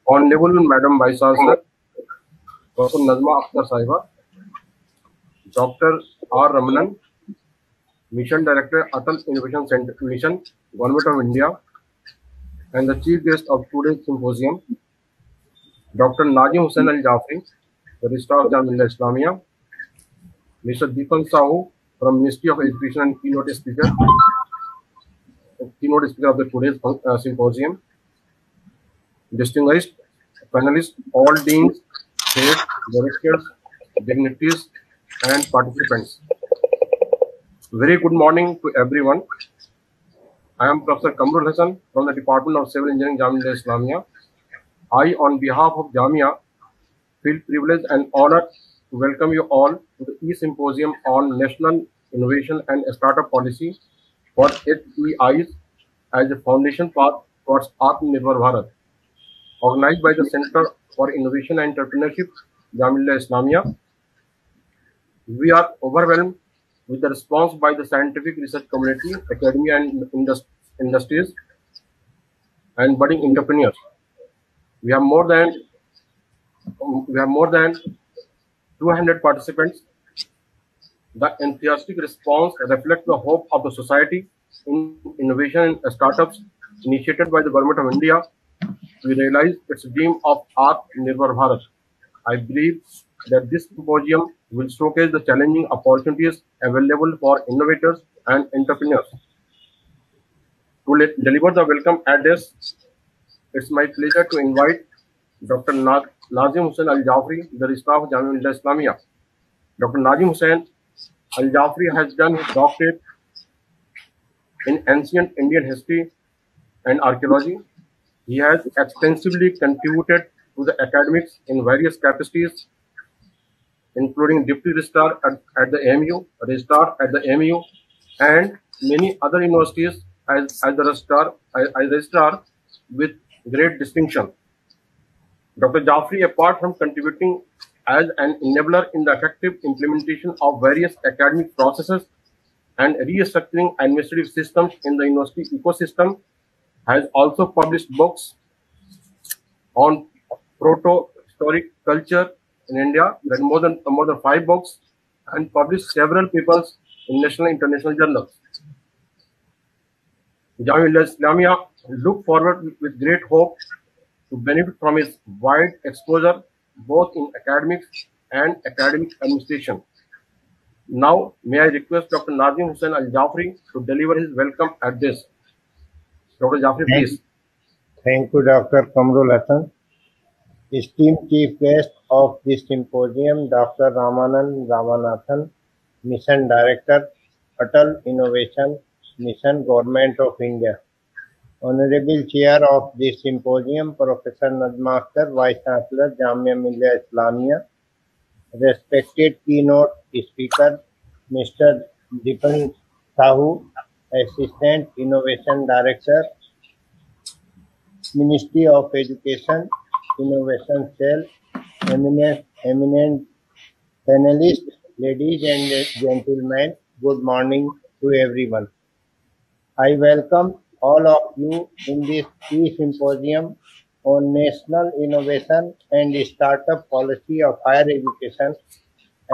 Honorable Madam Vice Chancellor, Dr. Nazma Akhtar Sahiba, Dr. R. Ramanan, Mission Director, Atal Innovation Center Mission, Government of India, and the chief guest of today's symposium, Dr. Nazim Hussain Al Jafri, the Registrar of Jamia Islamia, Mr. Deepan Sahu from Ministry of Education and keynote speaker of the today's symposium, distinguished panelists, all deans, heads, directors, dignitaries, and participants. Very good morning to everyone. I am Professor Kamrul Hassan from the Department of Civil Engineering, Jamia Islamia. I, on behalf of Jamia, feel privileged and honored to welcome you all to the E-Symposium on National Innovation and Startup Policy for HEIs as a foundation path towards Atma Nirbhar Bharat, organized by the Center for Innovation and Entrepreneurship, Jamia Islamia. We are overwhelmed with the response by the scientific research community, academia and industries, and budding entrepreneurs. We have more than 200 participants. The enthusiastic response reflects the hope of the society in innovation and startups initiated by the Government of India to realize its dream of Atma Nirbhar Bharat. I believe that this symposium will showcase the challenging opportunities available for innovators and entrepreneurs. To deliver the welcome address, it's my pleasure to invite Dr. Nazim Hussain Al Jafri, the Registrar of Jamia Islamia. Dr. Nazim Hussain Al Jafri has done his doctorate in ancient Indian history and archaeology. He has extensively contributed to the academics in various capacities, including Deputy Registrar at the AMU, Registrar at the AMU, and many other universities as the registrar with great distinction. Dr. Jafri, apart from contributing as an enabler in the effective implementation of various academic processes and restructuring administrative systems in the university ecosystem, has also published books on proto-historic culture in India, that more than 5 books, and published several papers in national and international journals. Jamia Islamia look forward with great hope to benefit from his wide exposure both in academics and academic administration. Now, may I request Dr. Nazim Hussain Al Jafri to deliver his welcome address. Dr. Jafri, please. Thank you, Dr. Kamrul Hassan. Esteemed Chief Guest of this symposium, Dr. Ramanathan, Mission Director, Atal Innovation Mission, Government of India. Honorable Chair of this symposium, Professor Nazma Akhtar, Vice Chancellor, Jamia Millia Islamia. Respected keynote speaker, Mr. Deepan Sahu, Assistant Innovation Director, Ministry of Education, Innovation Cell, eminent panelists, ladies and gentlemen, good morning to everyone. I welcome all of you in this e-symposium on National Innovation and Startup Policy of Higher Education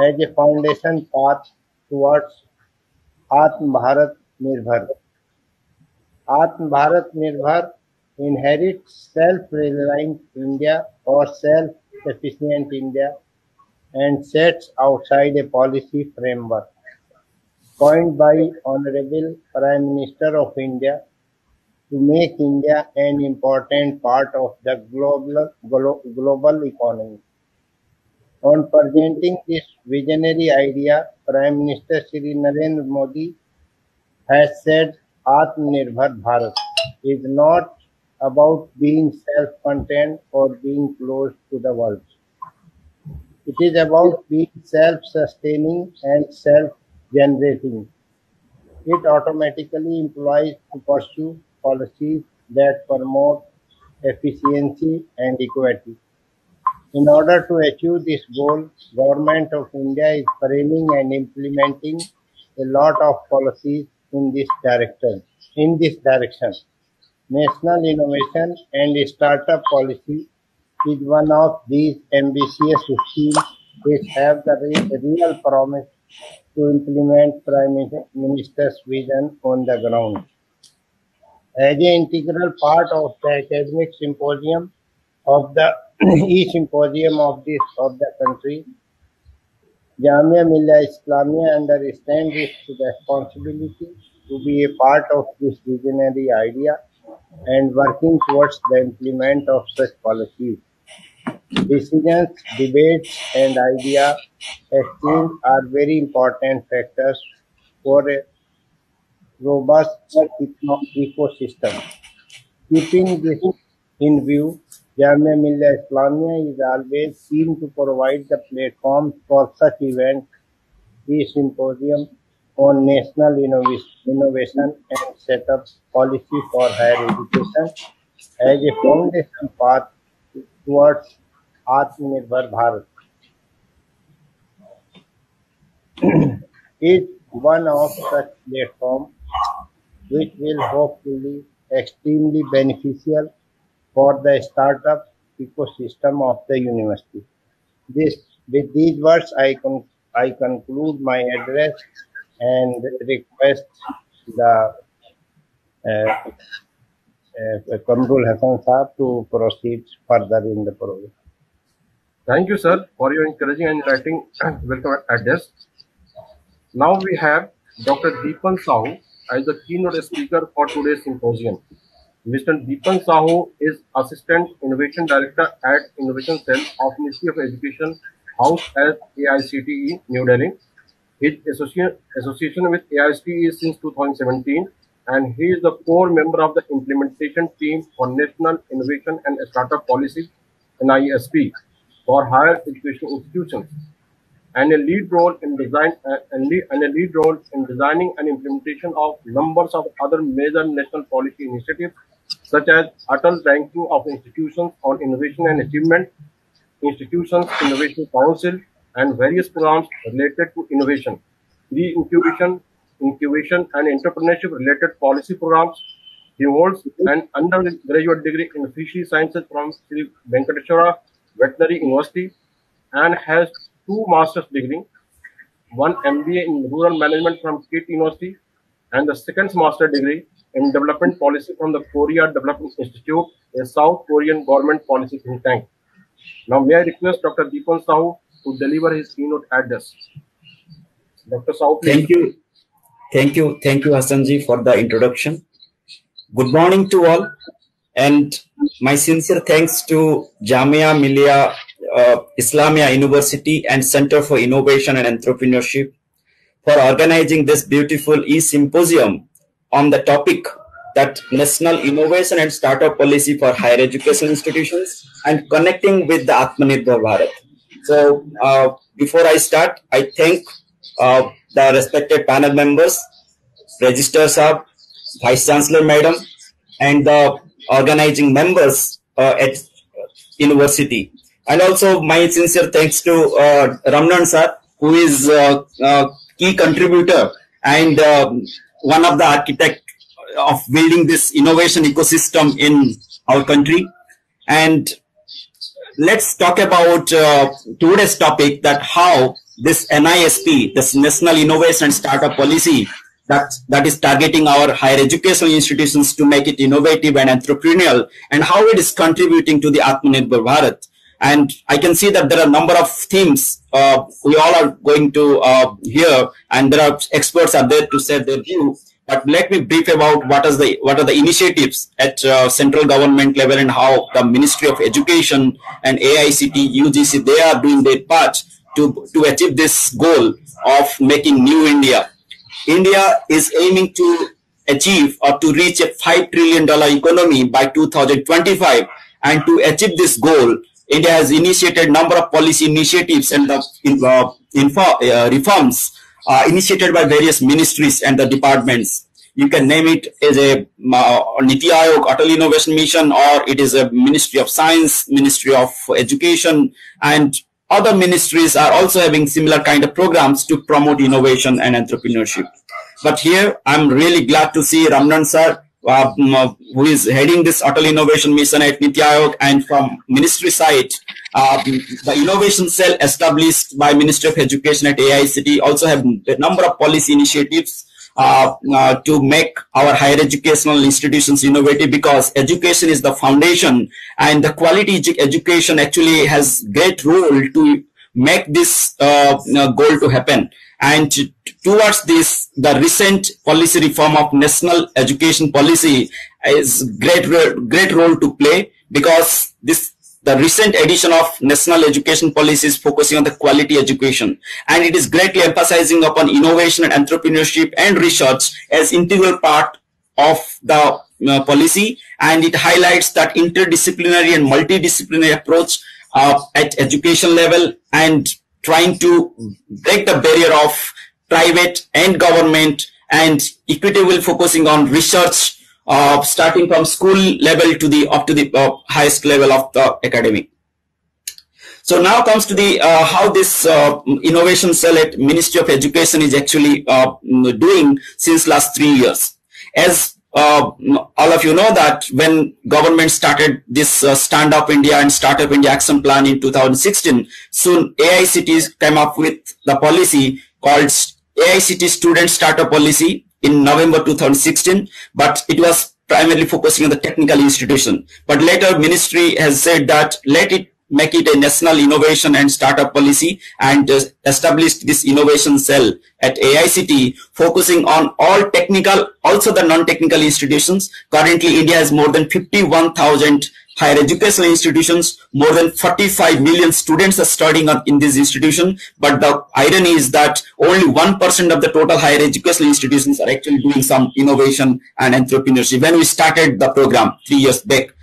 as a foundation path towards Atma Bharat Nirbhar. Atma Bharat Nirbhar inherits self-reliant India or self-sufficient India and sets outside a policy framework coined by Honorable Prime Minister of India to make India an important part of the global economy. On presenting this visionary idea, Prime Minister Shri Narendra Modi has said Atma Nirbhar Bharat is not about being self-contained or being close to the world. It is about being self-sustaining and self-generating. It automatically implies to pursue policies that promote efficiency and equity. In order to achieve this goal, Government of India is framing and implementing a lot of policies in this direction. National Innovation and Startup Policy is one of these ambitious schemes which have the real promise to implement Prime Minister's vision on the ground. As an integral part of the academic symposium of the e-symposium of the country, Jamia Millia Islamia understands its responsibility to be a part of this visionary idea and working towards the implement of such policies. Decisions, debates, and idea exchange are very important factors for a robust ecosystem. Keeping this in view, Jamia Millia Islamia is always keen to provide the platform for such events, the Symposium on National Innovation and Set up Policy for Higher Education as a foundation path towards Atma Nirbhar Bharat. Is one of such platforms which will hopefully extremely beneficial for the startup ecosystem of the university. With these words, I conclude my address and request the Kamrul Hassan Saab to proceed further in the program. Thank you, sir, for your encouraging and enlightening welcome address. Now we have Dr. Deepan Sahu as the keynote speaker for today's symposium. Mr. Deepan Sahu is Assistant Innovation Director at Innovation Cell of Ministry of Education, housed at AICTE, New Delhi. His association with AICTE is since 2017, and he is the core member of the implementation team for National Innovation and Startup Policy (NISP) for higher education institutions, and a lead role in designing and implementation of numbers of other major national policy initiatives, such as Atal Ranking of Institutions on Innovation and Achievement, Institutions Innovation Council, and various programs related to innovation, pre-incubation, incubation, and entrepreneurship-related policy programs. He holds an undergraduate degree in Fishery Sciences from Sri Venkateswara Veterinary University and has 2 master's degrees, 1 MBA in Rural Management from KIT University, and the 2nd master's degree in Development Policy from the Korea Development Institute, a South Korean government policy think tank. Now, may I request Dr. Deepan Sahu to deliver his keynote address. Dr. Sahu, please. Thank you, Hassanji, for the introduction. Good morning to all, and my sincere thanks to Jamia Millia Islamia University and Center for Innovation and Entrepreneurship for organizing this beautiful e-symposium on the topic that National Innovation and Startup Policy for Higher Education Institutions and connecting with the Atma Nirbhar Bharat. So before I start, I thank the respected panel members, Registrar Saab, Vice Chancellor Madam, and the organizing members at university. And also my sincere thanks to Ramnan sir, who is a key contributor and one of the architects of building this innovation ecosystem in our country. And let's talk about today's topic, that how this NISP, this National Innovation and Startup Policy, that is targeting our higher education institutions to make it innovative and entrepreneurial, and how it is contributing to the Atma Nirbhar Bharat. And I can see that there are a number of themes we all are going to hear, and there are experts are there to say their view. But let me brief about what are the initiatives at central government level and how the Ministry of Education and AICTE-UGC, they are doing their part to achieve this goal of making new India. India is aiming to achieve or to reach a $5 trillion economy by 2025. And to achieve this goal, India has initiated a number of policy initiatives and reforms initiated by various ministries and the departments. You can name it as a Niti Aayog, Atal Innovation Mission, or it is a Ministry of Science, Ministry of Education, and other ministries are also having similar kind of programs to promote innovation and entrepreneurship. But here, I'm really glad to see Ramnan sir who is heading this Atal Innovation Mission at Niti Aayog, and from ministry side, the innovation cell established by Ministry of Education at AICTE also have a number of policy initiatives to make our higher educational institutions innovative, because education is the foundation, and the quality education actually has great role to make this goal to happen. And towards this, the recent policy reform of national education policy is great role to play, because the recent edition of national education policy is focusing on the quality education, and it is greatly emphasizing upon innovation and entrepreneurship and research as integral part of the policy, and it highlights that interdisciplinary and multidisciplinary approach at education level, and trying to break the barrier of private and government, and equitable focusing on research, starting from school level to the up to the highest level of the academic. So now comes to the how this innovation cell at Ministry of Education is actually doing since last 3 years. As all of you know that when government started this Stand Up India and Startup India Action Plan in 2016, soon AICTE came up with the policy called AICTE Student Startup Policy in November 2016, but it was primarily focusing on the technical institution. But later ministry has said that make it a national innovation and startup policy, and established this innovation cell at AICTE, focusing on all technical, also the non-technical institutions. Currently, India has more than 51,000 higher educational institutions. More than 45 million students are studying in this institution. But the irony is that only 1% of the total higher educational institutions are actually doing some innovation and entrepreneurship. When we started the program 3 years back,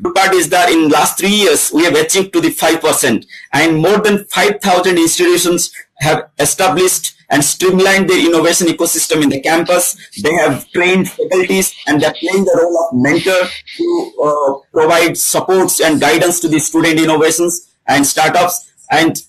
good part is that in last 3 years, we have achieved to the 5%, and more than 5,000 institutions have established and streamlined their innovation ecosystem in the campus. They have trained faculties, and they are playing the role of mentor to provide supports and guidance to the student innovations and startups. And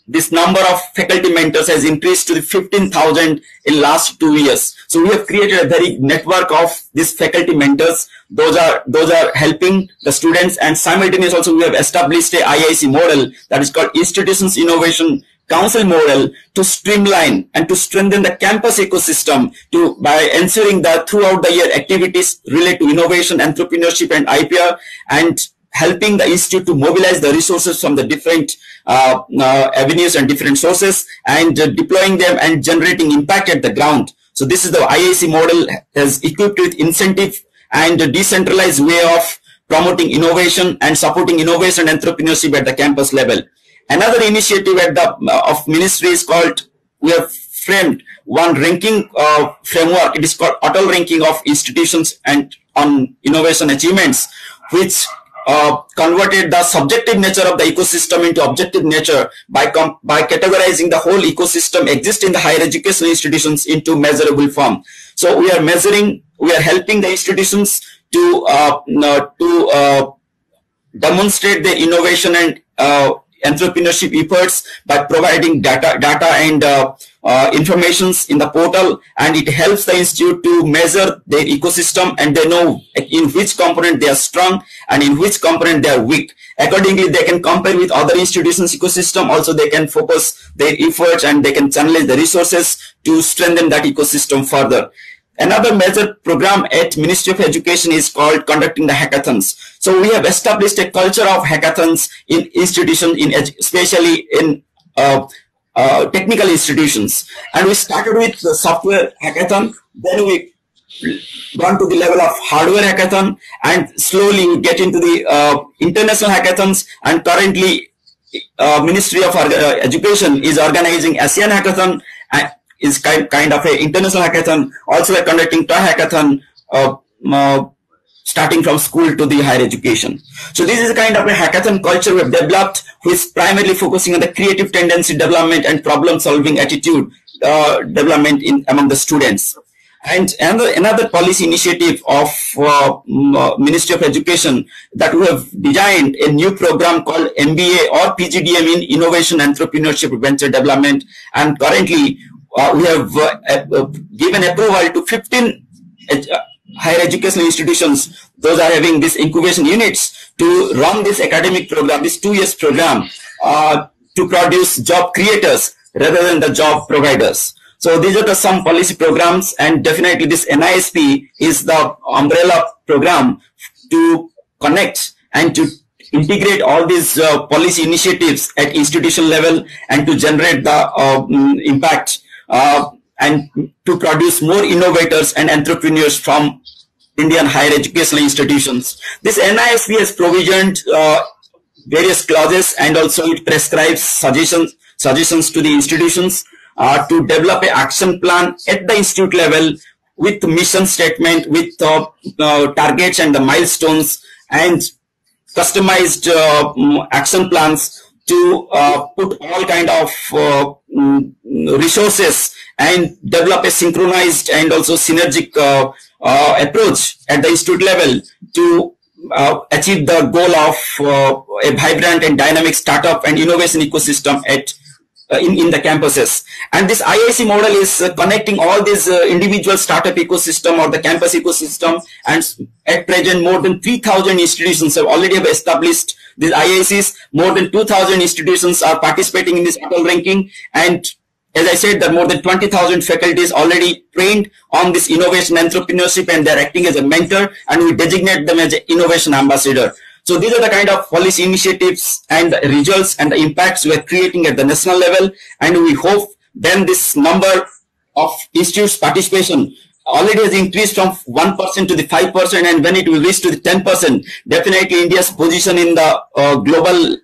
this number of faculty mentors has increased to the 15,000 in last 2 years. So we have created a very network of these faculty mentors. Those are helping the students, and simultaneously also we have established a IIC model that is called Institutions Innovation Council model to streamline and to strengthen the campus ecosystem by ensuring that throughout the year activities relate to innovation, entrepreneurship and IPR, and helping the institute to mobilize the resources from the different avenues and different sources, and deploying them and generating impact at the ground. So this is the IIC model, is equipped with incentive and a decentralized way of promoting innovation and supporting innovation and entrepreneurship at the campus level. Another initiative at the of ministry is called, we have framed one ranking framework. It is called Atal Ranking of Institutions and on Innovation Achievements, which converted the subjective nature of the ecosystem into objective nature by categorizing the whole ecosystem exist in the higher educational institutions into measurable form. So we are helping the institutions to demonstrate their innovation and entrepreneurship efforts by providing data and informations in the portal, and it helps the institute to measure their ecosystem, and they know in which component they are strong and in which component they are weak. Accordingly, they can compare with other institutions' ecosystem. Also, they can focus their efforts and they can channelize the resources to strengthen that ecosystem further. Another major program at Ministry of Education is called Conducting the Hackathons. So we have established a culture of hackathons in institutions, especially in technical institutions. And we started with the software hackathon, then we gone to the level of hardware hackathon, and slowly we get into the international hackathons. And currently, Ministry of Education is organizing ASEAN Hackathon, is kind of an international hackathon. Also, we're conducting toy hackathon, starting from school to the higher education. So this is a kind of a hackathon culture we've developed, which is primarily focusing on the creative tendency development and problem-solving attitude development among the students. And another policy initiative of Ministry of Education, that we have designed a new program called MBA or PGDM in Innovation, Entrepreneurship, Venture Development. And currently, we have given approval to 15 higher educational institutions, those are having these incubation units to run this academic program, this 2 years program, to produce job creators rather than the job providers. So these are some policy programs, and definitely this NISP is the umbrella program to connect and to integrate all these policy initiatives at institution level and to generate the impact and to produce more innovators and entrepreneurs from Indian higher educational institutions. This NISP has provisioned various clauses, and also it prescribes suggestions to the institutions to develop an action plan at the institute level with mission statement, with targets and the milestones, and customized action plans to put all kind of resources and develop a synchronized and also synergic approach at the institute level to achieve the goal of a vibrant and dynamic startup and innovation ecosystem at in the campuses. And this IIC model is connecting all these individual startup ecosystem or the campus ecosystem, and at present more than 3,000 institutions have already established these IICs. More than 2,000 institutions are participating in this Atal ranking, and as I said, that more than 20,000 faculties already trained on this innovation entrepreneurship, and they're acting as a mentor, and we designate them as an innovation ambassador. So these are the kind of policy initiatives and the results and the impacts we're creating at the national level, and we hope then this number of institutes participation already has increased from 1% to the 5%, and when it will reach to the 10%, definitely India's position in the global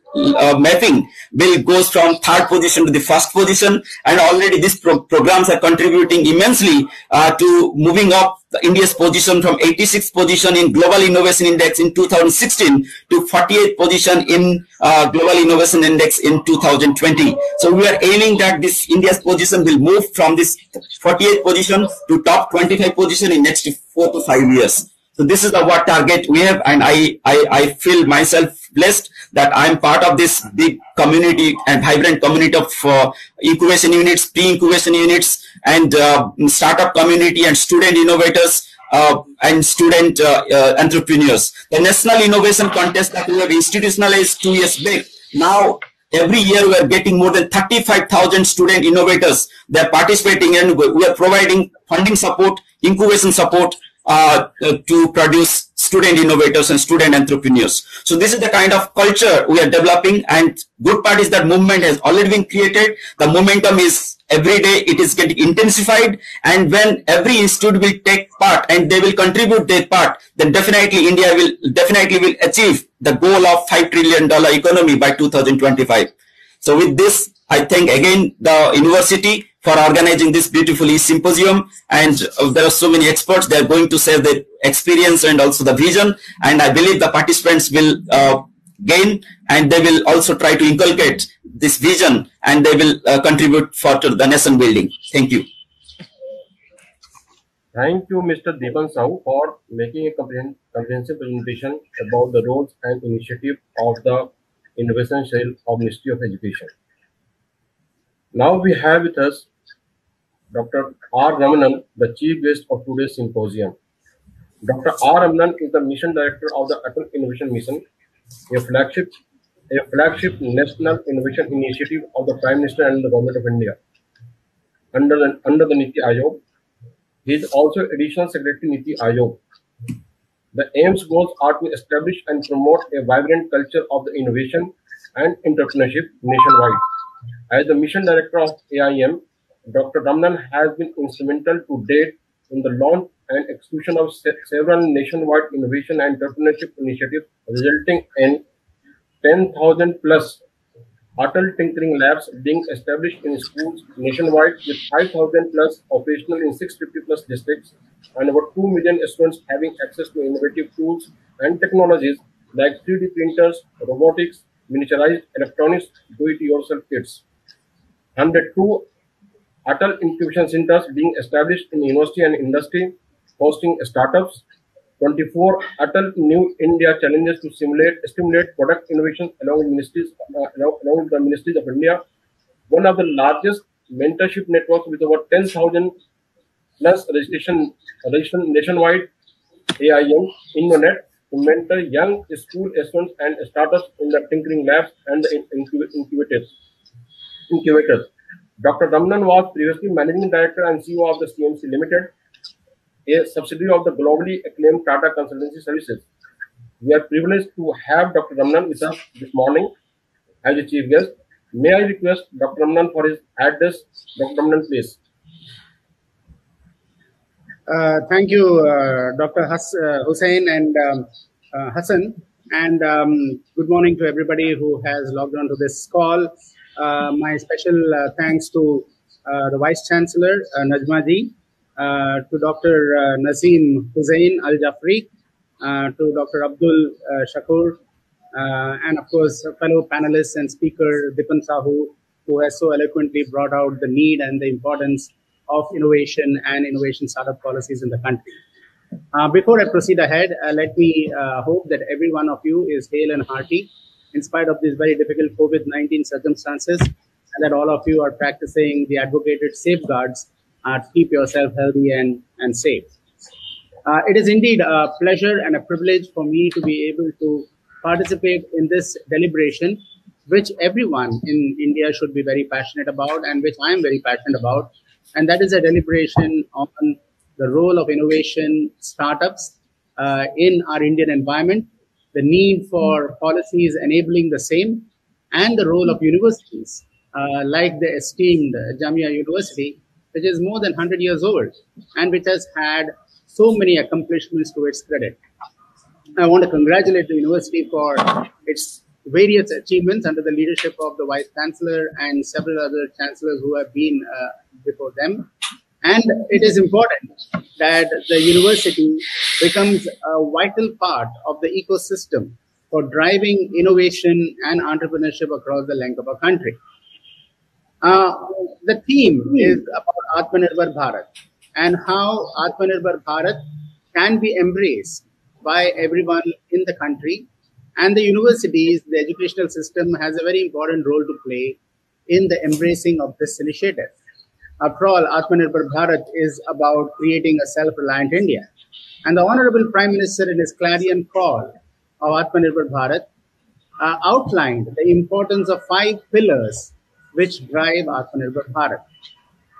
mapping will goes from third position to the first position, and already these programs are contributing immensely to moving up India's position from 86th position in Global Innovation Index in 2016 to 48th position in Global Innovation Index in 2020. So we are aiming that this India's position will move from this 48th position to top 25 position in next 4 to 5 years. So this is the what target we have, and I feel myself blessed that I am part of this big community and vibrant community of incubation units, pre-incubation units, and startup community and student innovators and student entrepreneurs. The National Innovation Contest that we have institutionalized 2 years back, now every year we are getting more than 35,000 student innovators. They are participating, and we are providing funding support, incubation support to produce student innovators and student entrepreneurs. So this is the kind of culture we are developing, and good part is that movement has already been created. The momentum is every day, it is getting intensified, and when every institute will take part and they will contribute their part, then definitely India will achieve the goal of $5 trillion economy by 2025. So with this, I thank again the university for organizing this beautiful symposium, and there are so many experts. They are going to share their experience and also the vision, and I believe the participants will gain, and they will also try to inculcate this vision, and they will contribute to the nation building. Thank you. Thank you, Mr. Deepan Sahu, for making a comprehensive presentation about the roles and initiative of the innovation cell of Ministry of Education. Now we have with us Dr. R. Ramanan, the chief guest of today's symposium. Dr. R. Ramanan is the mission director of the Atal Innovation Mission, a flagship national innovation initiative of the Prime Minister and the Government of India. Under the Niti Aayog, he is also additional secretary Niti Aayog. The aims goals are to establish and promote a vibrant culture of the innovation and entrepreneurship nationwide. As the mission director of AIM, Dr. Ramanan has been instrumental to date in the launch and execution of several nationwide innovation and entrepreneurship initiatives, resulting in 10,000 plus Atal Tinkering Labs being established in schools nationwide, with 5,000 plus operational in 650 plus districts, and over 2 million students having access to innovative tools and technologies like 3D printers, robotics, miniaturized electronics, do-it-yourself kits. 102 Atal Incubation Centers being established in university and industry, hosting startups. 24 Atal New India Challenges to stimulate product innovation along with the ministries of India. One of the largest mentorship networks with over 10,000 plus registration nationwide. AIM, InnoNet, to mentor young school students and startups in the tinkering labs and the incubators. Dr. Ramnan was previously Managing Director and CEO of the CMC Limited, a subsidiary of the globally acclaimed Tata Consultancy Services. We are privileged to have Dr. Ramnan with us this morning as a chief guest. May I request Dr. Ramnan for his address? Dr. Ramnan, please. Thank you, Dr. Hussain and Hassan, and good morning to everybody who has logged on to this call. My special thanks to the Vice Chancellor, Najma ji, to Dr. Naseem Hussain Al-Jafri, to Dr. Abdul Shakur, and of course, fellow panelists and speaker Dipan Sahu, who has so eloquently brought out the need and the importance of innovation and innovation startup policies in the country. Before I proceed ahead, let me hope that every one of you is hale and hearty in spite of these very difficult COVID-19 circumstances, and that all of you are practicing the advocated safeguards to keep yourself healthy and safe. It is indeed a pleasure and a privilege for me to be able to participate in this deliberation, which everyone in India should be very passionate about and which I am very passionate about. And that is a deliberation on the role of innovation startups in our Indian environment, the need for policies enabling the same, and the role of universities like the esteemed Jamia University, which is more than 100 years old and which has had so many accomplishments to its credit. I want to congratulate the university for its various achievements under the leadership of the Vice Chancellor and several other chancellors who have been before them. And it is important that the university becomes a vital part of the ecosystem for driving innovation and entrepreneurship across the length of our country. The theme is about Atma Nirbhar Bharat and how Atma Nirbhar Bharat can be embraced by everyone in the country. And the universities, the educational system has a very important role to play in the embracing of this initiative. After all, Atma Nirbhar Bharat is about creating a self-reliant India. And the Honorable Prime Minister in his clarion call of Atma Nirbhar Bharat outlined the importance of 5 pillars which drive Atma Nirbhar Bharat.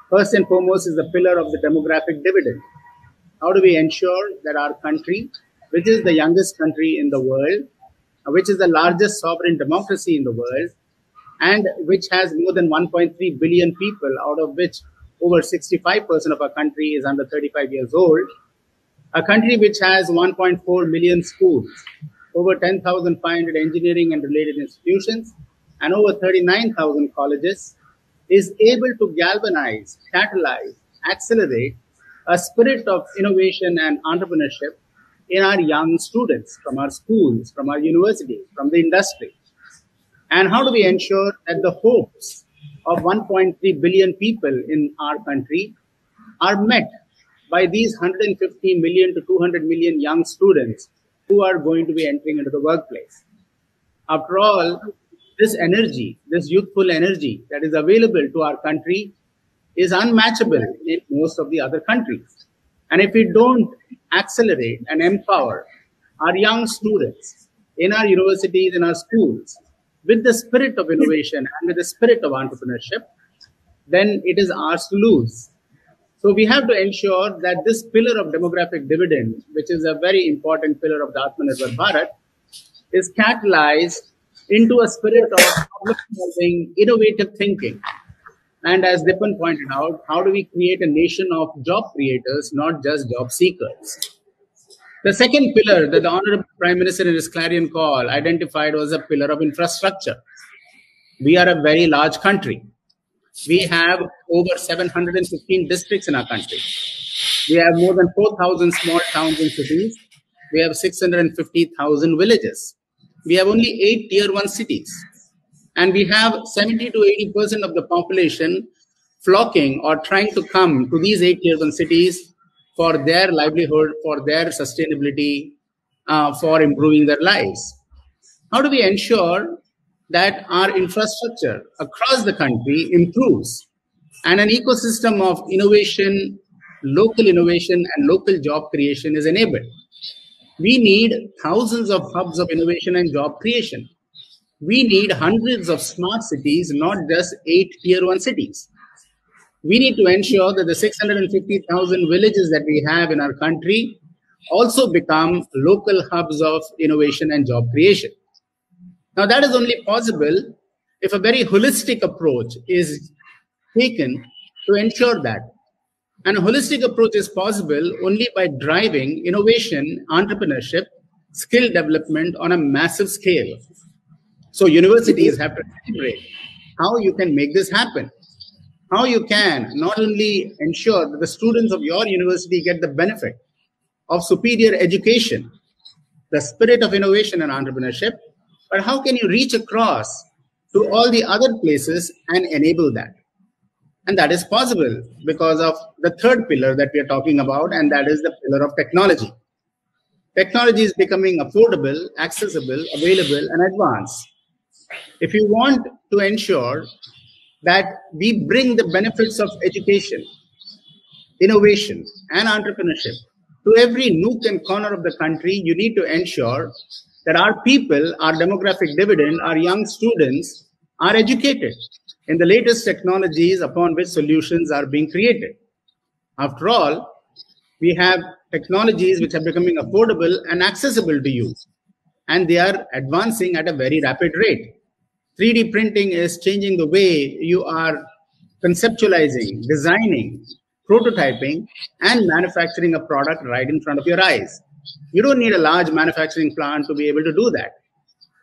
First and foremost is the pillar of the demographic dividend. How do we ensure that our country, which is the youngest country in the world, which is the largest sovereign democracy in the world, and which has more than 1.3 billion people, out of which over 65% of our country is under 35 years old, a country which has 1.4 million schools, over 10,500 engineering and related institutions, and over 39,000 colleges, is able to galvanize, catalyze, accelerate a spirit of innovation and entrepreneurship in our young students, from our schools, from our universities, from the industry. And how do we ensure that the hopes of 1.3 billion people in our country are met by these 150 million to 200 million young students who are going to be entering into the workplace? After all, this energy, this youthful energy that is available to our country is unmatchable in most of the other countries. And if we don't accelerate and empower our young students in our universities, in our schools, with the spirit of innovation and with the spirit of entrepreneurship, then it is ours to lose. So we have to ensure that this pillar of demographic dividend, which is a very important pillar of the Atma Nirbhar Bharat, is catalyzed into a spirit of problem-solving, innovative thinking. And as Dipan pointed out, how do we create a nation of job creators, not just job seekers? The second pillar that the Honorable Prime Minister in his clarion call identified was a pillar of infrastructure. We are a very large country. We have over 715 districts in our country. We have more than 4,000 small towns and cities. We have 650,000 villages. We have only 8 tier 1 cities. And we have 70 to 80% of the population flocking or trying to come to these 8 tier 1 cities for their livelihood, for their sustainability, for improving their lives. How do we ensure that our infrastructure across the country improves and an ecosystem of innovation, local and local job creation is enabled? We need thousands of hubs of innovation and job creation. We need hundreds of smart cities, not just 8 tier 1 cities. We need to ensure that the 650,000 villages that we have in our country also become local hubs of innovation and job creation. Now, that is only possible if a very holistic approach is taken to ensure that. And a holistic approach is possible only by driving innovation, entrepreneurship, skill development on a massive scale. So universities have to calibrate how you can make this happen. How you can not only ensure that the students of your university get the benefit of superior education, the spirit of innovation and entrepreneurship, but how can you reach across to all the other places and enable that? And that is possible because of the third pillar that we are talking about, and that is the pillar of technology. Technology is becoming affordable, accessible, available, and advanced. If you want to ensure that we bring the benefits of education, innovation, and entrepreneurship to every nook and corner of the country, you need to ensure that our people, our demographic dividend, our young students are educated in the latest technologies upon which solutions are being created. After all, we have technologies which are becoming affordable and accessible to you, and they are advancing at a very rapid rate. 3D printing is changing the way you are conceptualizing, designing, prototyping, and manufacturing a product right in front of your eyes. You don't need a large manufacturing plant to be able to do that.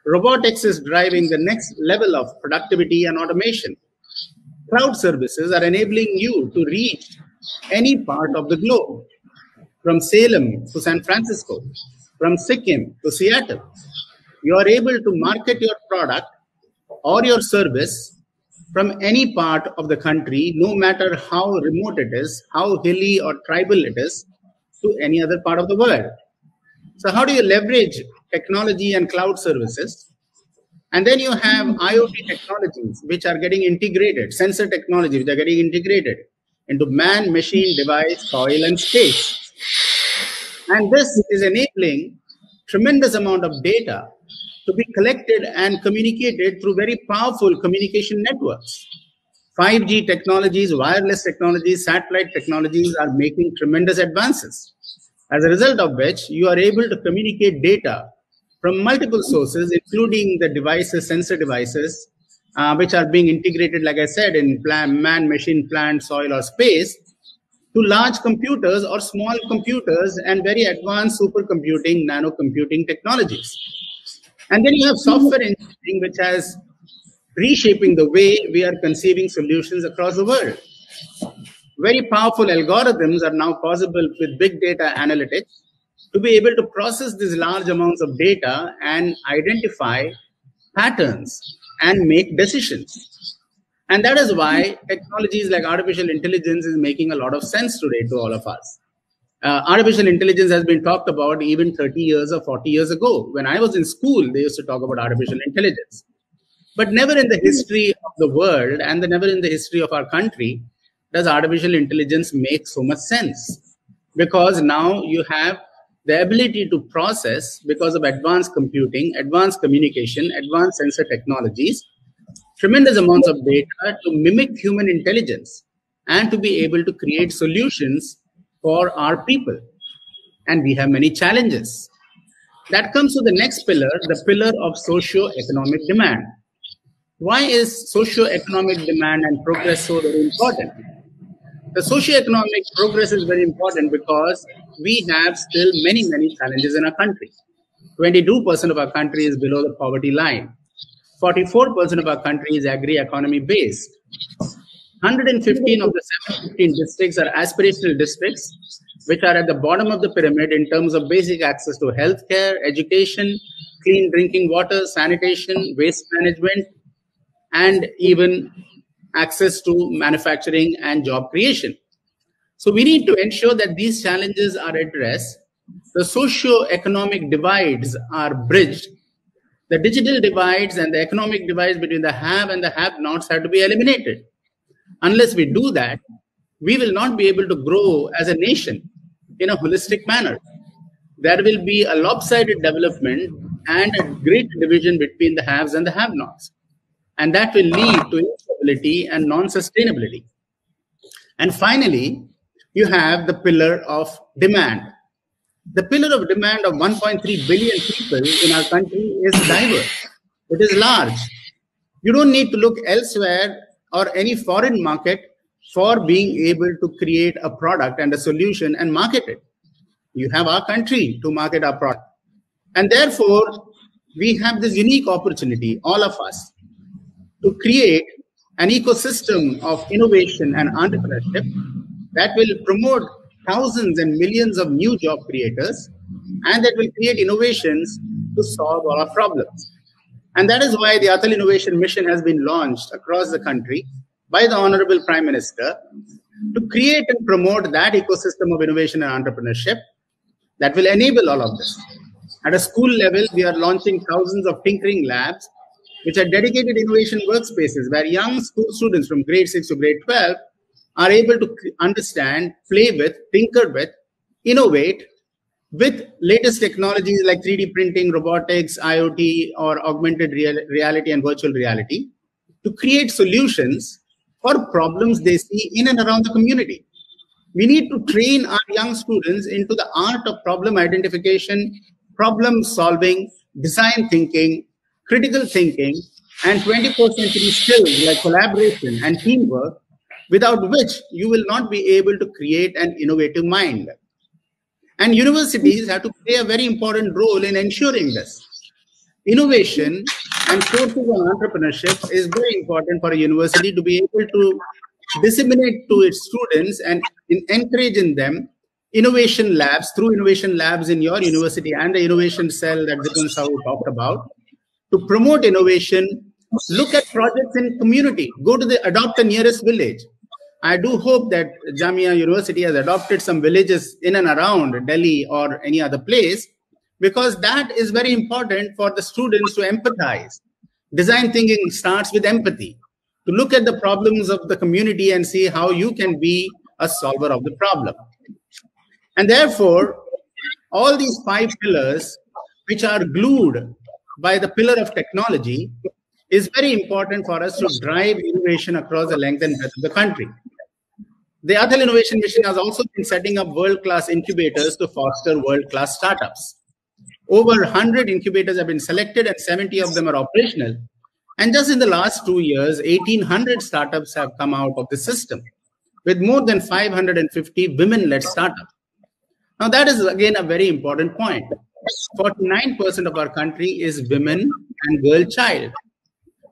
Robotics is driving the next level of productivity and automation. Cloud services are enabling you to reach any part of the globe, from Salem to San Francisco, from Sikkim to Seattle. You are able to market your product or your service from any part of the country, no matter how remote it is, how hilly or tribal it is, to any other part of the world. So how do you leverage technology and cloud services? And then you have IoT technologies, which are getting integrated, sensor technology, which are getting integrated into man, machine, device, soil, and space. And this is enabling tremendous amount of data to be collected and communicated through very powerful communication networks. 5G technologies, wireless technologies, satellite technologies are making tremendous advances. As a result of which, you are able to communicate data from multiple sources, including the devices, sensor devices, which are being integrated, like I said, in man, machine, plant, soil, or space, to large computers or small computers and very advanced supercomputing, nano computing technologies. And then you have software engineering, which has reshaping the way we are conceiving solutions across the world. Very powerful algorithms are now possible with big data analytics to be able to process these large amounts of data and identify patterns and make decisions. And that is why technologies like artificial intelligence is making a lot of sense today to all of us. Artificial intelligence has been talked about even 30 years or 40 years ago. When I was in school, they used to talk about artificial intelligence. But never in the history of the world and never in the history of our country does artificial intelligence make so much sense. Because now you have the ability to process, because of advanced computing, advanced communication, advanced sensor technologies, tremendous amounts of data to mimic human intelligence and to be able to create solutions for our people. And we have many challenges. That comes to the next pillar, the pillar of socio-economic demand. Why is socio-economic demand and progress so very important? The socio-economic progress is very important because we have still many, many challenges in our country. 22% of our country is below the poverty line. 44% of our country is agri-economy based. 115 of the 715 districts are aspirational districts, which are at the bottom of the pyramid in terms of basic access to healthcare, education, clean drinking water, sanitation, waste management, and even access to manufacturing and job creation. So we need to ensure that these challenges are addressed. The socio-economic divides are bridged. The digital divides and the economic divides between the have and the have-nots have to be eliminated. Unless we do that, we will not be able to grow as a nation in a holistic manner. there will be a lopsided development and a great division between the haves and the have-nots. And that will lead to instability and non-sustainability. And finally, you have the pillar of demand. The pillar of demand of 1.3 billion people in our country is diverse. It is large. You don't need to look elsewhere or any foreign market for being able to create a product and a solution and market it. You have our country to market our product. And therefore, we have this unique opportunity, all of us, to create an ecosystem of innovation and entrepreneurship that will promote thousands and millions of new job creators, and that will create innovations to solve all our problems. And that is why the Atal Innovation Mission has been launched across the country by the Honorable Prime Minister to create and promote that ecosystem of innovation and entrepreneurship that will enable all of this. At a school level, we are launching thousands of tinkering labs, which are dedicated innovation workspaces where young school students from grade 6 to grade 12 are able to understand, play with, tinker with, innovate with latest technologies like 3D printing, robotics, IoT, or augmented reality and virtual reality to create solutions for problems they see in and around the community. We need to train our young students into the art of problem identification, problem solving, design thinking, critical thinking, and 21st century skills like collaboration and teamwork, without which you will not be able to create an innovative mind. And universities have to play a very important role in ensuring this. Innovation and sources of entrepreneurship is very important for a university to be able to disseminate to its students and encourage in them innovation labs, through innovation labs in your university and the innovation cell that Vipin Sahu talked about, to promote innovation. Look at projects in community. Go to adopt the nearest village. I do hope that Jamia University has adopted some villages in and around Delhi or any other place, because that is very important for the students to empathize. Design thinking starts with empathy, to look at the problems of the community and see how you can be a solver of the problem. And therefore, all these 5 pillars, which are glued by the pillar of technology, is very important for us to drive innovation across the length and breadth of the country. The Atal Innovation Mission has also been setting up world-class incubators to foster world-class startups. Over 100 incubators have been selected and 70 of them are operational. And just in the last 2 years, 1,800 startups have come out of the system, with more than 550 women-led startups. Now, that is, again, a very important point. 49% of our country is women and girl child.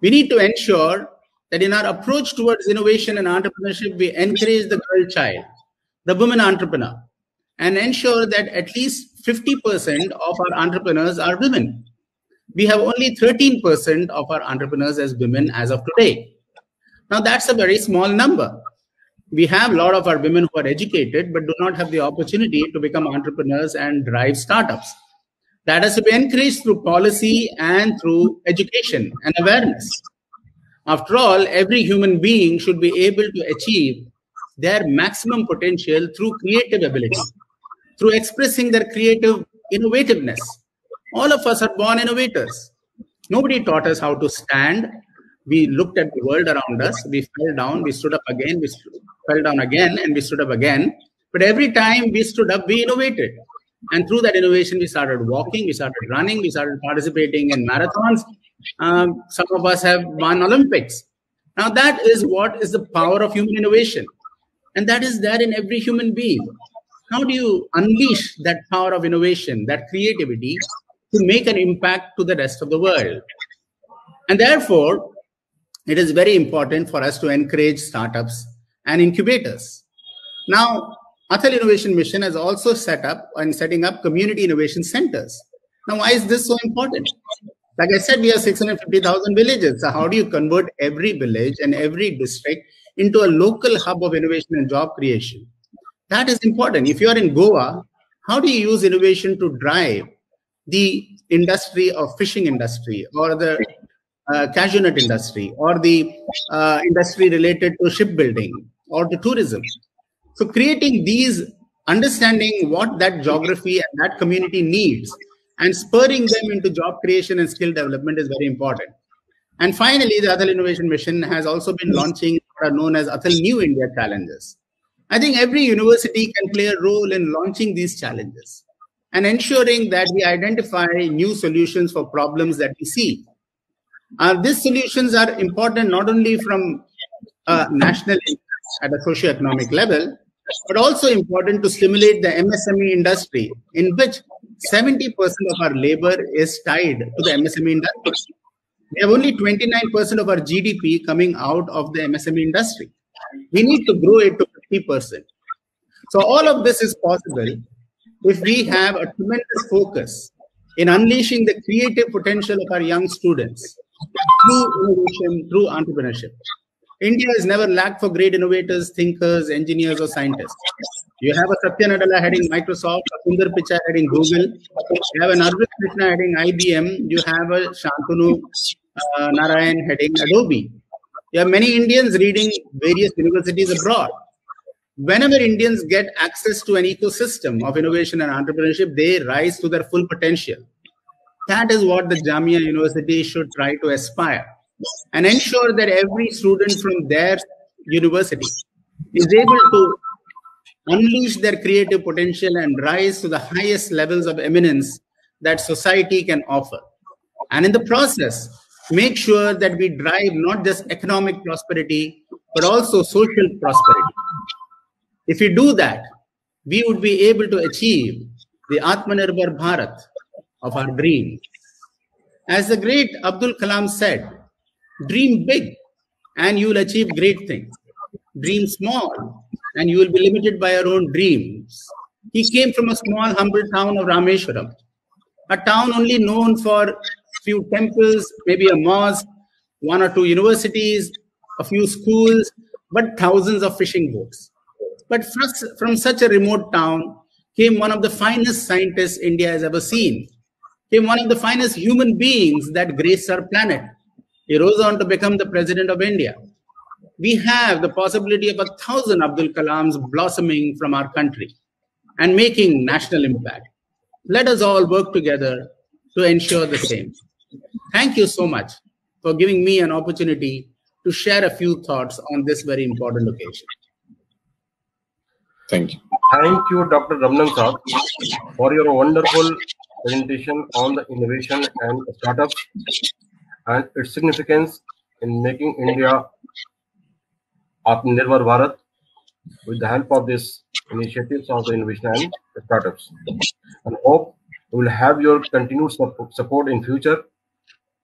We need to ensure that in our approach towards innovation and entrepreneurship, we encourage the girl child, the woman entrepreneur, and ensure that at least 50% of our entrepreneurs are women. We have only 13% of our entrepreneurs as women as of today. Now, that's a very small number. We have a lot of our women who are educated but do not have the opportunity to become entrepreneurs and drive startups. That has to be encouraged through policy and through education and awareness. After all, every human being should be able to achieve their maximum potential through creative ability, through expressing their creative innovativeness. All of us are born innovators. Nobody taught us how to stand. We looked at the world around us. We fell down. We stood up again. We fell down again, and we stood up again. But every time we stood up, we innovated. And through that innovation, we started walking, we started running, we started participating in marathons. Some of us have won Olympics. Now, that is what is the power of human innovation. And that is there in every human being. How do you unleash that power of innovation, that creativity, to make an impact to the rest of the world? And therefore, it is very important for us to encourage startups and incubators. Now, Atal Innovation Mission has also setting up community innovation centers. Now, why is this so important? Like I said, we have 650,000 villages. So how do you convert every village and every district into a local hub of innovation and job creation? That is important. If you are in Goa, how do you use innovation to drive the industry of fishing industry, or the cashew nut industry, or the industry related to shipbuilding or to tourism? So creating these understanding what that geography and that community needs and spurring them into job creation and skill development is very important. And finally, the Atal Innovation Mission has also been launching what are known as Atal New India Challenges. I think every university can play a role in launching these challenges and ensuring that we identify new solutions for problems that we see. These solutions are important not only from a national at a socio-economic level, but also important to stimulate the MSME industry, in which 70% of our labor is tied to the MSME industry. We have only 29% of our GDP coming out of the MSME industry. We need to grow it to 50%. So all of this is possible if we have a tremendous focus in unleashing the creative potential of our young students through innovation, through entrepreneurship. India has never lacked for great innovators, thinkers, engineers, or scientists. You have a Satya Nadella heading Microsoft, a Sundar Pichai heading Google, you have an Arvind Krishna heading IBM, you have a Shantanu Narayan heading Adobe. You have many Indians reading various universities abroad. Whenever Indians get access to an ecosystem of innovation and entrepreneurship, they rise to their full potential. That is what the Jamia University should try to aspire and ensure that every student from their university is able to unleash their creative potential and rise to the highest levels of eminence that society can offer. And in the process, make sure that we drive not just economic prosperity, but also social prosperity. If we do that, we would be able to achieve the Atma Nirbhar Bharat of our dreams. As the great Abdul Kalam said, dream big and you will achieve great things. Dream small and you will be limited by your own dreams. He came from a small, humble town of Rameshwaram, a town only known for few temples, maybe a mosque, one or two universities, a few schools, but thousands of fishing boats. But from such a remote town came one of the finest scientists India has ever seen, came one of the finest human beings that graced our planet. He rose on to become the President of India. We have the possibility of 1,000 Abdul Kalams blossoming from our country and making national impact. Let us all work together to ensure the same. Thank you so much for giving me an opportunity to share a few thoughts on this very important occasion. Thank you. Thank you, Dr. Ramnan Saab, for your wonderful presentation on the innovation and startups and its significance in making India Atma Nirbhar Bharat with the help of these initiatives of the innovation and startups. And hope we will have your continued support in future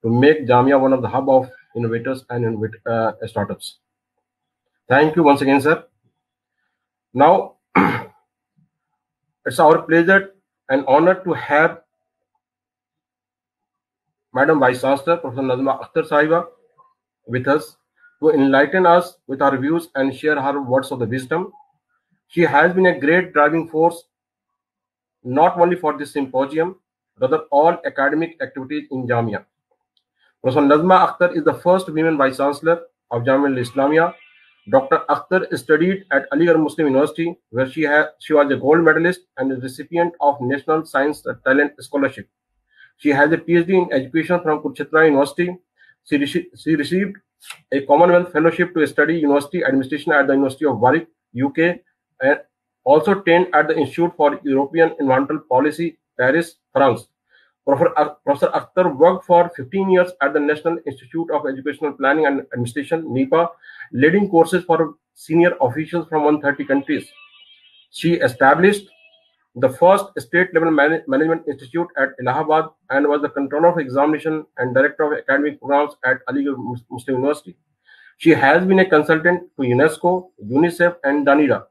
to make Jamia one of the hub of innovators and startups. Thank you once again, sir. Now, it's our pleasure and honor to have Madam Vice Chancellor, Professor Nazma Akhtar Sahiba, with us to enlighten us with her views and share her words of the wisdom. She has been a great driving force, not only for this symposium, rather all academic activities in Jamia. Professor Nazma Akhtar is the first women Vice Chancellor of Jamia Islamia. Dr. Akhtar studied at Aligarh Muslim University, where she was a gold medalist and a recipient of National Science Talent Scholarship. She has a PhD in education from Kurukshetra University. She received a Commonwealth Fellowship to study University Administration at the University of Warwick, UK, and also trained at the Institute for European Environmental Policy, Paris, France. Professor Akhtar worked for 15 years at the National Institute of Educational Planning and Administration, NIPA, leading courses for senior officials from 130 countries. She established the first state-level management institute at Allahabad and was the controller of examination and director of academic programs at Aligarh Muslim University. She has been a consultant to UNESCO, UNICEF, and DANIRA.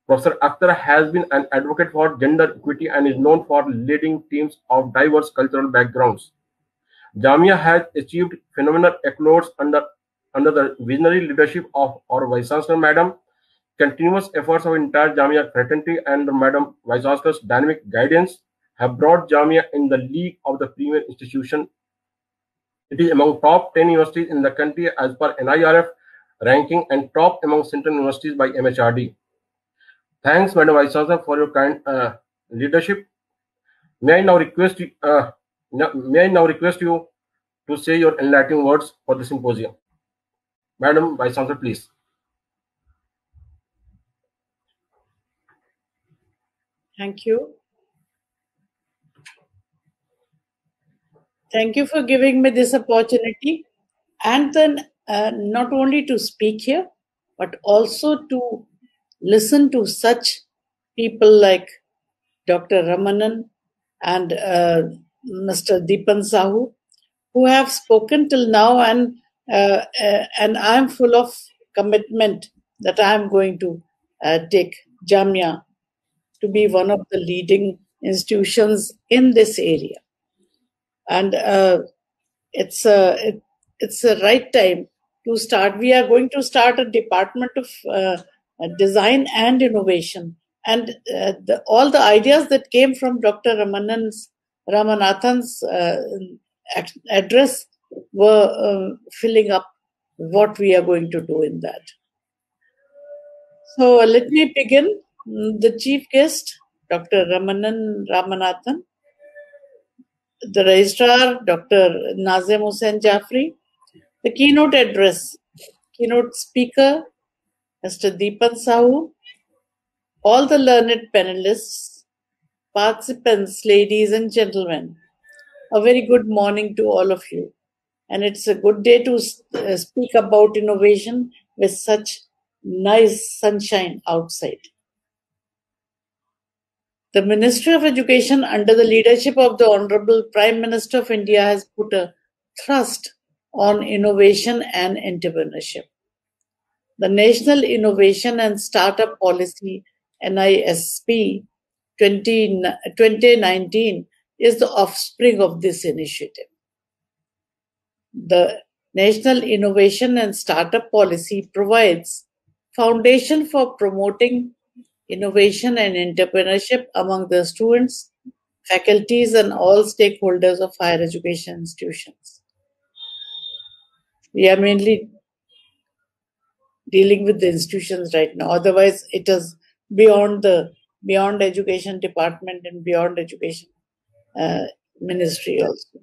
Professor Akhtar has been an advocate for gender equity and is known for leading teams of diverse cultural backgrounds. Jamia has achieved phenomenal accolades under the visionary leadership of our Vice Chancellor, Madam. Continuous efforts of entire Jamia fraternity and Madam Vice Chancellor's dynamic guidance have brought Jamia in the league of the premier institution. It is among top 10 universities in the country as per NIRF ranking and top among central universities by MHRD. Thanks, Madam Vice Chancellor, for your kind leadership. May I now request you to say your enlightening words for the symposium. Madam Vice Chancellor, please. Thank you. Thank you for giving me this opportunity, and then not only to speak here, but also to listen to such people like Dr. Ramanan and Mr. Deepan Sahu, who have spoken till now, and I'm full of commitment that I am going to take Jamia to be one of the leading institutions in this area. And it's a right time to start. We are going to start a department of design and innovation, and all the ideas that came from Dr. Ramanathan's address were filling up what we are going to do in that. So let me begin. The chief guest, Dr. Ramanathan, the registrar, Dr. Nazim Hussain Jafri, the keynote address, keynote speaker, Mr. Deepan Sahu, all the learned panelists, participants, ladies and gentlemen, a very good morning to all of you. And it's a good day to speak about innovation with such nice sunshine outside. The Ministry of Education, under the leadership of the Honorable Prime Minister of India, has put a thrust on innovation and entrepreneurship. The National Innovation and Startup Policy, NISP 2019, is the offspring of this initiative. The National Innovation and Startup Policy provides foundation for promoting innovation and entrepreneurship among the students, faculties, and all stakeholders of higher education institutions. We are mainly dealing with the institutions right now. Otherwise, it is beyond education department and beyond education ministry also.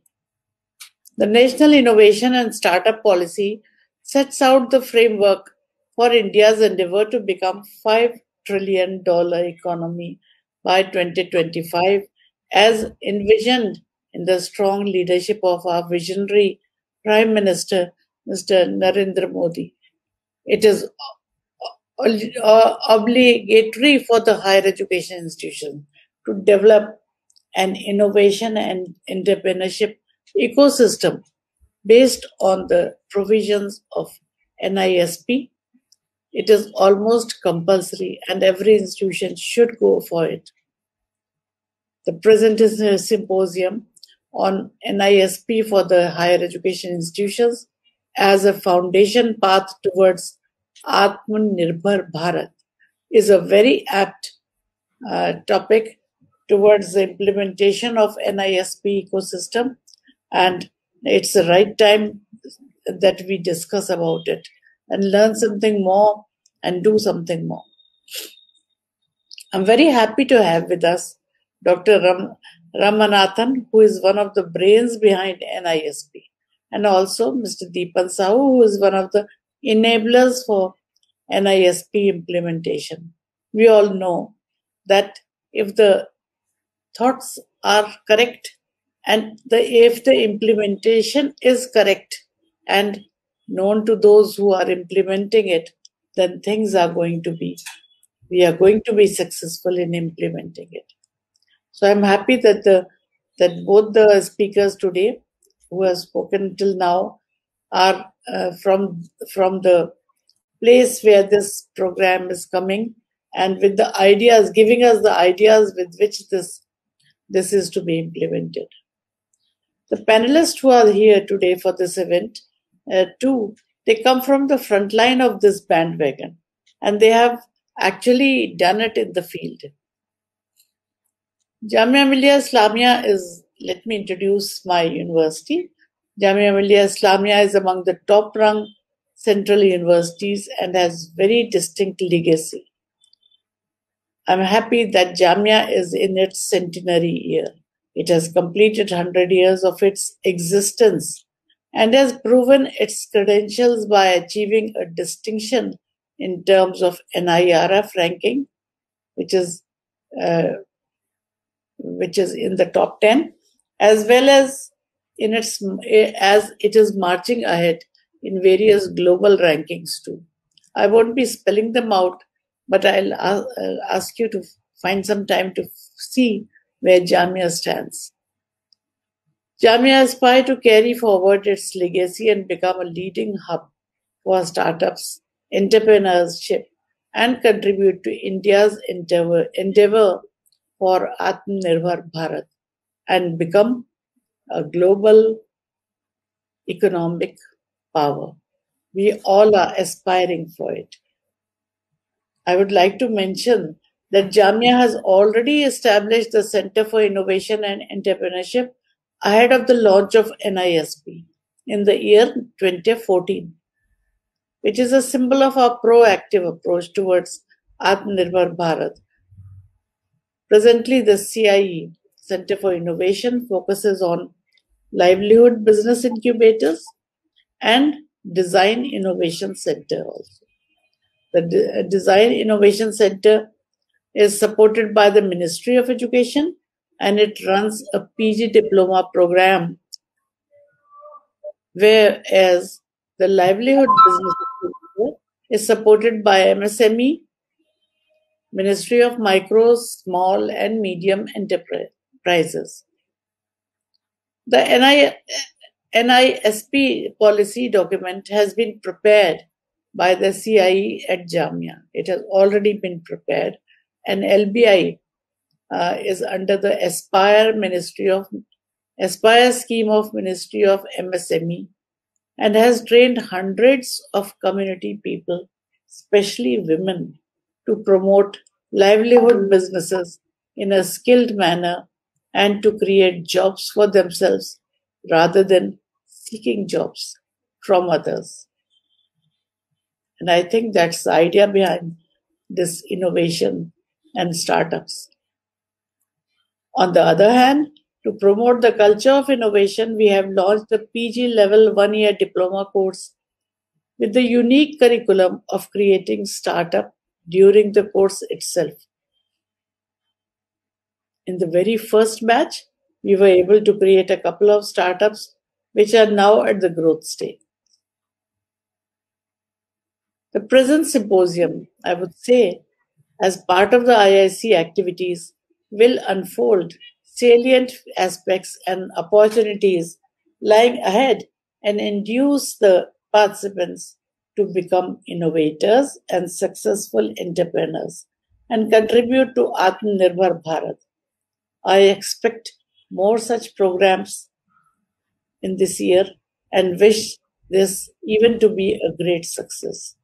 The National Innovation and Startup Policy sets out the framework for India's endeavor to become $5 trillion economy by 2025, as envisioned in the strong leadership of our visionary Prime Minister, Mr. Narendra Modi. It is obligatory for the higher education institution to develop an innovation and entrepreneurship ecosystem based on the provisions of NISP. It is almost compulsory, and every institution should go for it. The present is a symposium on NISP for the higher education institutions as a foundation path towards Atma Nirbhar Bharat is a very apt topic towards the implementation of NISP ecosystem, and it's the right time that we discuss about it and learn something more and do something more. I'm very happy to have with us Dr. Ramanathan, who is one of the brains behind NISP, and also Mr. Deepan Sahu, who is one of the enablers for NISP implementation. We all know that if the thoughts are correct and if the implementation is correct and known to those who are implementing it, then we are going to be successful in implementing it. So I'm happy that both the speakers today who have spoken till now are from the place where this program is coming, and with the ideas, giving us the ideas with which this is to be implemented. The panelists who are here today for this event, too, they come from the front line of this bandwagon, and they have actually done it in the field. Jamia Millia Islamia is, let me introduce my university. Jamia Millia Islamia is among the top-rung central universities and has very distinct legacy. I'm happy that Jamia is in its centenary year. It has completed 100 years of its existence and has proven its credentials by achieving a distinction in terms of NIRF ranking, which is in the top 10, as well as as it is marching ahead in various global rankings too. I won't be spelling them out, but I'll ask you to find some time to see where Jamia stands. Jamia aspires to carry forward its legacy and become a leading hub for startups, entrepreneurship, and contribute to India's endeavor for Atma Nirbhar Bharat and become a global economic power. We all are aspiring for it. I would like to mention that Jamia has already established the Center for Innovation and Entrepreneurship ahead of the launch of NISP in the year 2014, which is a symbol of our proactive approach towards Atma Nirbhar Bharat. Presently, the CIE, Center for Innovation, focuses on livelihood business incubators and Design Innovation Center also. The Design Innovation Center is supported by the Ministry of Education and it runs a PG diploma program, whereas the livelihood business incubator is supported by MSME, Ministry of Micro, Small and Medium Enterprises. The NISP policy document has been prepared by the CIE at Jamia. It has already been prepared, and LBI is under the Aspire scheme of Ministry of MSME and has trained hundreds of community people, especially women, to promote livelihood businesses in a skilled manner and to create jobs for themselves rather than seeking jobs from others. And I think that's the idea behind this innovation and startups. On the other hand, to promote the culture of innovation, we have launched the PG level 1-year diploma course with the unique curriculum of creating startup during the course itself. In the very first batch, we were able to create a couple of startups which are now at the growth stage. The present symposium, I would say, as part of the IIC activities, will unfold salient aspects and opportunities lying ahead and induce the participants to become innovators and successful entrepreneurs and contribute to Atma Nirbhar Bharat. I expect more such programs in this year and wish this even to be a great success,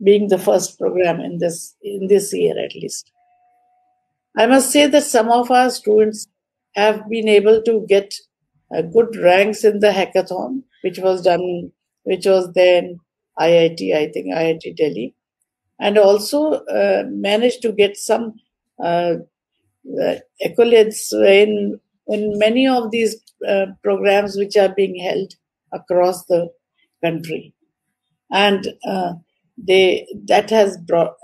being the first program in this year at least. I must say that some of our students have been able to get good ranks in the hackathon, which was then IIT, I think IIT Delhi, and also managed to get some accolades in many of these programs which are being held across the country. And that has brought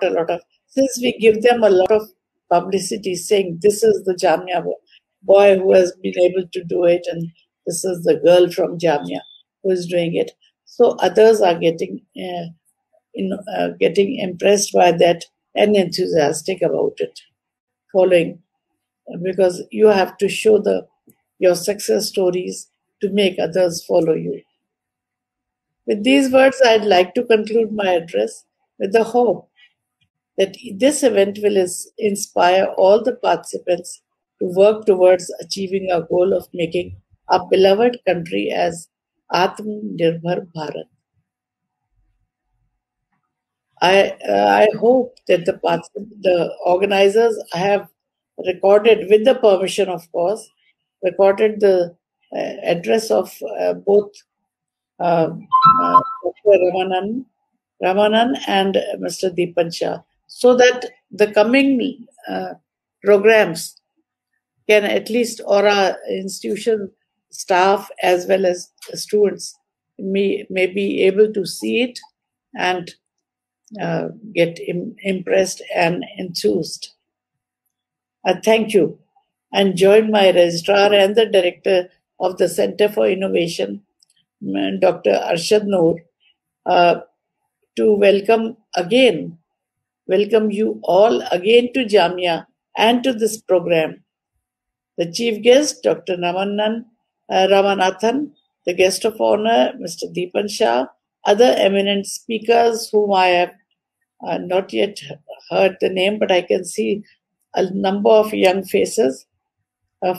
a lot of, since we give them a lot of publicity saying this is the Jamia boy who has been able to do it and this is the girl from Jamia who is doing it. So others are getting impressed by that and enthusiastic about it, following, because you have to show your success stories to make others follow you. With these words, I'd like to conclude my address with the hope that this event will inspire all the participants to work towards achieving our goal of making our beloved country as Atma Nirbhar Bharat. I hope that the organizers have recorded, with the permission of course, recorded the address of both Dr. Ramanan and Mr. Deepan Shah, so that the coming programs can at least, or our institution staff as well as students may be able to see it and get impressed and enthused. Thank you. And join my registrar and the director of the Center for Innovation, Dr. Arshad Noor, to welcome you all again to Jamia and to this program. The chief guest, Dr. Ramanathan, the guest of honor, Mr. Deepan Shah, other eminent speakers whom I have not yet heard the name, but I can see a number of young faces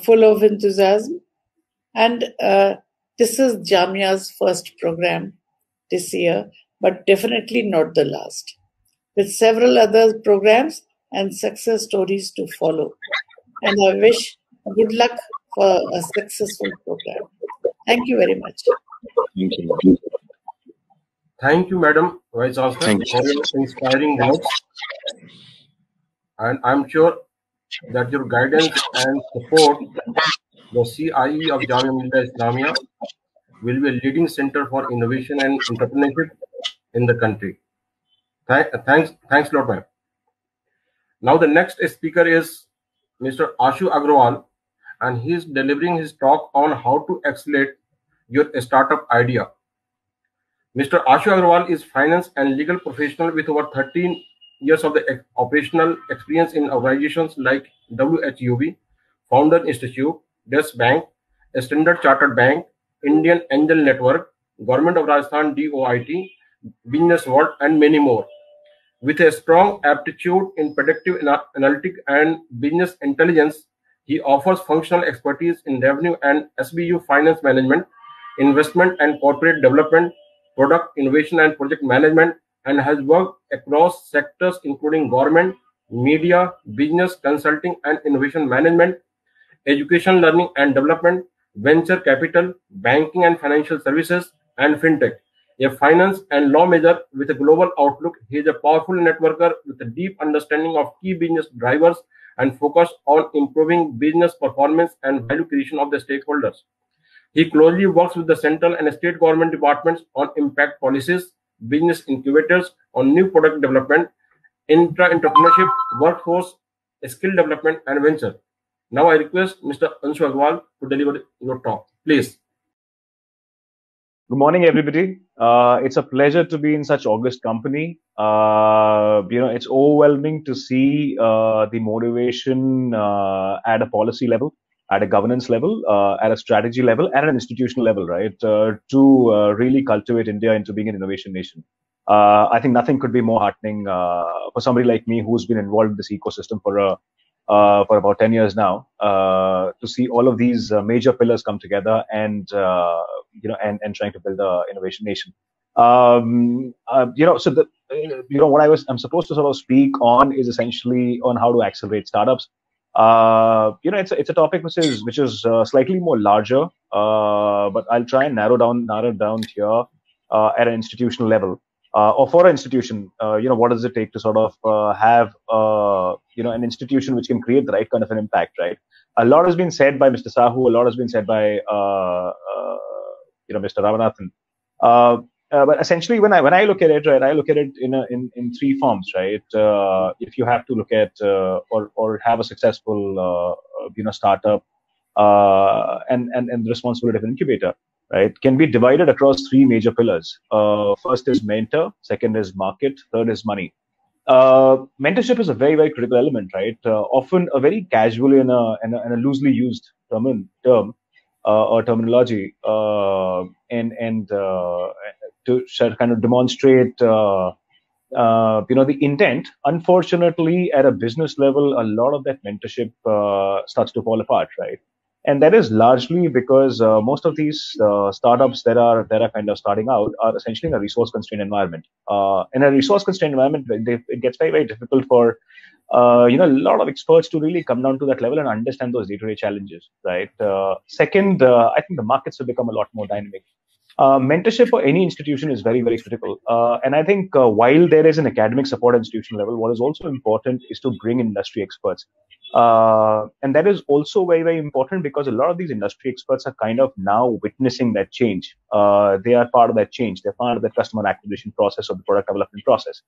full of enthusiasm. And this is Jamia's first program this year, but definitely not the last, with several other programs and success stories to follow. And I wish good luck for a successful program. Thank you very much. Thank you. Thank you, Madam Vice Chancellor, for your inspiring words. And I'm sure that your guidance and support the CIE of Jamia Millia Islamia will be a leading center for innovation and entrepreneurship in the country. Thanks a lot, ma'am. Now the next speaker is Mr. Ashu Agrawal, and he is delivering his talk on how to accelerate your startup idea. Mr. Ashu Agrawal is finance and legal professional with over 13 years of the operational experience in organizations like WHUB, Founder Institute, Des Bank, Standard Chartered Bank, Indian Angel Network, Government of Rajasthan DOIT, Business World, and many more. With a strong aptitude in predictive analytics and business intelligence, he offers functional expertise in revenue and SBU finance management, investment and corporate development, product innovation and project management, and has worked across sectors including government, media, business, consulting and innovation management, education, learning and development, venture capital, banking and financial services, and fintech. A finance and law major with a global outlook, he is a powerful networker with a deep understanding of key business drivers and focus on improving business performance and value creation of the stakeholders. He closely works with the central and state government departments on impact policies, business incubators, on new product development, entrepreneurship, workforce, skill development, and venture. Now I request Mr. Ashu Agrawal to deliver your talk. Please. Good morning, everybody. It's a pleasure to be in such august company. It's overwhelming to see the motivation at a policy level, at a governance level, at a strategy level, and at an institutional level, right? To really cultivate India into being an innovation nation. I think nothing could be more heartening for somebody like me who's been involved in this ecosystem for about 10 years now, to see all of these major pillars come together and trying to build an innovation nation. So what I'm supposed to sort of speak on is essentially on how to accelerate startups. It's a topic which is slightly more larger, but I'll try and narrow it down here at an institutional level. Or for an institution, what does it take to sort of have an institution which can create the right kind of an impact, right? A lot has been said by Mr. Sahu, a lot has been said by Mr. Ramanathan. But essentially, when I look at it, right, I look at it in three forms, right? If you have to look at or have a successful startup and the responsibility of an incubator, right, can be divided across three major pillars. First is mentor, second is market, third is money. Mentorship is a very, very critical element, right? Often a very casually and a loosely used term or terminology, and to kind of demonstrate the intent. Unfortunately, at a business level, a lot of that mentorship starts to fall apart, right? And that is largely because most of these startups that are kind of starting out are essentially in a resource-constrained environment. In a resource-constrained environment, it gets very, very difficult for a lot of experts to really come down to that level and understand those day-to-day challenges, right? Second, I think the markets have become a lot more dynamic. Mentorship for any institution is very, very critical. And I think while there is an academic support at institutional level, what is also important is to bring industry experts. And that is also very, very important because a lot of these industry experts are kind of now witnessing that change. They are part of that change. They're part of the customer acquisition process or the product development process.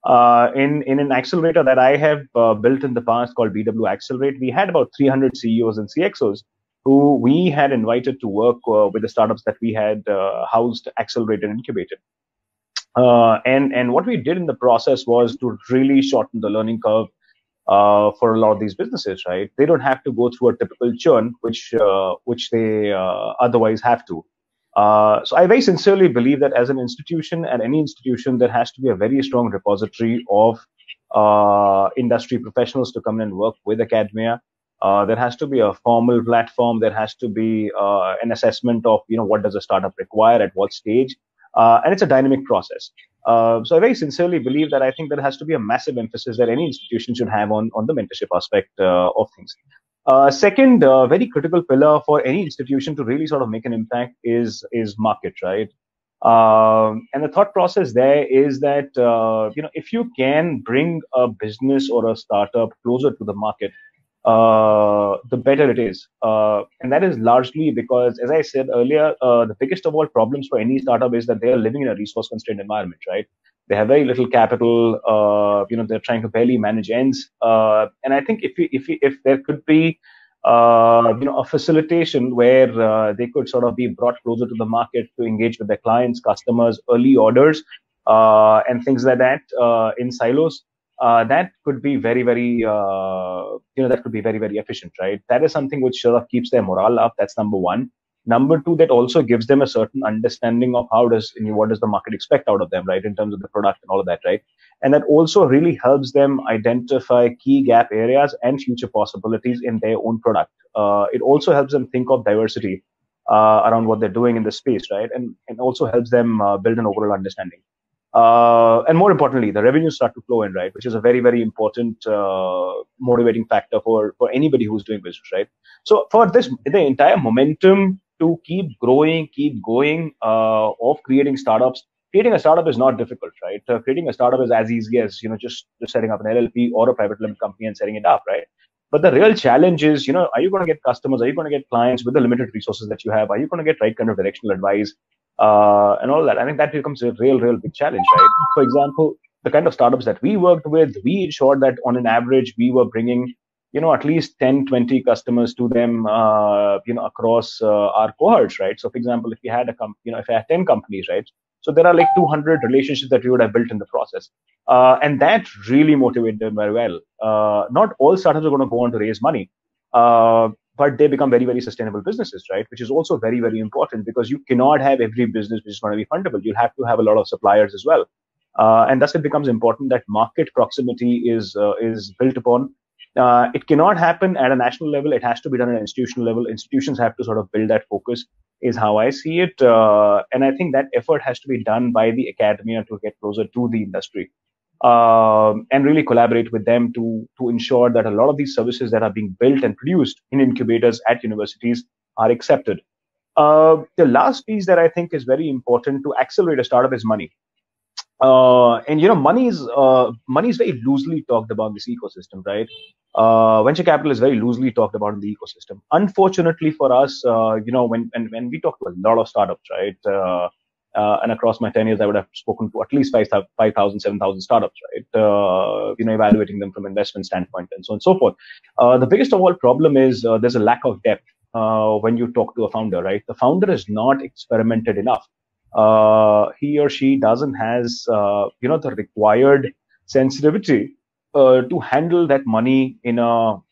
In an accelerator that I have built in the past called BW Accelerate, we had about 300 CEOs and CXOs who we had invited to work with the startups that we had housed, accelerated, and incubated. And what we did in the process was to really shorten the learning curve for a lot of these businesses, right? They don't have to go through a typical churn, which they otherwise have to. So I very sincerely believe that as an institution, at any institution, there has to be a very strong repository of industry professionals to come in and work with academia. There has to be a formal platform. There has to be an assessment of, what does a startup require at what stage, and it's a dynamic process. So I very sincerely believe that I think there has to be a massive emphasis that any institution should have on the mentorship aspect of things. Second, very critical pillar for any institution to really sort of make an impact is market, right? And the thought process there is that, if you can bring a business or a startup closer to the market, the better it is. And that is largely because, as I said earlier, the biggest of all problems for any startup is that they are living in a resource constrained environment, right? They have very little capital. They're trying to barely manage ends. And I think if there could be, a facilitation where they could sort of be brought closer to the market to engage with their clients, customers, early orders, and things like that in silos, that could be very, very, that could be very, very efficient, right? That is something which sort of keeps their morale up. That's number one. Number two, that also gives them a certain understanding of what does the market expect out of them, right? In terms of the product and all of that, right? And that also really helps them identify key gap areas and future possibilities in their own product. It also helps them think of diversity around what they're doing in the space, right? And also helps them build an overall understanding. And more importantly, the revenues start to flow in, right? Which is a very, very important motivating factor for anybody who's doing business, right? So for the entire momentum to keep growing, keep going, of creating startups. Creating a startup is not difficult, right? Creating a startup is as easy as, just setting up an LLP or a private limited company and setting it up, right? But the real challenge is, are you going to get customers? Are you going to get clients with the limited resources that you have? Are you going to get right kind of directional advice? And all that. I think that becomes a real big challenge, right? For example, the kind of startups that we worked with, we ensured that on an average, we were bringing, at least 10, 20 customers to them, across our cohorts, right? So for example, if you had if I had 10 companies, right? So there are like 200 relationships that we would have built in the process. And that really motivated them very well. Not all startups are going to go on to raise money. But they become very, very sustainable businesses, right? Which is also very, very important because you cannot have every business which is going to be fundable. You'll have to have a lot of suppliers as well. And thus it becomes important that market proximity is built upon. It cannot happen at a national level. It has to be done at an institutional level. Institutions have to sort of build that focus, is how I see it. And I think that effort has to be done by the academia to get closer to the industry. And really collaborate with them to ensure that a lot of these services that are being built and produced in incubators at universities are accepted. The last piece that I think is very important to accelerate a startup is money. And money is very loosely talked about in this ecosystem, right? Venture capital is very loosely talked about in the ecosystem. Unfortunately for us, when we talk to a lot of startups, right? And across my 10 years, I would have spoken to at least 5,000, 7,000 startups, right? Evaluating them from investment standpoint and so on and so forth. The biggest of all problem is there's a lack of depth when you talk to a founder, right? The founder is not experimented enough. He or she doesn't has, the required sensitivity to handle that money in a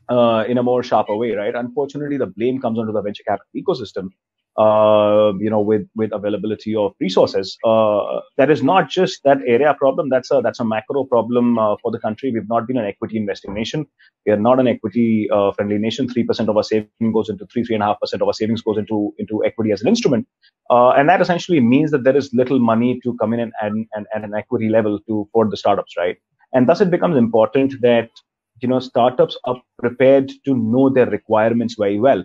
more sharper way, right? Unfortunately, the blame comes onto the venture capital ecosystem. With availability of resources. That is not just that area problem. That's a macro problem for the country. We've not been an equity investing nation. We are not an equity friendly nation. 3% of our savings goes into 3.5% of our savings goes into equity as an instrument. And that essentially means that there is little money to come in and at an equity level for the startups, right? And thus it becomes important that, startups are prepared to know their requirements very well.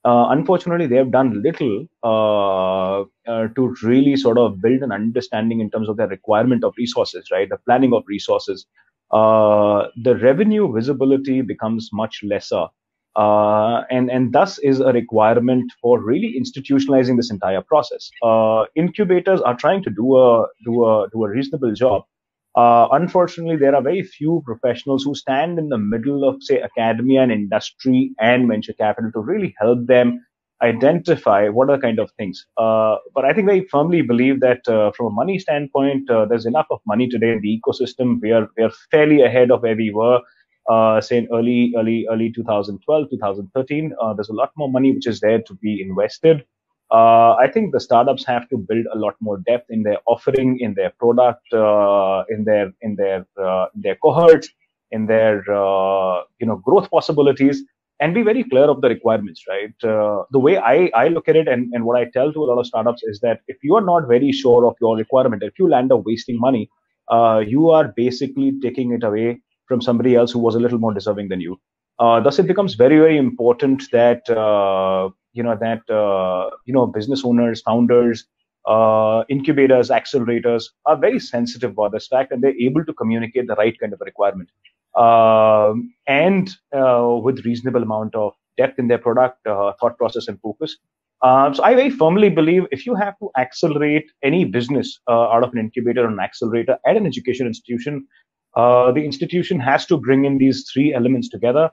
Unfortunately, they have done little to really sort of build an understanding in terms of their requirement of resources, right? The planning of resources. The revenue visibility becomes much lesser. And thus is a requirement for really institutionalizing this entire process. Incubators are trying to do a reasonable job. Unfortunately, there are very few professionals who stand in the middle of, say, academia and industry and venture capital to really help them identify what are kind of things. But I think I firmly believe that from a money standpoint, there's enough of money today in the ecosystem. We are fairly ahead of where we were, say, in early 2012, 2013. There's a lot more money which is there to be invested. I think the startups have to build a lot more depth in their offering, in their product, in their cohorts, in their growth possibilities, and be very clear of the requirements. Right. The way I look at it, and what I tell to a lot of startups is that if you are not very sure of your requirement, if you land up wasting money, you are basically taking it away from somebody else who was a little more deserving than you. Thus, it becomes very, very important that business owners, founders, incubators, accelerators are very sensitive about this fact, and they're able to communicate the right kind of a requirement, and with reasonable amount of depth in their product, thought process, and focus. So I very firmly believe if you have to accelerate any business out of an incubator or an accelerator at an education institution, the institution has to bring in these three elements together,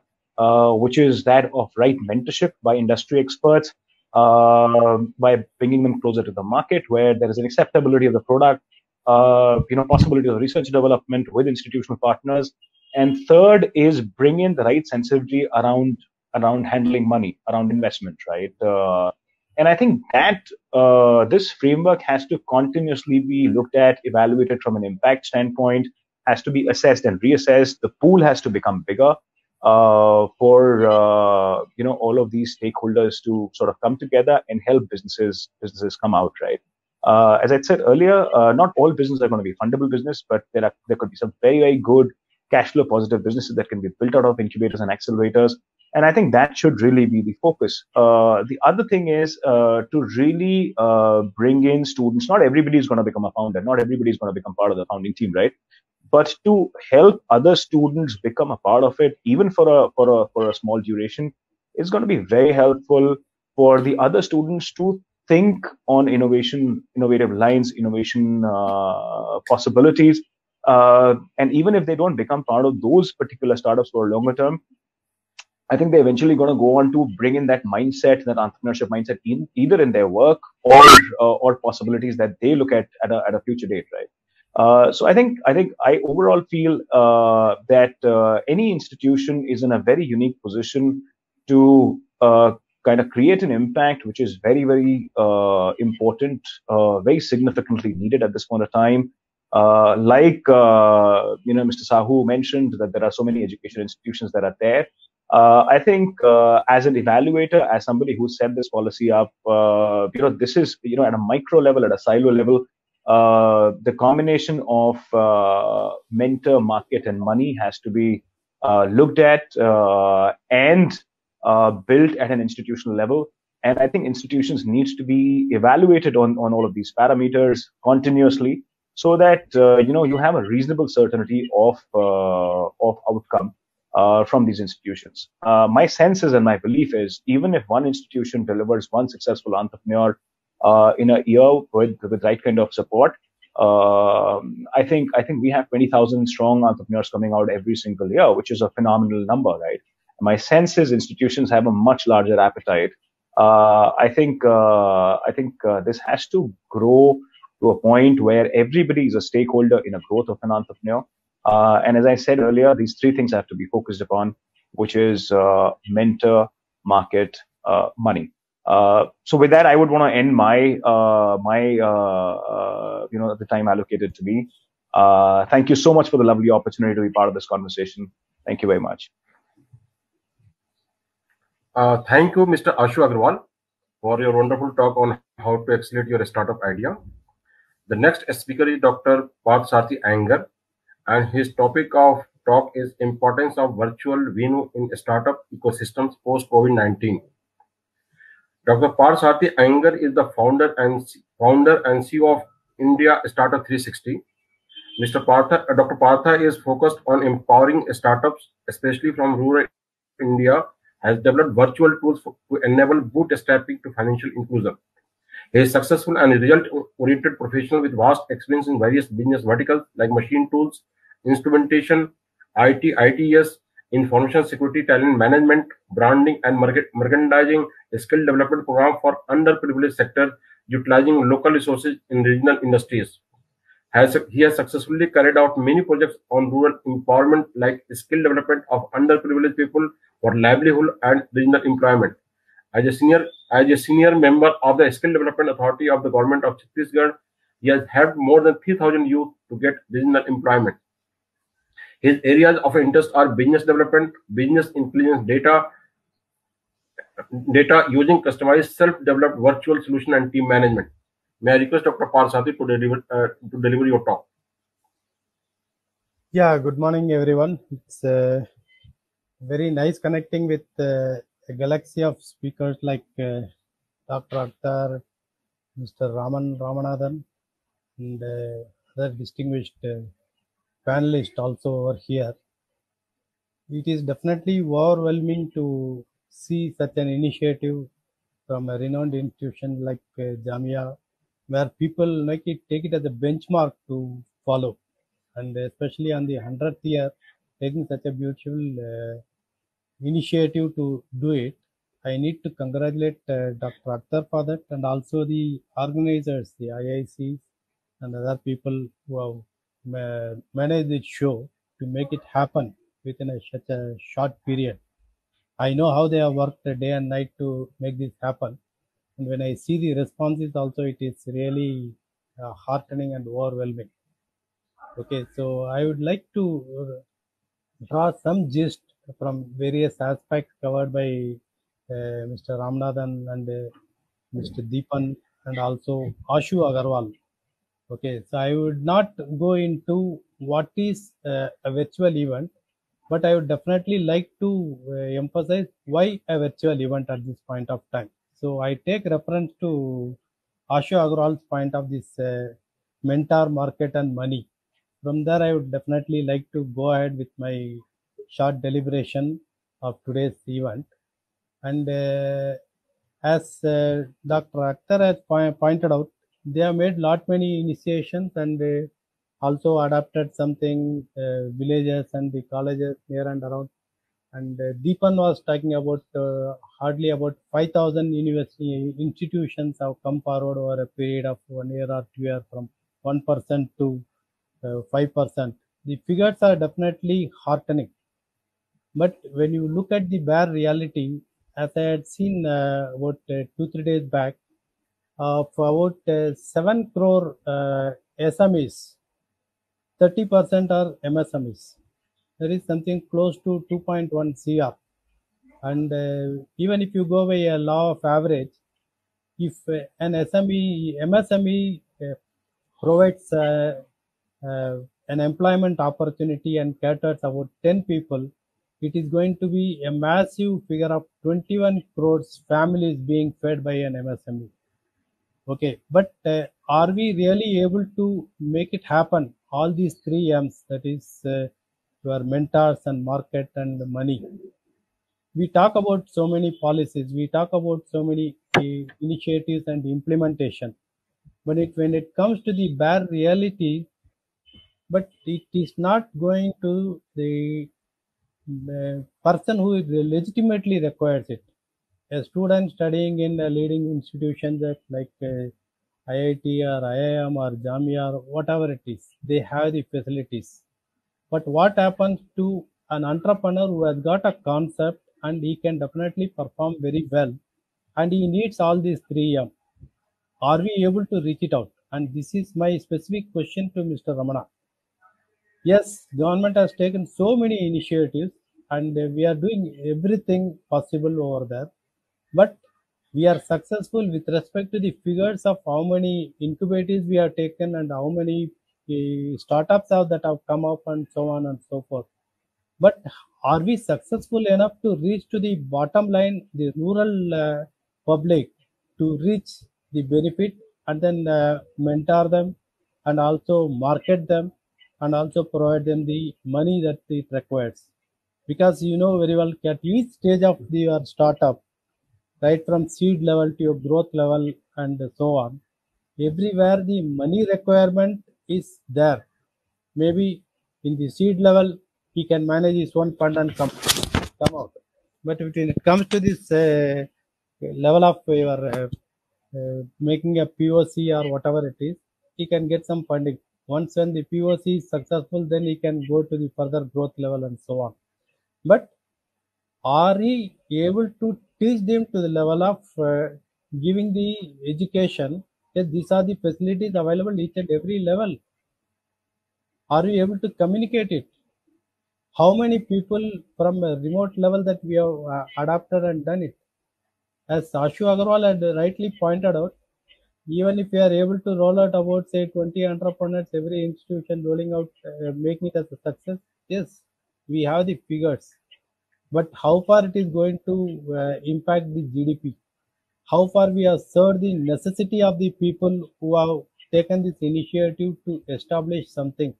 which is that of right mentorship by industry experts, by bringing them closer to the market where there is an acceptability of the product, possibility of research development with institutional partners. And third is bring in the right sensitivity around handling money, around investment, right? And I think that this framework has to continuously be looked at, evaluated from an impact standpoint, has to be assessed and reassessed. The pool has to become bigger for all of these stakeholders to sort of come together and help businesses come out, right? As I said earlier, not all businesses are going to be fundable business, but there could be some very, very good cash flow positive businesses that can be built out of incubators and accelerators. And I think that should really be the focus. The other thing is to really bring in students. Not everybody is going to become a founder. Not everybody is going to become part of the founding team, right? But to help other students become a part of it, even for a small duration, is going to be very helpful for the other students to think on innovative lines, innovation possibilities. And even if they don't become part of those particular startups for a longer term, I think they're eventually going to go on to bring in that mindset, that entrepreneurship mindset, either in their work or possibilities that they look at a future date, right? So I think I overall feel that any institution is in a very unique position to kind of create an impact which is very, very important, very significantly needed at this point of time. Mr. Sahu mentioned that there are so many education institutions that are there. I think as an evaluator, as somebody who set this policy up, this is, at a micro level, at a silo level, the combination of mentor, market, and money has to be looked at and built at an institutional level. And I think institutions needs to be evaluated on all of these parameters continuously, so that you have a reasonable certainty of outcome from these institutions. My sense is, and my belief is, even if one institution delivers one successful entrepreneur in a year with right kind of support, I think we have 20,000 strong entrepreneurs coming out every single year, which is a phenomenal number, right? My sense is institutions have a much larger appetite. I think this has to grow to a point where everybody is a stakeholder in a growth of an entrepreneur. And as I said earlier, these three things have to be focused upon, which is mentor, market, money. So with that, I would want to end the time allocated to me. Thank you so much for the lovely opportunity to be part of this conversation. Thank you very much. Thank you, Mr. Ashu Agarwal, for your wonderful talk on how to accelerate your startup idea. The next speaker is Dr. Parthsarathy Iyengar, and his topic of talk is importance of virtual venue in startup ecosystems post COVID-19. Dr. Parsati Iyengar is the founder and CEO of India Startup 360. Dr. Partha is focused on empowering startups, especially from rural India, has developed virtual tools to enable bootstrapping to financial inclusion. He is successful and result-oriented professional with vast experience in various business verticals like machine tools, instrumentation, ITES, information security, talent management, branding, and merchandising, a skill development program for underprivileged sector utilizing local resources in regional industries. He has successfully carried out many projects on rural empowerment like skill development of underprivileged people for livelihood and regional employment. As a senior member of the Skill Development Authority of the Government of Chhattisgarh, he has helped more than 3,000 youth to get regional employment. His areas of interest are business development, business intelligence data using customized self-developed virtual solution and team management. May I request Dr. Parsati to deliver your talk? Yeah, good morning, everyone. It's very nice connecting with a galaxy of speakers like Dr. Akhtar, Mr. Ramanathan, and other distinguished panelists also over here. It is definitely overwhelming to see such an initiative from a renowned institution like Jamia, where people take it as a benchmark to follow. And especially on the 100th year, taking such a beautiful initiative to do it. I need to congratulate Dr. Akhtar for that, and also the organizers, the IICs and other people who have managed this show to make it happen within such a short period. I know how they have worked day and night to make this happen. And when I see the responses also, it is really heartening and overwhelming. Okay, so I would like to draw some gist from various aspects covered by Mr. Ramanathan and Mr. Deepan and also Ashu Agarwal. Okay, so I would not go into what is a virtual event, but I would definitely like to emphasize why a virtual event at this point of time. So I take reference to Ashu Agarwal's point of this mentor, market and money. From there, I would definitely like to go ahead with my short deliberation of today's event. And as Dr. Akhtar has pointed out, they have made many initiations and also adapted something villages and the colleges near and around. And Deepan was talking about hardly about 5,000 university institutions have come forward over a period of 1 year or 2 years from 1% to 5%. The figures are definitely heartening. But when you look at the bare reality, as I had seen about 2-3 days back, of about 7 crore SMEs, 30% are MSMEs. There is something close to 2.1 CR. And even if you go by a law of average, if an MSME provides an employment opportunity and caters about 10 people, it is going to be a massive figure of 21 crores families being fed by an MSME. Okay, but are we really able to make it happen? All these three M's, that is your mentors and market and money. We talk about so many policies, we talk about so many initiatives and implementation, but when it comes to the bare reality, but it is not going to the person who legitimately requires it. A student studying in a leading institution like IIT or IIM or Jamia or whatever it is, they have the facilities. But what happens to an entrepreneur who has got a concept and he can definitely perform very well and he needs all these three M? Are we able to reach it out? And this is my specific question to Mr. Ramana. Yes, government has taken so many initiatives and we are doing everything possible over there. But we are successful with respect to the figures of how many incubators we have taken and how many startups that have come up and so on and so forth. But are we successful enough to reach to the bottom line, the rural public, to reach the benefit and then mentor them and also market them and also provide them the money that it requires. Because you know very well at each stage of your startup, right from seed level to your growth level and so on, everywhere the money requirement is there. Maybe in the seed level, he can manage his own fund and come out. But when it comes to this level of your making a POC or whatever it is, he can get some funding. Once when the POC is successful, then he can go to the further growth level and so on. But are we able to teach them to the level of giving the education that these are the facilities available each and every level? Are we able to communicate it? How many people from a remote level that we have adapted and done it? As Ashu Agarwal had rightly pointed out, even if we are able to roll out about say 20 entrepreneurs, every institution rolling out, making it as a success, yes, we have the figures. But how far it is going to impact the GDP? How far we have served the necessity of the people who have taken this initiative to establish something?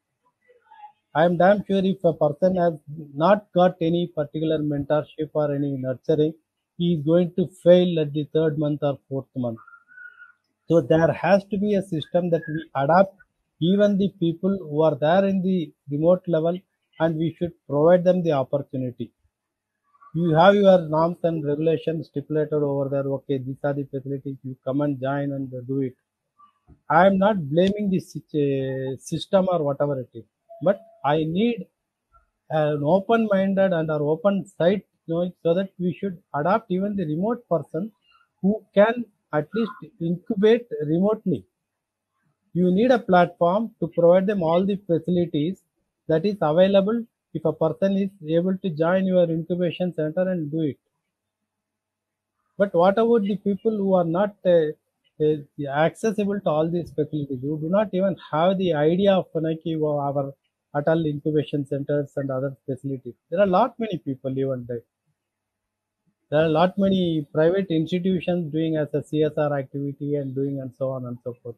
I am damn sure if a person has not got any particular mentorship or any nurturing, he is going to fail at the third month or fourth month. So there has to be a system that we adapt even the people who are there in the remote level, and we should provide them the opportunity. You have your norms and regulations stipulated over there. Okay, these are the facilities. You come and join and do it. I am not blaming the system or whatever it is, but I need an open-minded and an open site, so that we should adapt even the remote person who can at least incubate remotely. You need a platform to provide them all the facilities that is available if a person is able to join your incubation center and do it. But what about the people who are not accessible to all these facilities, who do not even have the idea of our Atal incubation centers and other facilities? There are a lot many people even there. There are a lot many private institutions doing as a CSR activity and doing and so on and so forth.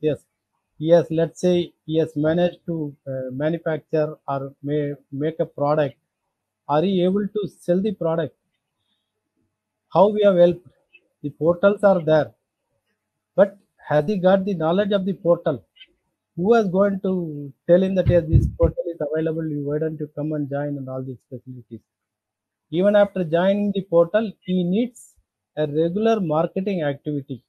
Yes, let's say he has managed to manufacture or make a product. Are he able to sell the product? How we have helped? The portals are there, but has he got the knowledge of the portal? Who is going to tell him that yes, this portal is available, why don't you come and join and all these facilities? Even after joining the portal, he needs a regular marketing activity.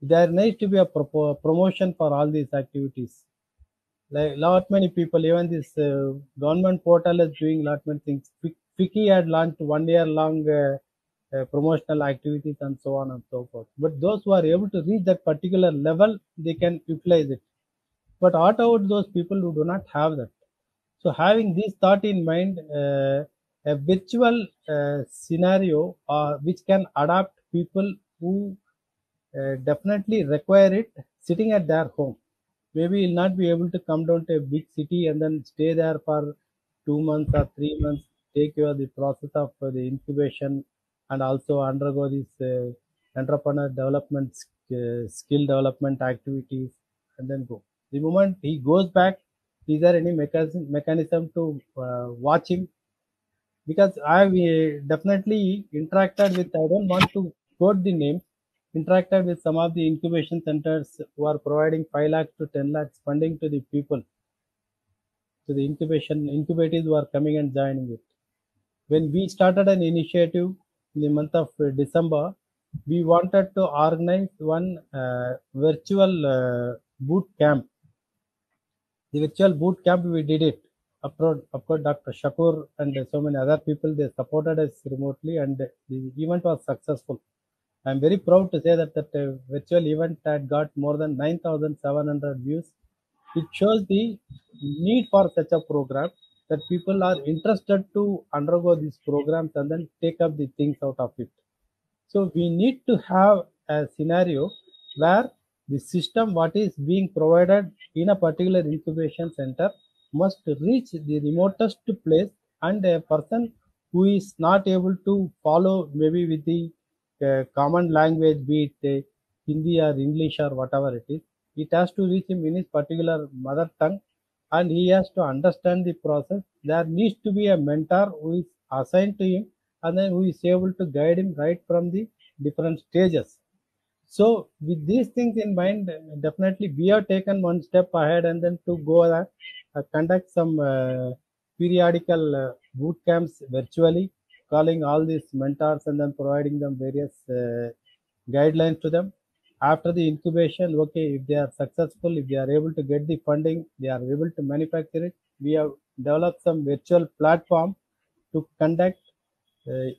There needs to be a promotion for all these activities. Like lot many people, even this government portal is doing lot many things. FICCI had launched 1 year long promotional activities and so on and so forth. But those who are able to reach that particular level, they can utilize it. But what about those people who do not have that? So having this thought in mind, a virtual scenario which can adapt people who definitely require it sitting at their home. Maybe he'll not be able to come down to a big city and then stay there for 2 months or 3 months, take care of the process of the incubation and also undergo this entrepreneur development, skill development activities and then go. The moment he goes back, is there any mechanism to watch him? Because I've definitely interacted with, I don't want to quote the name, interacted with some of the incubation centers who are providing 5 lakhs to 10 lakhs funding to the people, to the incubators who are coming and joining it. When we started an initiative in the month of December, we wanted to organize one virtual boot camp. The virtual boot camp, we did it. Of course, Dr. Shakur and so many other people, they supported us remotely and the event was successful. I'm very proud to say that that virtual event had got more than 9,700 views. It shows the need for such a program, that people are interested to undergo these programs and then take up the things out of it. So we need to have a scenario where the system what is being provided in a particular incubation center must reach the remotest place, and a person who is not able to follow maybe with the common language, be it Hindi or English or whatever it is. It has to reach him in his particular mother tongue, and he has to understand the process. There needs to be a mentor who is assigned to him, and then who is able to guide him right from the different stages. So with these things in mind, definitely we have taken one step ahead, and then to go there, conduct some periodical boot camps virtually, calling all these mentors and then providing them various guidelines to them. After the incubation, okay, if they are successful, if they are able to get the funding, they are able to manufacture it. We have developed some virtual platform to conduct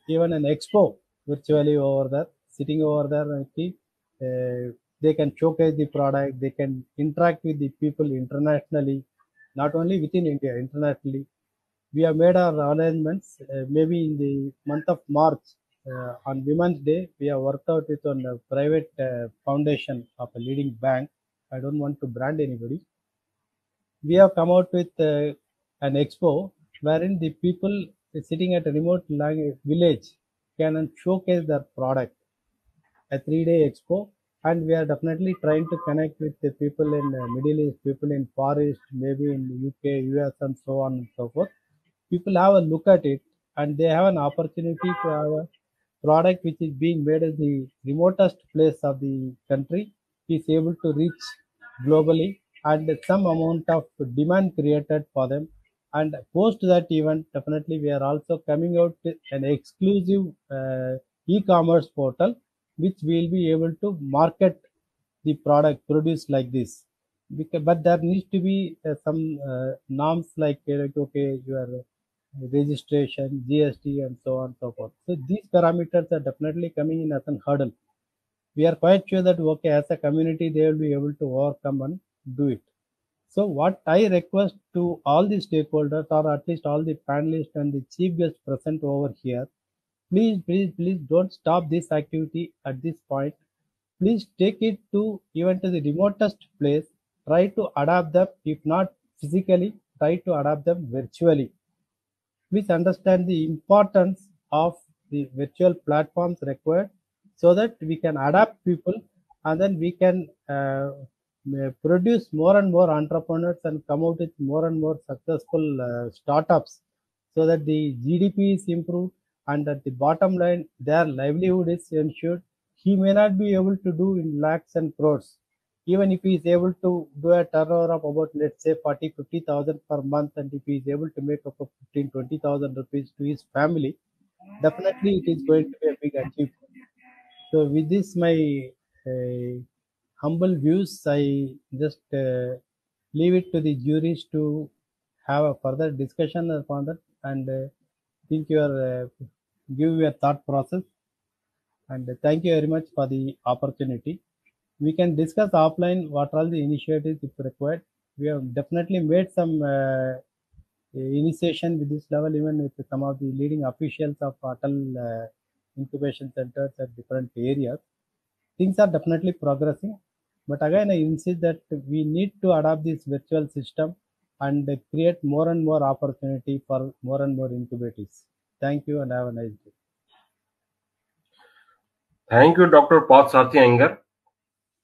even an expo virtually over there, sitting over there, and they can showcase the product, they can interact with the people internationally, not only within India, internationally. We have made our arrangements. Maybe in the month of March, on Women's Day, we have worked out with a private foundation of a leading bank. I don't want to brand anybody. We have come out with an expo wherein the people sitting at a remote village can showcase their product. A 3-day expo, and we are definitely trying to connect with the people in Middle East, people in Far East, maybe in the UK, US, and so on and so forth. People have a look at it, and they have an opportunity to have a product which is being made in the remotest place of the country is able to reach globally, and some amount of demand created for them. And post that event, definitely we are also coming out with an exclusive e-commerce portal which will be able to market the product produced like this. But there needs to be some norms like okay, your registration, GST, and so on and so forth. So these parameters are definitely coming in as a hurdle. We are quite sure that okay, as a community, they will be able to overcome and do it. So what I request to all the stakeholders, or at least all the panelists and the chief guests present over here, please don't stop this activity at this point. Please take it to even to the remotest place. Try to adapt them, if not physically, try to adapt them virtually. Please understand the importance of the virtual platforms required so that we can adapt people, and then we can produce more and more entrepreneurs and come out with more and more successful startups, so that the GDP is improved, and at the bottom line their livelihood is ensured. He may not be able to do in lakhs and crores. Even if he is able to do a turnover of about, let's say, 40,000-50,000 per month, and if he is able to make up 15,000-20,000 rupees to his family, definitely it is going to be a big achievement. So with this, my humble views, I just leave it to the juries to have a further discussion upon that, and think your give your thought process. And thank you very much for the opportunity. We can discuss offline what are the initiatives if required. We have definitely made some initiation with this level, even with some of the leading officials of Atal incubation centers at different areas. Things are definitely progressing, but again I insist that we need to adopt this virtual system and create more and more opportunity for more and more incubators. Thank you, and have a nice day. Thank you, Dr. Parthasarathy Iyengar,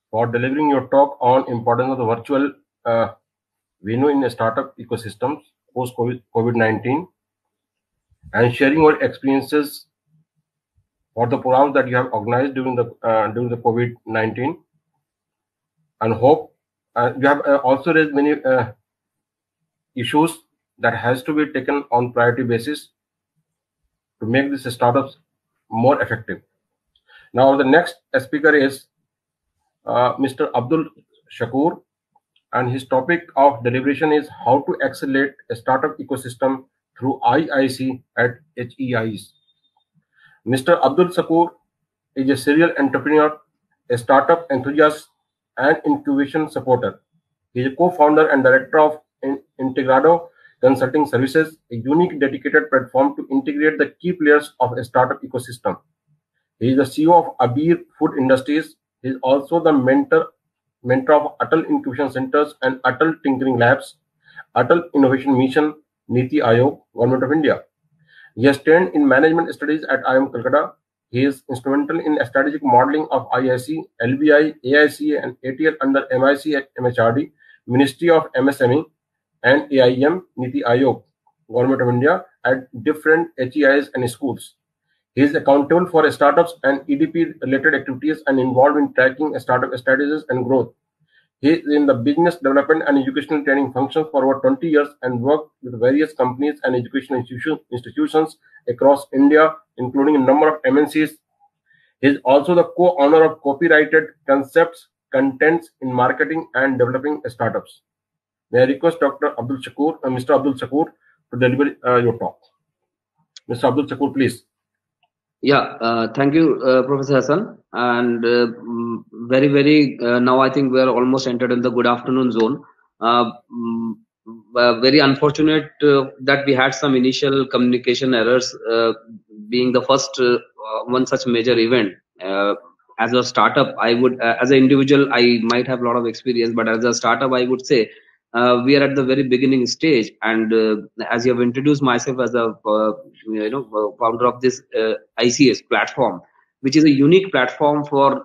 for delivering your talk on importance of the virtual venue in startup ecosystems post COVID-19, and sharing your experiences for the programs that you have organized during the COVID-19. And hope you have also raised many issues that has to be taken on priority basis to make these startups more effective. Now the next speaker is Mr. Abdul Shakur, and his topic of deliberation is how to accelerate a startup ecosystem through IIC at HEIs. Mr. Abdul Shakur is a serial entrepreneur, a startup enthusiast, and incubation supporter. He is a co-founder and director of Integrado Consulting Services, a unique dedicated platform to integrate the key players of a startup ecosystem. He is the CEO of Abir Food Industries. He is also the mentor of Atal Incubation Centers and Atal Tinkering Labs, Atal Innovation Mission, Niti Aayog, Government of India. He has trained in management studies at IIM Calcutta He is instrumental in strategic modeling of IIC, LBI, AICA, and ATL under MIC, MHRD, Ministry of MSME, and AIM, Niti Aayog, Government of India, at different HEIs and schools. He is accountable for startups and EDP-related activities and involved in tracking startup strategies and growth. He is in the business development and educational training functions for over 20 years and worked with various companies and educational institutions across India, including a number of MNCs. He is also the co-owner of copyrighted concepts, contents in marketing and developing startups. May I request Mr. Abdul Shakur to deliver your talk. Mr. Abdul Shakur, please. Yeah, thank you, Professor Hassan. And very, now I think we are almost entered in the good afternoon zone. Very unfortunate that we had some initial communication errors, being the first one such major event. As a startup, I would, as an individual, I might have a lot of experience, but as a startup, I would say we are at the very beginning stage. And as you have introduced myself as a founder of this ICS platform, which is a unique platform for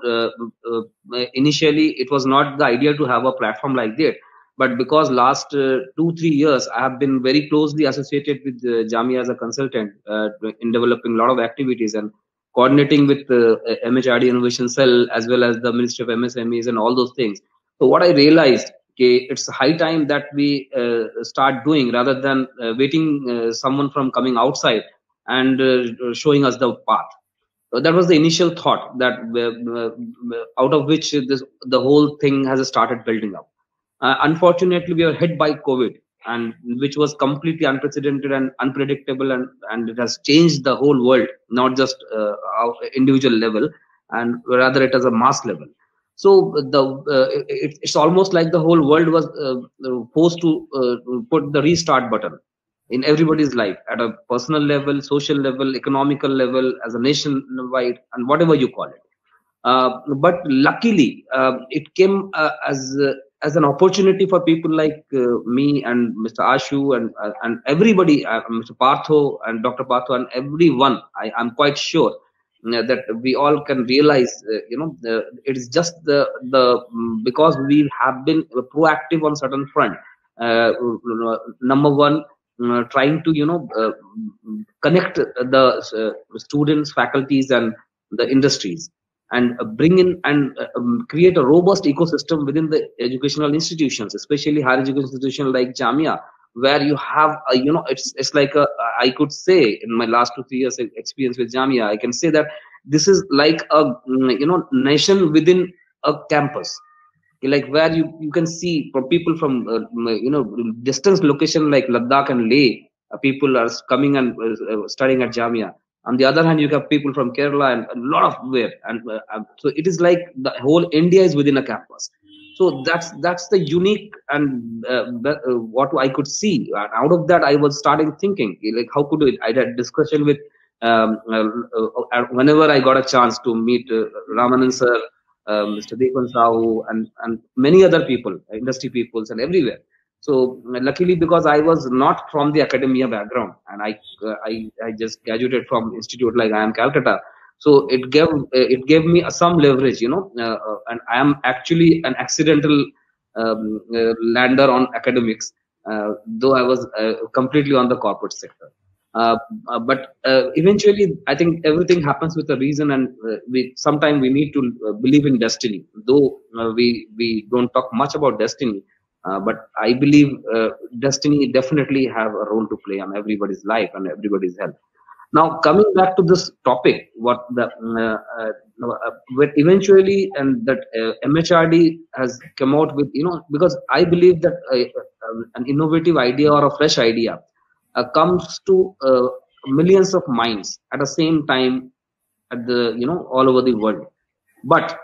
initially it was not the idea to have a platform like that, but because last 2-3 years I have been very closely associated with Jamia as a consultant in developing a lot of activities and coordinating with MHRD Innovation Cell as well as the Ministry of MSMEs and all those things. So what I realized, it's high time that we start doing rather than waiting someone from coming outside and showing us the path. That was the initial thought that out of which the whole thing has started building up. Unfortunately, we were hit by COVID, and which was completely unprecedented and unpredictable, and it has changed the whole world, not just our individual level, and rather it as a mass level. So it's almost like the whole world was forced to put the restart button in everybody's life, at a personal level, social level, economical level, as a nationwide, and whatever you call it. But luckily, it came as an opportunity for people like me and Mr. Ashu and everybody, Mr. Partho and Dr. Partho and everyone. I'm quite sure that we all can realize, it is just because we have been proactive on certain front. Number one, trying to connect the students, faculties, and the industries, and bring in and create a robust ecosystem within the educational institutions, especially higher education institutions like Jamia, where you have it's like I could say in my last 2-3 years experience with Jamia, I can say that this is like a nation within a campus, like where you can see from people from distance location like Ladakh and Leh, people are coming and studying at Jamia. On the other hand, you have people from Kerala and a lot of where, and so it is like the whole India is within a campus. So that's the unique and what I could see. And out of that, I was starting thinking, like, how could I had discussion with whenever I got a chance to meet Ramanan sir, Mr. Deepan Sahu, and many other people, industry peoples, and everywhere. So luckily, because I was not from the academia background, and I just graduated from institute like IIM Calcutta, so it gave me some leverage, and I am actually an accidental lander on academics, though I was completely on the corporate sector. But eventually, I think everything happens with a reason, and sometimes we need to believe in destiny. Though we don't talk much about destiny, but I believe destiny definitely have a role to play on everybody's life and everybody's health. Now, coming back to this topic, what eventually, and that MHRD has come out with, because I believe that an innovative idea or a fresh idea comes to millions of minds at the same time at the all over the world. But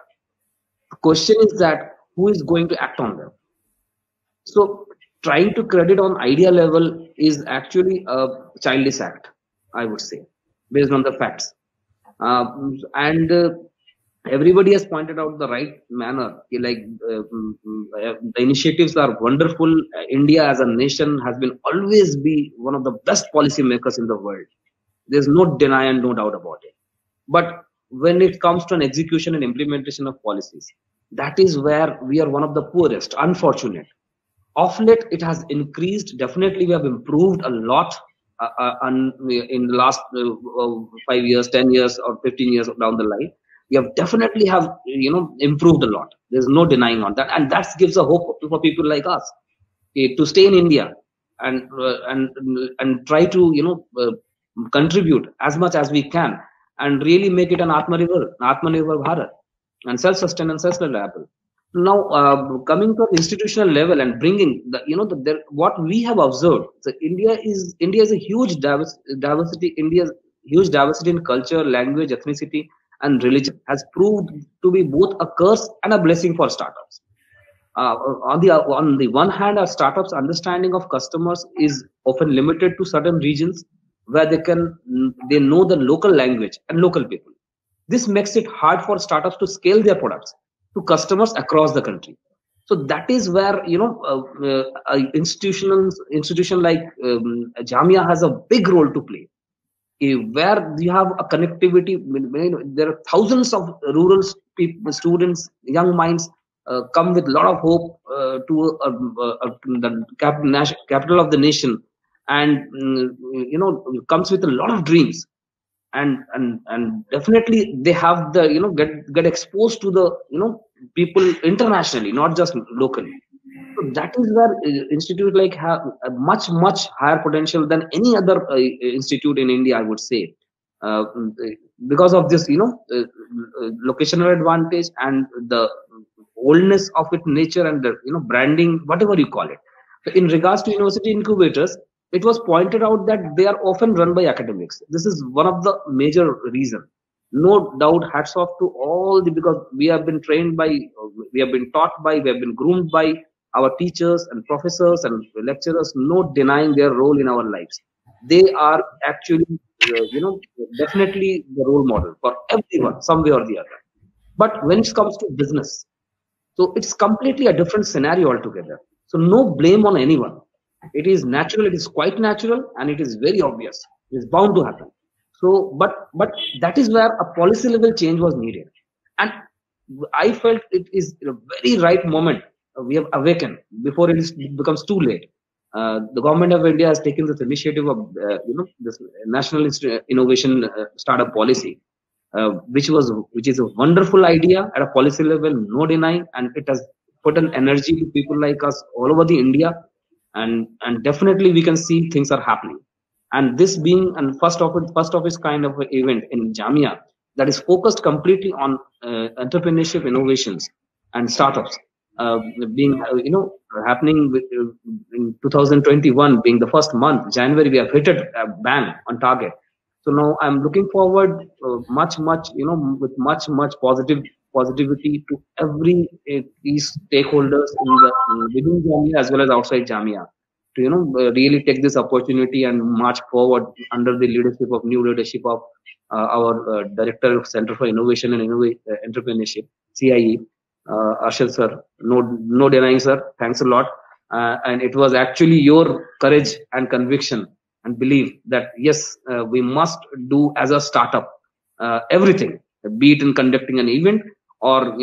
the question is that who is going to act on them? So trying to credit on idea level is actually a childish act, I would say, based on the facts. And everybody has pointed out the right manner. Like the initiatives are wonderful. India as a nation has been always be one of the best policy makers in the world. There's no deny and no doubt about it. But when it comes to an execution and implementation of policies, that is where we are one of the poorest, unfortunate. Of late, it has increased. Definitely, we have improved a lot in the last 5 years, 10 years, or 15 years down the line. We have definitely improved a lot. There's no denying on that, and that gives a hope for people like us to stay in India and try to contribute as much as we can and really make it an Atma Nirbhar Bharat, and self-sustained and self-reliable. Now, coming to an institutional level and bringing what we have observed, so India is a huge diversity. India's huge diversity in culture, language, ethnicity, and religion has proved to be both a curse and a blessing for startups. On the one hand, our startups' understanding of customers is often limited to certain regions where they know the local language and local people. This makes it hard for startups to scale their products to customers across the country. So that is where an institution like Jamia has a big role to play, where you have a connectivity. There are thousands of rural students, young minds come with a lot of hope to the capital of the nation, and comes with a lot of dreams, and definitely they have the get exposed to the people internationally, not just locally. So that is where institute like have a much higher potential than any other institute in India, I would say, because of this locational advantage and the oldness of its nature and the branding, whatever you call it. So in regards to university incubators, it was pointed out that they are often run by academics. This is one of the major reasons. No doubt, hats off to all because we have been trained by, we have been taught by, we have been groomed by our teachers and professors and lecturers, no denying their role in our lives. They are actually, definitely the role model for everyone, some way or the other. But when it comes to business, so it's completely a different scenario altogether. So no blame on anyone. It is natural, it is quite natural, and it is very obvious. It is bound to happen. So, but that is where a policy level change was needed. And I felt it is a very right moment. We have awakened before it becomes too late. The government of India has taken this initiative of, this National Innovation Startup Policy, which is a wonderful idea at a policy level, no denying, and it has put an energy to people like us all over the India, and definitely we can see things are happening. And this being a first of its kind of event in Jamia that is focused completely on entrepreneurship, innovations, and startups, being happening in 2021, being the first month, January, we have hit it bang on target. So now I'm looking forward much with much positivity to every these stakeholders within Jamia as well as outside Jamia to really take this opportunity and march forward under the new leadership of our Director of Center for Innovation and Entrepreneurship, CIE, Ashil sir. No denying, sir. Thanks a lot. And it was actually your courage and conviction and belief that yes, we must do as a startup everything, be it in conducting an event or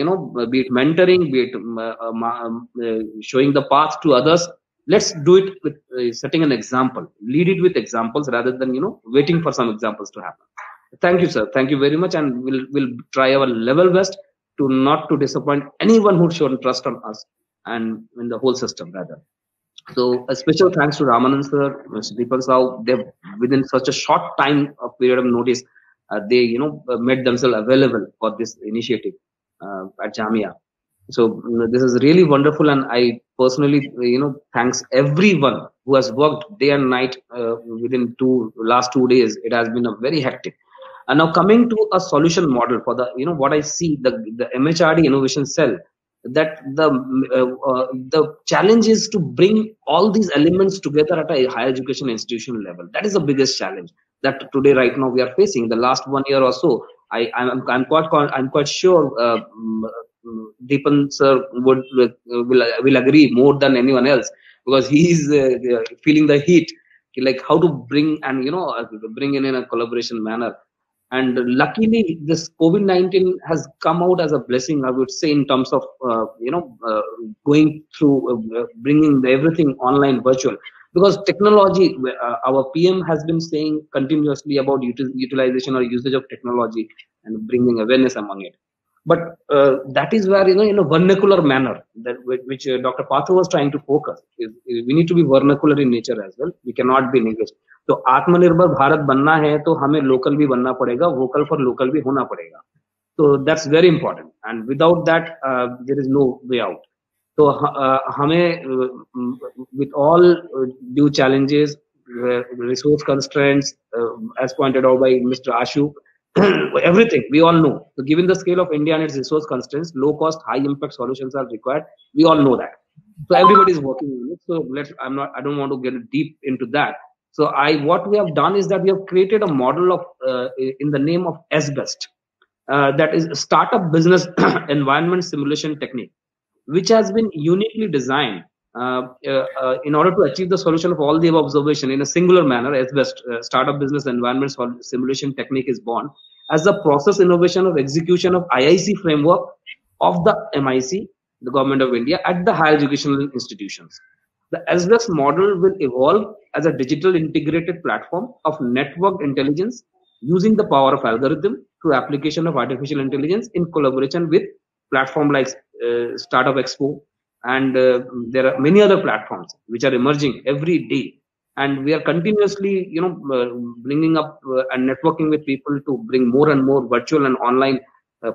be it mentoring, be it showing the path to others. Let's do it with setting an example. Lead it with examples rather than waiting for some examples to happen. Thank you, sir. Thank you very much, and we'll try our level best to not to disappoint anyone who's shown trust on us and in the whole system rather. So a special thanks to Ramanand sir, Mr. Deepak Sao. They within such a short time of period of notice, they made themselves available for this initiative at Jamia. So this is really wonderful, and I personally thanks everyone who has worked day and night within last 2 days. It has been a very hectic. And now coming to a solution model for the what I see the MHRD innovation cell, that the challenge is to bring all these elements together at a higher education institution level. That is the biggest challenge that today right now we are facing. The last 1 year or so, I'm quite sure Deepan sir will agree more than anyone else, because he is feeling the heat, like how to bring and bring in a collaboration manner. And luckily, this COVID-19 has come out as a blessing, I would say, in terms of going through bringing everything online, virtual. Because technology, our PM has been saying continuously about utilization or usage of technology and bringing awareness among it. But that is where, in a vernacular manner, that which Dr. Pathu was trying to focus. We need to be vernacular in nature as well. We cannot be in English. तो आत्मनिर्भर भारत बनना है तो हमें local भी बनना पड़ेगा, vocal for local भी होना पड़ेगा. So that's very important. And without that, there is no way out. तो हमें with all due challenges, resource constraints, as pointed out by Mr. Ashu, everything we all know. So given the scale of India and its resource constraints, low cost, high impact solutions are required. We all know that. So everybody is working on it. So I don't want to get deep into that. So what we have done is that we have created a model of in the name of SBEST, that is Startup Business Environment Simulation Technique, which has been uniquely designed in order to achieve the solution of all the above observation in a singular manner. SBEST, Startup Business Environment Simulation Technique, is born as the process innovation of execution of IIC framework of the MIC, the Government of India, at the higher educational institutions. The SBEST model will evolve as a digital integrated platform of networked intelligence using the power of algorithm through application of artificial intelligence in collaboration with platforms like Startup Expo, and there are many other platforms which are emerging every day, and we are continuously bringing up and networking with people to bring more and more virtual and online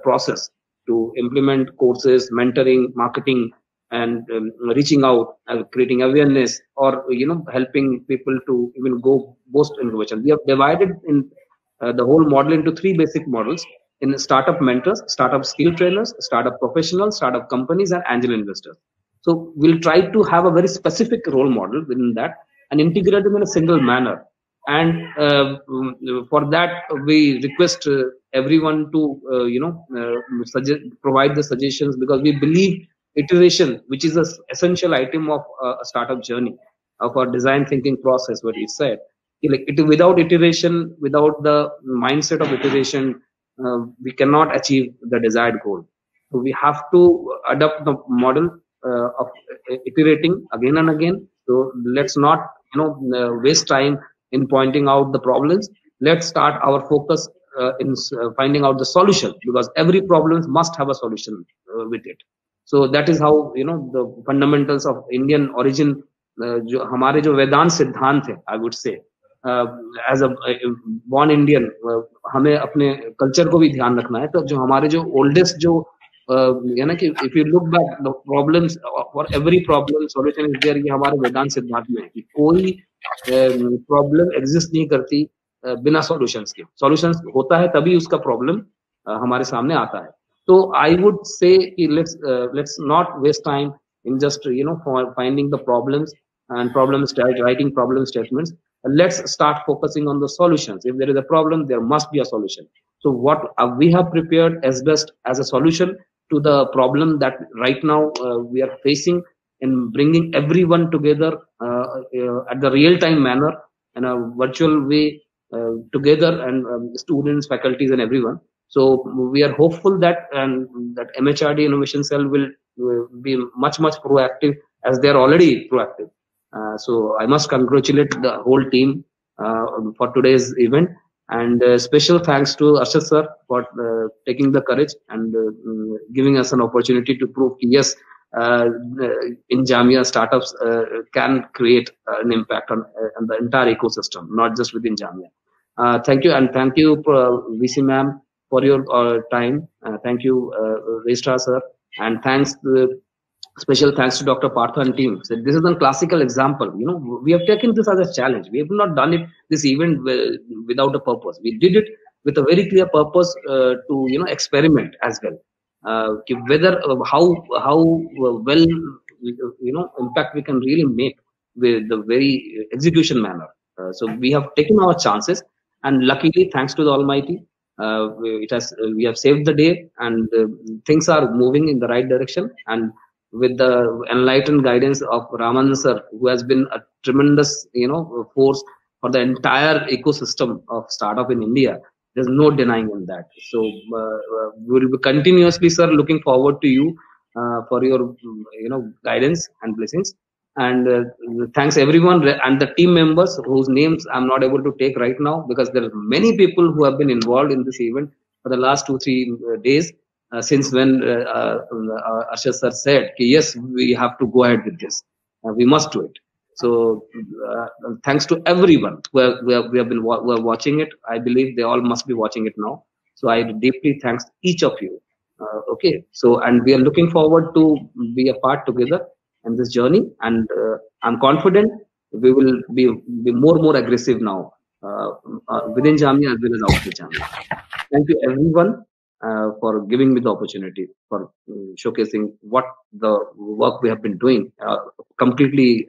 process to implement courses, mentoring, marketing, and reaching out, creating awareness, or helping people to even go boost innovation. We have divided in the whole model into 3 basic models: in startup mentors, startup skill trainers, startup professionals, startup companies, and angel investors. So we'll try to have a very specific role model within that and integrate them in a single manner. And for that, we request everyone to provide the suggestions, because we believe iteration, which is an essential item of a startup journey, of our design thinking process, what he said. Without iteration, without the mindset of iteration, we cannot achieve the desired goal. So we have to adopt the model of iterating again and again. So let's not waste time in pointing out the problems. Let's start our focus in finding out the solution, because every problem must have a solution with it. So that is how the fundamentals of Indian origin, हमारे जो वेदांत सिद्धांत है, I would say, as a born Indian, हमें अपने culture को भी ध्यान रखना है. तो जो हमारे जो oldest जो if you look back, the problems, for every problem solution is there, ये हमारे वेदांत सिद्धांत में है कि कोई प्रॉब्लम एग्जिस्ट नहीं करती बिना सॉल्यूशंस के. सॉल्यूशंस होता है तभी उसका प्रॉब्लम हमारे सामने आता है. तो आई वुड से कि let's not waste time in just finding the problems and writing problem statements. Let's start focusing on the solutions. If there is a problem, there must be a solution. So what we have prepared as best as a solution to the problem that right now we are facing, in bringing everyone together at the real-time manner in a virtual way together, and students, faculties, and everyone. So we are hopeful that that MHRD Innovation Cell will be much proactive, as they are already proactive. So I must congratulate the whole team for today's event, and special thanks to Arshad sir for taking the courage and giving us an opportunity to prove yes, in Jamia startups can create an impact on the entire ecosystem, not just within Jamia. Thank you, and thank you VC ma'am for your time. Thank you Registrar sir, and special thanks to Dr. Partha and team. So this is a classical example. We have taken this as a challenge. We have not done it, this event, without a purpose. We did it with a very clear purpose to experiment as well. Whether how well impact we can really make with the very execution manner. So we have taken our chances, and luckily, thanks to the Almighty, we have saved the day, and things are moving in the right direction. And with the enlightened guidance of Raman sir, who has been a tremendous force for the entire ecosystem of startup in India, There's no denying in that. So we will be continuously, sir, looking forward to you for your guidance and blessings. And thanks everyone and the team members whose names I'm not able to take right now, because there are many people who have been involved in this event for the last 2-3 days, since when Arshad sir said, yes, we have to go ahead with this. We must do it. So thanks to everyone who have been watching it. I believe they all must be watching it now. So I deeply thanks each of you. Okay. So, and we are looking forward to be a part together in this journey. And I'm confident we will be more aggressive now within Jamia as well as outside Jamia. Thank you everyone for giving me the opportunity for showcasing what the work we have been doing completely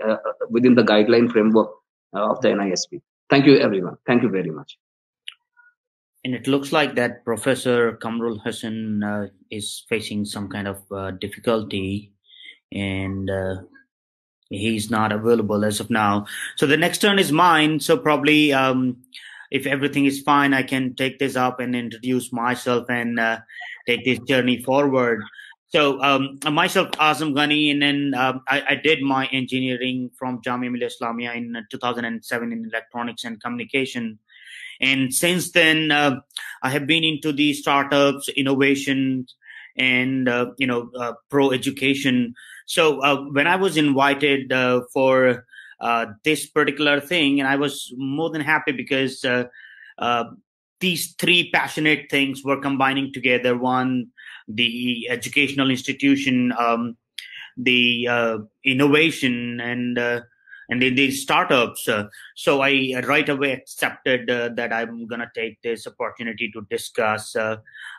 within the guideline framework of the NISP. Thank you everyone. Thank you very much. And it looks like that Professor Kamrul Hassan is facing some kind of difficulty, and he's not available as of now. So the next turn is mine. So probably if everything is fine, I can take this up and introduce myself and take this journey forward. So myself, Azam Ghani, and then I did my engineering from Jamia Millia Islamia in 2007 in electronics and communication. And since then, I have been into the startups, innovation, and pro education. So when I was invited for this particular thing, and I was more than happy because these three passionate things were combining together. One, the educational institution, the innovation, and the startups. So I right away accepted that I'm going to take this opportunity to discuss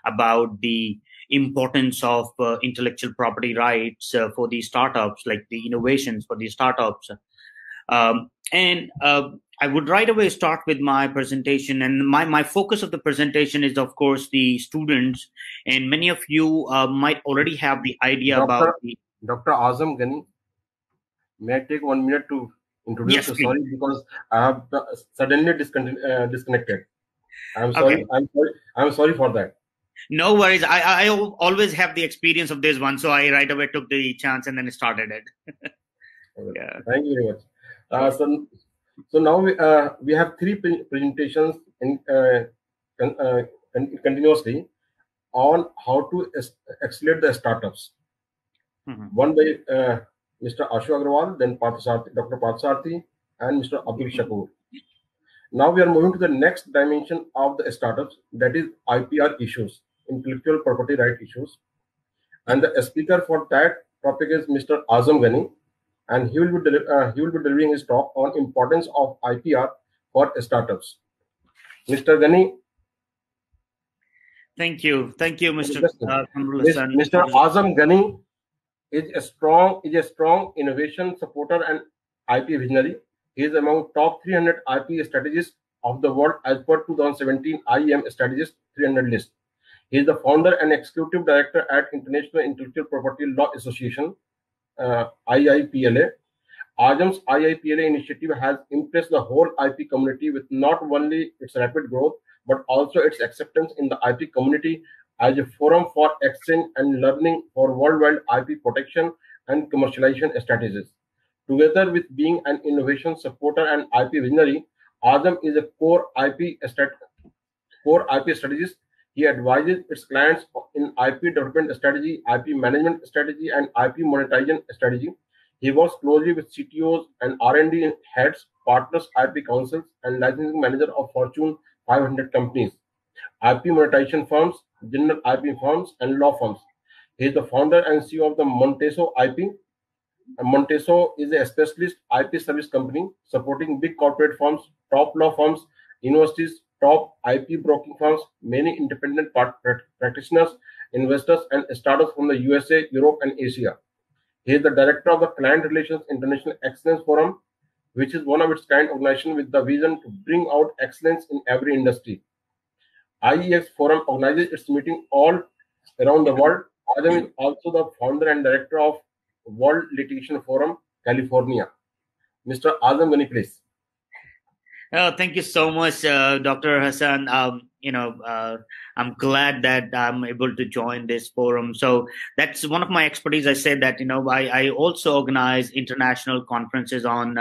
about the importance of intellectual property rights for these startups, like the innovations for these startups. And I would right away start with my presentation. And my focus of the presentation is, of course, the students. And many of you might already have the idea about the... Dr. Azam Ghani, may I take 1 minute to introduce? Yes, you? Sorry, because I have suddenly disconnected. I'm sorry. Okay. I'm sorry for that. No worries. I always have the experience of this one, so I right away took the chance and then started it. Yeah. Thank you very much. So now we have three presentations continuously on how to accelerate the startups. Mm-hmm. One by Mr. Ashu Agrawal, then Dr. Parthasarathi, and Mr. Abdul Shakur. Now we are moving to the next dimension of the startups, that is IPR issues, intellectual property right issues. And the speaker for that topic is Mr. Azam Ghani, and he will be delivering his talk on importance of IPR for startups. Mr. Ghani. Thank you, Mr. Mr. Azam Ghani is a strong innovation supporter and IP visionary. He is among top 300 IP strategists of the world as per 2017 IEM Strategist 300 list. He is the founder and executive director at International Intellectual Property Law Association, IIPLA. Azam's IIPLA initiative has impressed the whole IP community with not only its rapid growth, but also its acceptance in the IP community as a forum for exchange and learning for worldwide IP protection and commercialization strategies. Together with being an innovation supporter and IP visionary, Azam is a core IP strategist. He advises its clients in IP development strategy, IP management strategy, and IP monetization strategy. He works closely with CTOs and R&D heads, partners, IP councils, and licensing manager of Fortune 500 companies, IP monetization firms, general IP firms, and law firms. He is the founder and CEO of the Monteso IP. Monteso is a specialist IP service company supporting big corporate firms, top law firms, universities, top IP broking firms, many independent practitioners, investors, and startups from the USA, Europe, and Asia. He is the director of the Client Relations International Excellence Forum, which is one of its kind organization with the vision to bring out excellence in every industry. IEX Forum organizes its meeting all around the world. Azam is also the founder and director of World Litigation Forum, California. Mr. Azam Ghani, please. Thank you so much, Dr. Hassan. I'm glad that I'm able to join this forum. So that's one of my expertise. I said that, I also organize international conferences on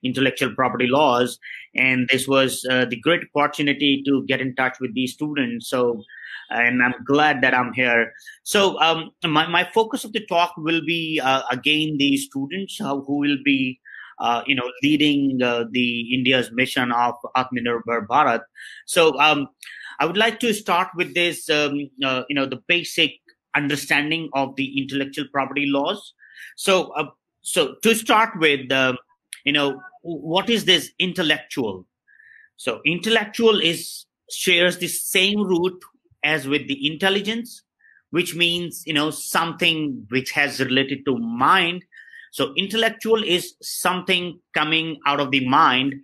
intellectual property laws. And this was the great opportunity to get in touch with these students. So, and I'm glad that I'm here. So my focus of the talk will be, again, the students who will be leading the India's mission of Atma Nirbhar Bharat. So I would like to start with this, the basic understanding of the intellectual property laws. So to start with, what is this intellectual? So intellectual shares the same root as with the intelligence, which means, something which has related to mind. So intellectual is something coming out of the mind.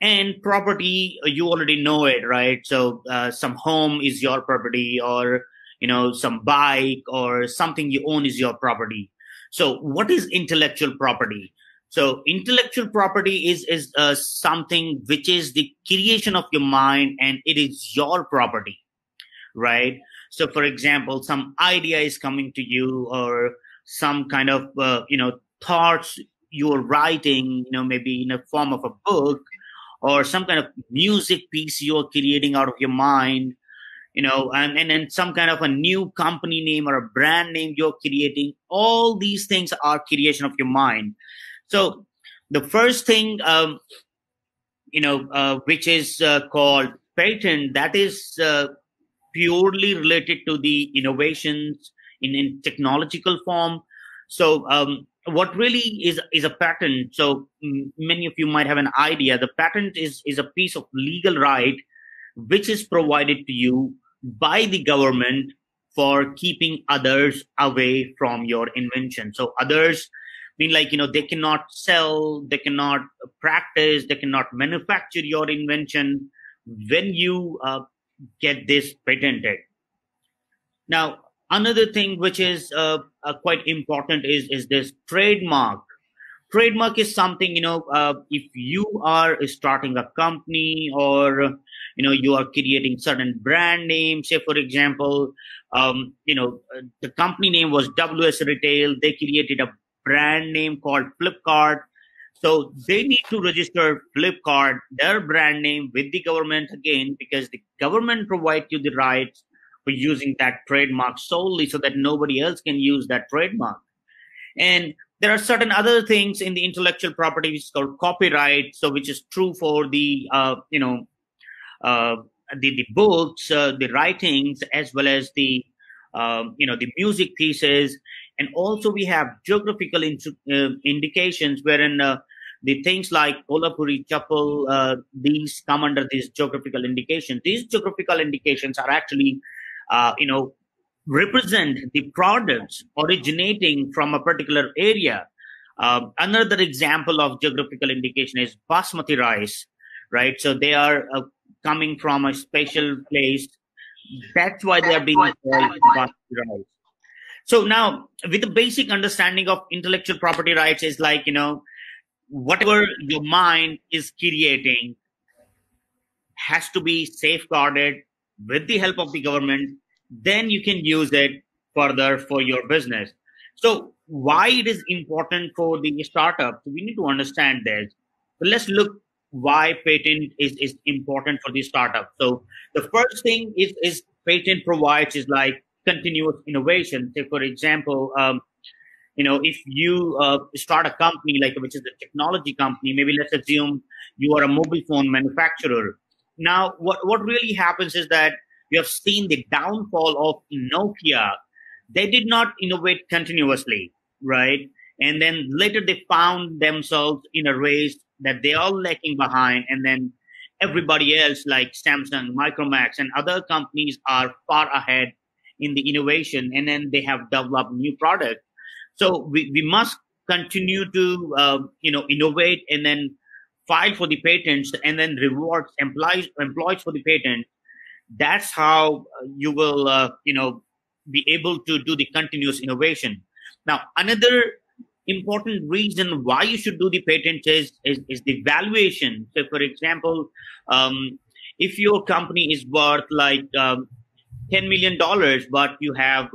And property, you already know it, right? So some home is your property, or, some bike or something you own is your property. So what is intellectual property? So intellectual property is something which is the creation of your mind, and it is your property, right? So for example, some idea is coming to you, or some kind of, thoughts you're writing, maybe in a form of a book, or some kind of music piece you're creating out of your mind, and then some kind of a new company name or a brand name you're creating. All these things are creation of your mind. So the first thing, which is called patent, that is purely related to the innovations in technological form. So what really is a patent? So many of you might have an idea. The patent is a piece of legal right which is provided to you by the government for keeping others away from your invention. So others mean, like, they cannot sell, they cannot practice, they cannot manufacture your invention when you get this patented. Now, another thing which is quite important is this trademark. Trademark is something, if you are starting a company, or, you are creating certain brand names. Say, for example, the company name was WS Retail. They created a brand name called Flipkart. So they need to register Flipkart, their brand name, with the government again, because the government provides you the rights for using that trademark solely, so that nobody else can use that trademark. And there are certain other things in the intellectual property which is called copyright, so which is true for the the books, the writings, as well as the the music pieces. And also we have geographical indications, wherein the things like Kolhapuri Chappal, these come under these geographical indications. These geographical indications are actually represent the products originating from a particular area. Another example of geographical indication is basmati rice, right? So they are coming from a special place. That's why they are being called basmati rice. So now, with the basic understanding of intellectual property rights, is like, whatever your mind is creating has to be safeguarded with the help of the government. Then you can use it further for your business. So why it is important for the startup? We need to understand this. So let's look why patent is important for the startup. So the first thing is patent provides is like continuous innovation. Say, for example, if you start a company, like, which is a technology company, maybe let's assume you are a mobile phone manufacturer. Now, what really happens is that you have seen the downfall of Nokia. They did not innovate continuously, right? And then later they found themselves in a race that they are lacking behind. And then everybody else, like Samsung, Micromax, and other companies, are far ahead in the innovation. And then they have developed new products. So we must continue to, innovate, and then file for the patents, and then reward employees for the patent. That's how you will, be able to do the continuous innovation. Now, another important reason why you should do the patent is the valuation. So, for example, if your company is worth like $10 million, but you have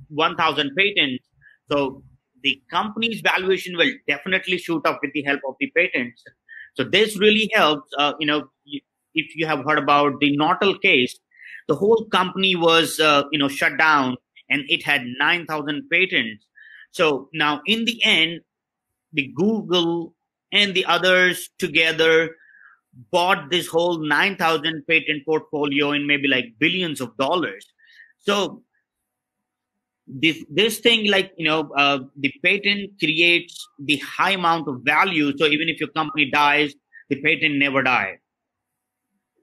1,000 patents, so the company's valuation will definitely shoot up with the help of the patents. So this really helps. If you have heard about the Nortel case, the whole company was shut down, and it had 9,000 patents. So now in the end, the Google and the others together bought this whole 9,000 patent portfolio in maybe like billions of dollars. So this thing, like, the patent creates the high amount of value. So even if your company dies, the patent never dies.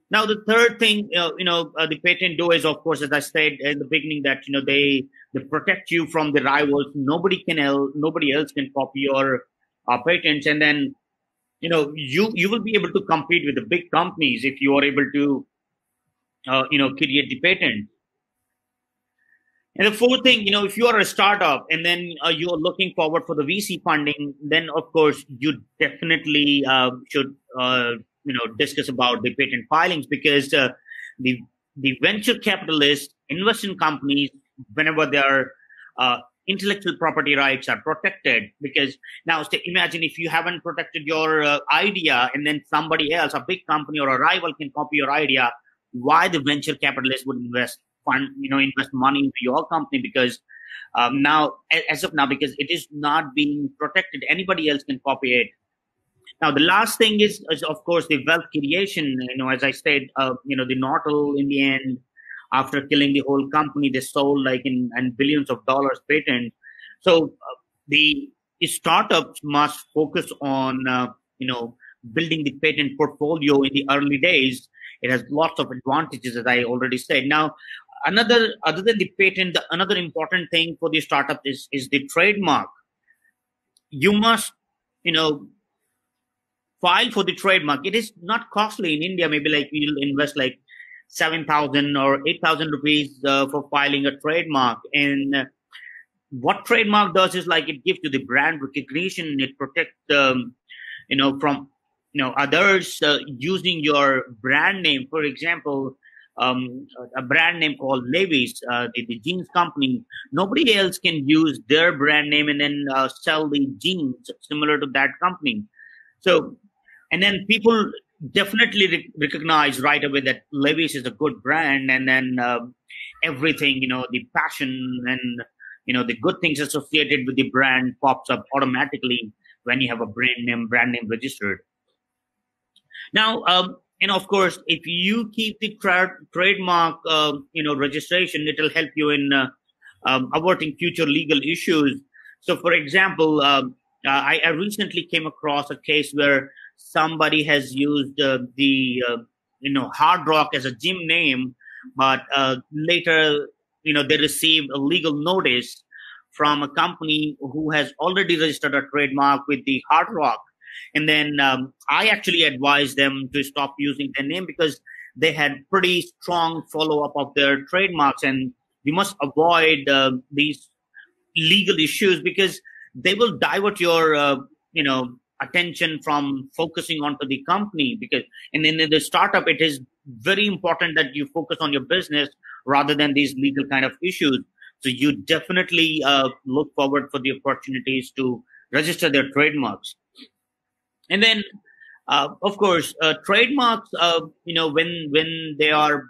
Now, the third thing, the patent do is, of course, as I said in the beginning, that, they protect you from the rivals. Nobody else can copy your patents. And then, you will be able to compete with the big companies if you are able to, create the patent. And the fourth thing, if you are a startup and then you are looking forward for the VC funding, then of course you definitely should, discuss about the patent filings, because the venture capitalists invest in companies whenever their intellectual property rights are protected. Because now, imagine if you haven't protected your idea, and then somebody else, a big company or a rival, can copy your idea. Why the venture capitalists would invest money into your company? Because now, as of now, because it is not being protected, anybody else can copy it. Now, the last thing is of course, the wealth creation. As I said, the Nortel, in the end, after killing the whole company, they sold and billions of dollars patent. So the startups must focus on, building the patent portfolio in the early days. It has lots of advantages, as I already said. Now, other than the patent, another important thing for the startup is the trademark. You must, file for the trademark. It is not costly in India. Maybe like you'll invest like 7,000 or 8,000 rupees for filing a trademark. And what trademark does is, like, it gives you the brand recognition. It protects, from others using your brand name. For example, a brand name called Levi's, the jeans company. Nobody else can use their brand name and then sell the jeans similar to that company. So, and then people definitely recognize right away that Levi's is a good brand, and then everything, the passion and the good things associated with the brand pops up automatically when you have a brand name registered. Now, of course, if you keep the trademark, registration, it will help you in averting future legal issues. So, for example, I recently came across a case where somebody has used the Hard Rock as a gym name, but later, they received a legal notice from a company who has already registered a trademark with the Hard Rock. And then I actually advised them to stop using their name, because they had pretty strong follow-up of their trademarks. And we must avoid these legal issues, because they will divert your, attention from focusing onto the company. Because, and in the startup, it is very important that you focus on your business rather than these legal kind of issues. So you definitely look forward for the opportunities to register their trademarks. And then, of course, trademarks, when they are,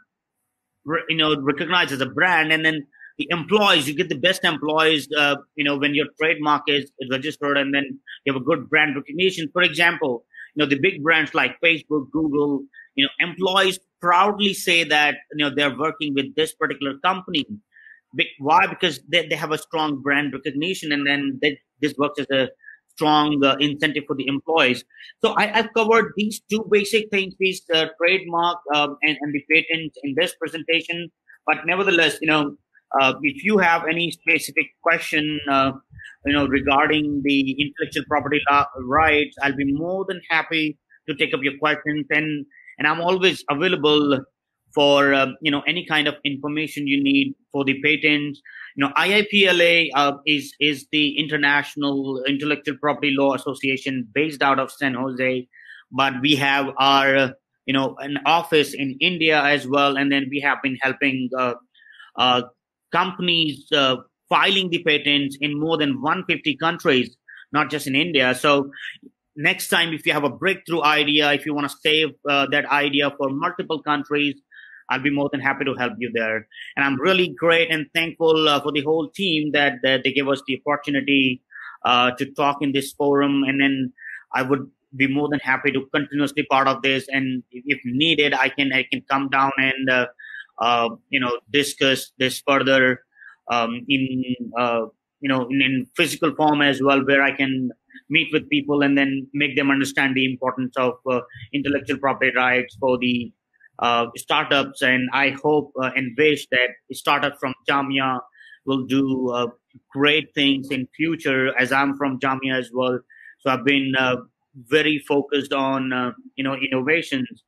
recognized as a brand, and then the employees, you get the best employees, when your trademark is registered, and then you have a good brand recognition. For example, the big brands like Facebook, Google, employees proudly say that, they're working with this particular company. Why? Because they have a strong brand recognition, and then this works as a strong incentive for the employees. So I've covered these two basic things, these trademark and the patent in this presentation. But nevertheless, if you have any specific question, regarding the intellectual property rights, I'll be more than happy to take up your questions. And I'm always available for, any kind of information you need for the patents. IIPLA is the International Intellectual Property Law Association based out of San Jose, but we have our an office in India as well, and then we have been helping companies filing the patents in more than 150 countries, not just in India. So next time, if you have a breakthrough idea, if you want to save that idea for multiple countries, I'll be more than happy to help you there. And I'm really great and thankful for the whole team that they gave us the opportunity to talk in this forum. And then I would be more than happy to continuously part of this. And if needed, I can come down and discuss this further in physical form as well, where I can meet with people and then make them understand the importance of intellectual property rights for the startups. And I hope and wish that startups from Jamia will do great things in future, as I'm from Jamia as well. So I've been very focused on innovations.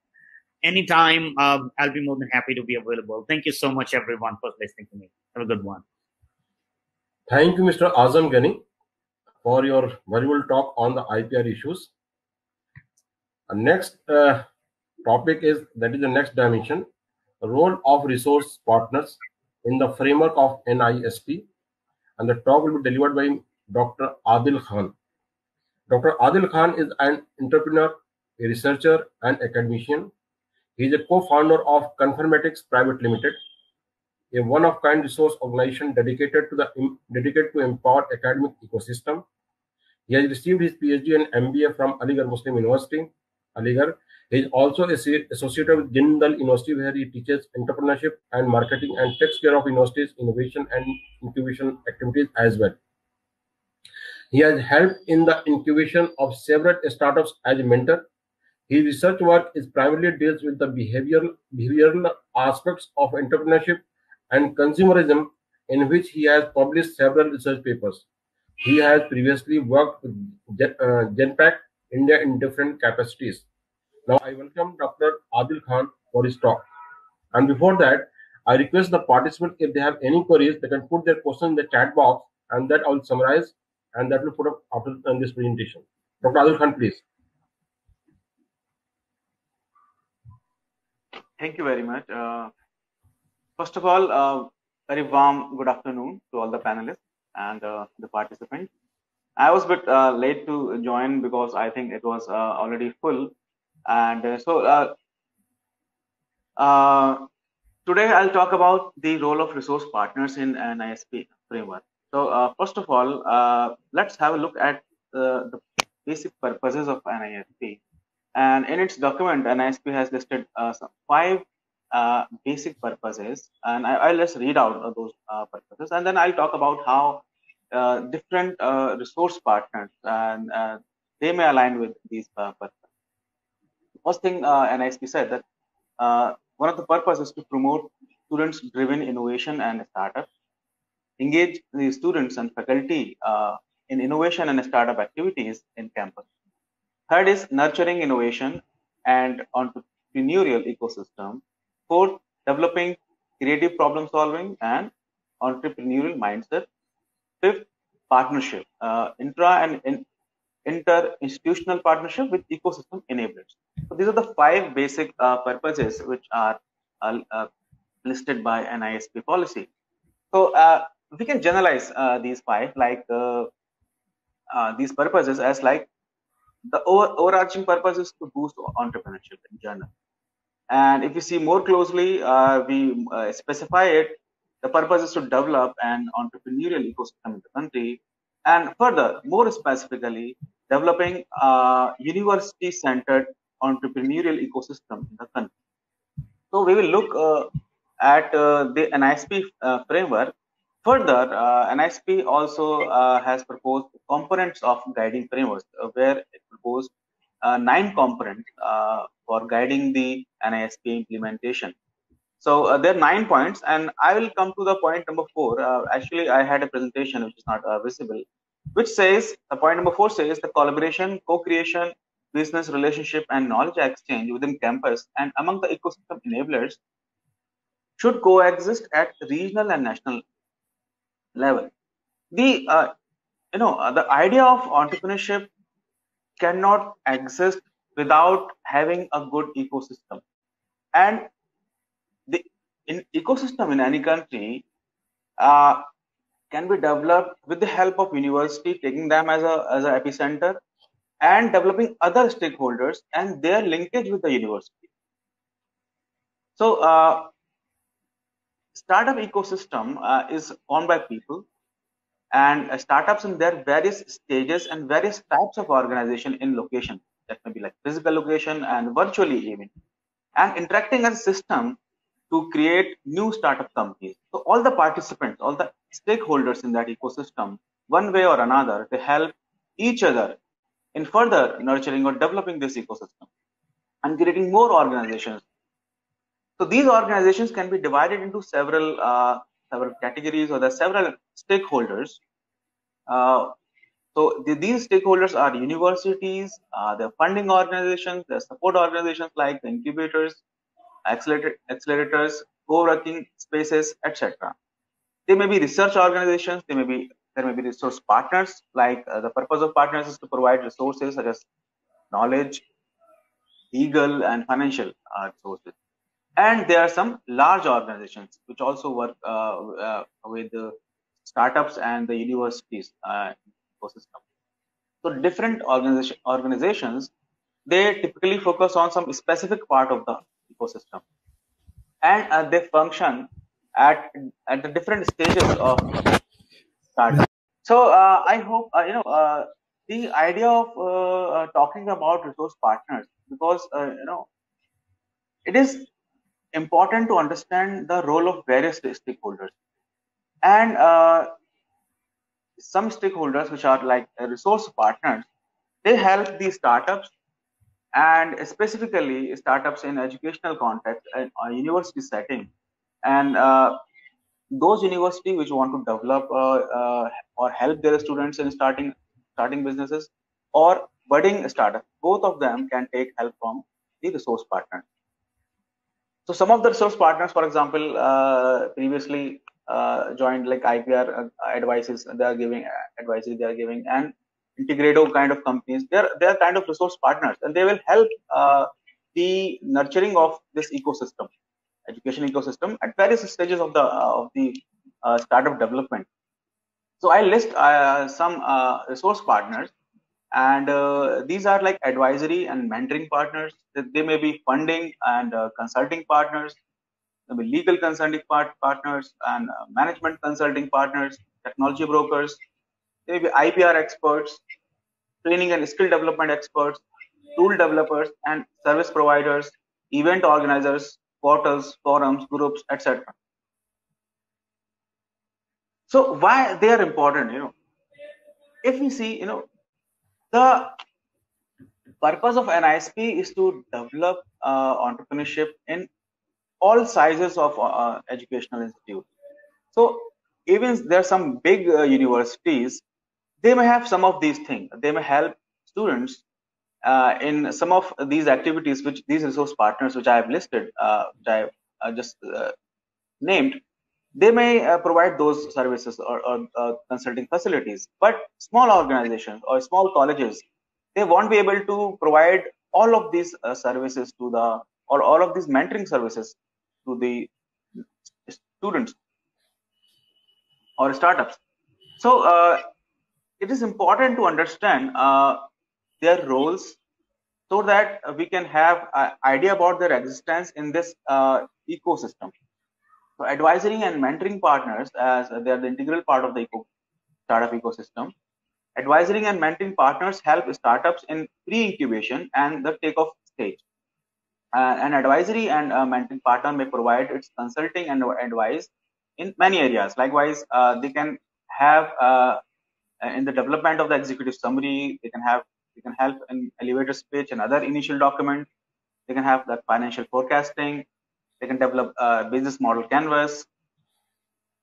Anytime, I'll be more than happy to be available. Thank you so much, everyone, for listening to me. Have a good one. Thank you, Mr. Azam Ghani, for your valuable talk on the IPR issues. Next topic is the next dimension, the role of resource partners in the framework of NISP, and the talk will be delivered by Dr. Adil Khan. Dr. Adil Khan is an entrepreneur, a researcher, and academician. He is a co-founder of Confirmatics Private Limited, a one-of-kind resource organization dedicated to empower academic ecosystem. He has received his PhD and MBA from Aligarh Muslim University, Aligarh. He is also associated with Jindal University, where he teaches entrepreneurship and marketing and takes care of universities' innovation and incubation activities as well. He has helped in the incubation of several startups as a mentor. His research work is primarily deals with the behavioral aspects of entrepreneurship and consumerism, in which he has published several research papers. He has previously worked with Genpact India in different capacities. Now I welcome Dr. Adil Khan for his talk. And before that, I request the participants, if they have any queries, they can put their question in the chat box, and that I will summarize, and that will put up after this presentation. Dr. Adil Khan, please. Thank you very much. First of all, very warm good afternoon to all the panelists and the participants. I was a bit late to join because I think it was already full. And today I'll talk about the role of resource partners in NISP framework. So first of all, let's have a look at the basic purposes of NISP. And in its document, NISP has listed some 5 basic purposes, and I'll just read out those purposes, and then I'll talk about how different resource partners and they may align with these purposes. First thing, NISP said that one of the purposes is to promote students-driven innovation and startup, engage the students and faculty in innovation and startup activities in campus. Third is nurturing innovation and entrepreneurial ecosystem. Fourth, developing creative problem solving and entrepreneurial mindset. Fifth, partnership, intra and inter-institutional partnership with ecosystem enablers. So these are the 5 basic purposes which are listed by NISP policy. So we can generalize these 5 like these purposes as like the overarching purpose is to boost entrepreneurship in general. And if you see more closely, we specify it. The purpose is to develop an entrepreneurial ecosystem in the country, and further, more specifically, developing a university-centered entrepreneurial ecosystem in the country. So we will look at the NISP framework. Further, NISP also has proposed components of guiding frameworks, where it proposed 9 components for guiding the NISP implementation. So there are 9 points, and I will come to the point number 4. Actually, I had a presentation which is not visible, which says, the point number 4 says the collaboration, co-creation, business relationship, and knowledge exchange within campus and among the ecosystem enablers should coexist at regional and national level. The the idea of entrepreneurship cannot exist without having a good ecosystem. And the ecosystem in any country can be developed with the help of university, taking them as an epicenter, and developing other stakeholders and their linkage with the university. So startup ecosystem is owned by people, and startups in their various stages and various types of organization in location, that may be like physical location and virtually even, and interacting as a system to create new startup companies. So all the participants, all the stakeholders in that ecosystem, one way or another, they help each other in further nurturing or developing this ecosystem and creating more organizations. So these organizations can be divided into several categories, or there are several stakeholders. So these stakeholders are universities, the funding organizations, the support organizations like the incubators, accelerators, co-working spaces, etc. They may be research organizations. There may be resource partners. Like the purpose of partners is to provide resources such as knowledge, legal, and financial resources. And there are some large organizations which also work with the startups and the universities ecosystem. So different organizations, they typically focus on some specific part of the ecosystem, and they function at the different stages of startup. So I hope the idea of talking about resource partners, because it is important to understand the role of various stakeholders, and some stakeholders which are like resource partners, they help the startups, and specifically startups in educational context and university setting, and those universities which want to develop or help their students in starting businesses or budding startups, both of them can take help from the resource partners. So some of the resource partners, for example, previously joined like IPR advices, they are giving advices, they are giving, and Integrado kind of companies, they're kind of resource partners, and they will help the nurturing of this ecosystem, education ecosystem, at various stages of the startup development. So I list some resource partners, and these are like advisory and mentoring partners. They may be funding and consulting partners, maybe legal consulting partners, and management consulting partners, technology brokers, maybe IPR experts, training and skill development experts, tool developers, and service providers, event organizers, portals, forums, groups, etc. So why they are important? If we see, the purpose of NISP is to develop entrepreneurship in all sizes of educational institutes. So even there are some big universities, they may have some of these things. They may help students in some of these activities, which these resource partners, which I have listed, which I have just named, they may provide those services or consulting facilities. But small organizations or small colleges, they won't be able to provide all of these services or all of these mentoring services to the students or startups. So it is important to understand their roles, so that we can have an idea about their existence in this ecosystem. So advisory and mentoring partners, as they are the integral part of the startup ecosystem. Advisory and mentoring partners help startups in pre-incubation and the takeoff stage. An advisory and mentoring partner may provide its consulting and advice in many areas. Likewise, they can have in the development of the executive summary. They can help in elevator speech and other initial documents. They can have the financial forecasting. They can develop business model canvas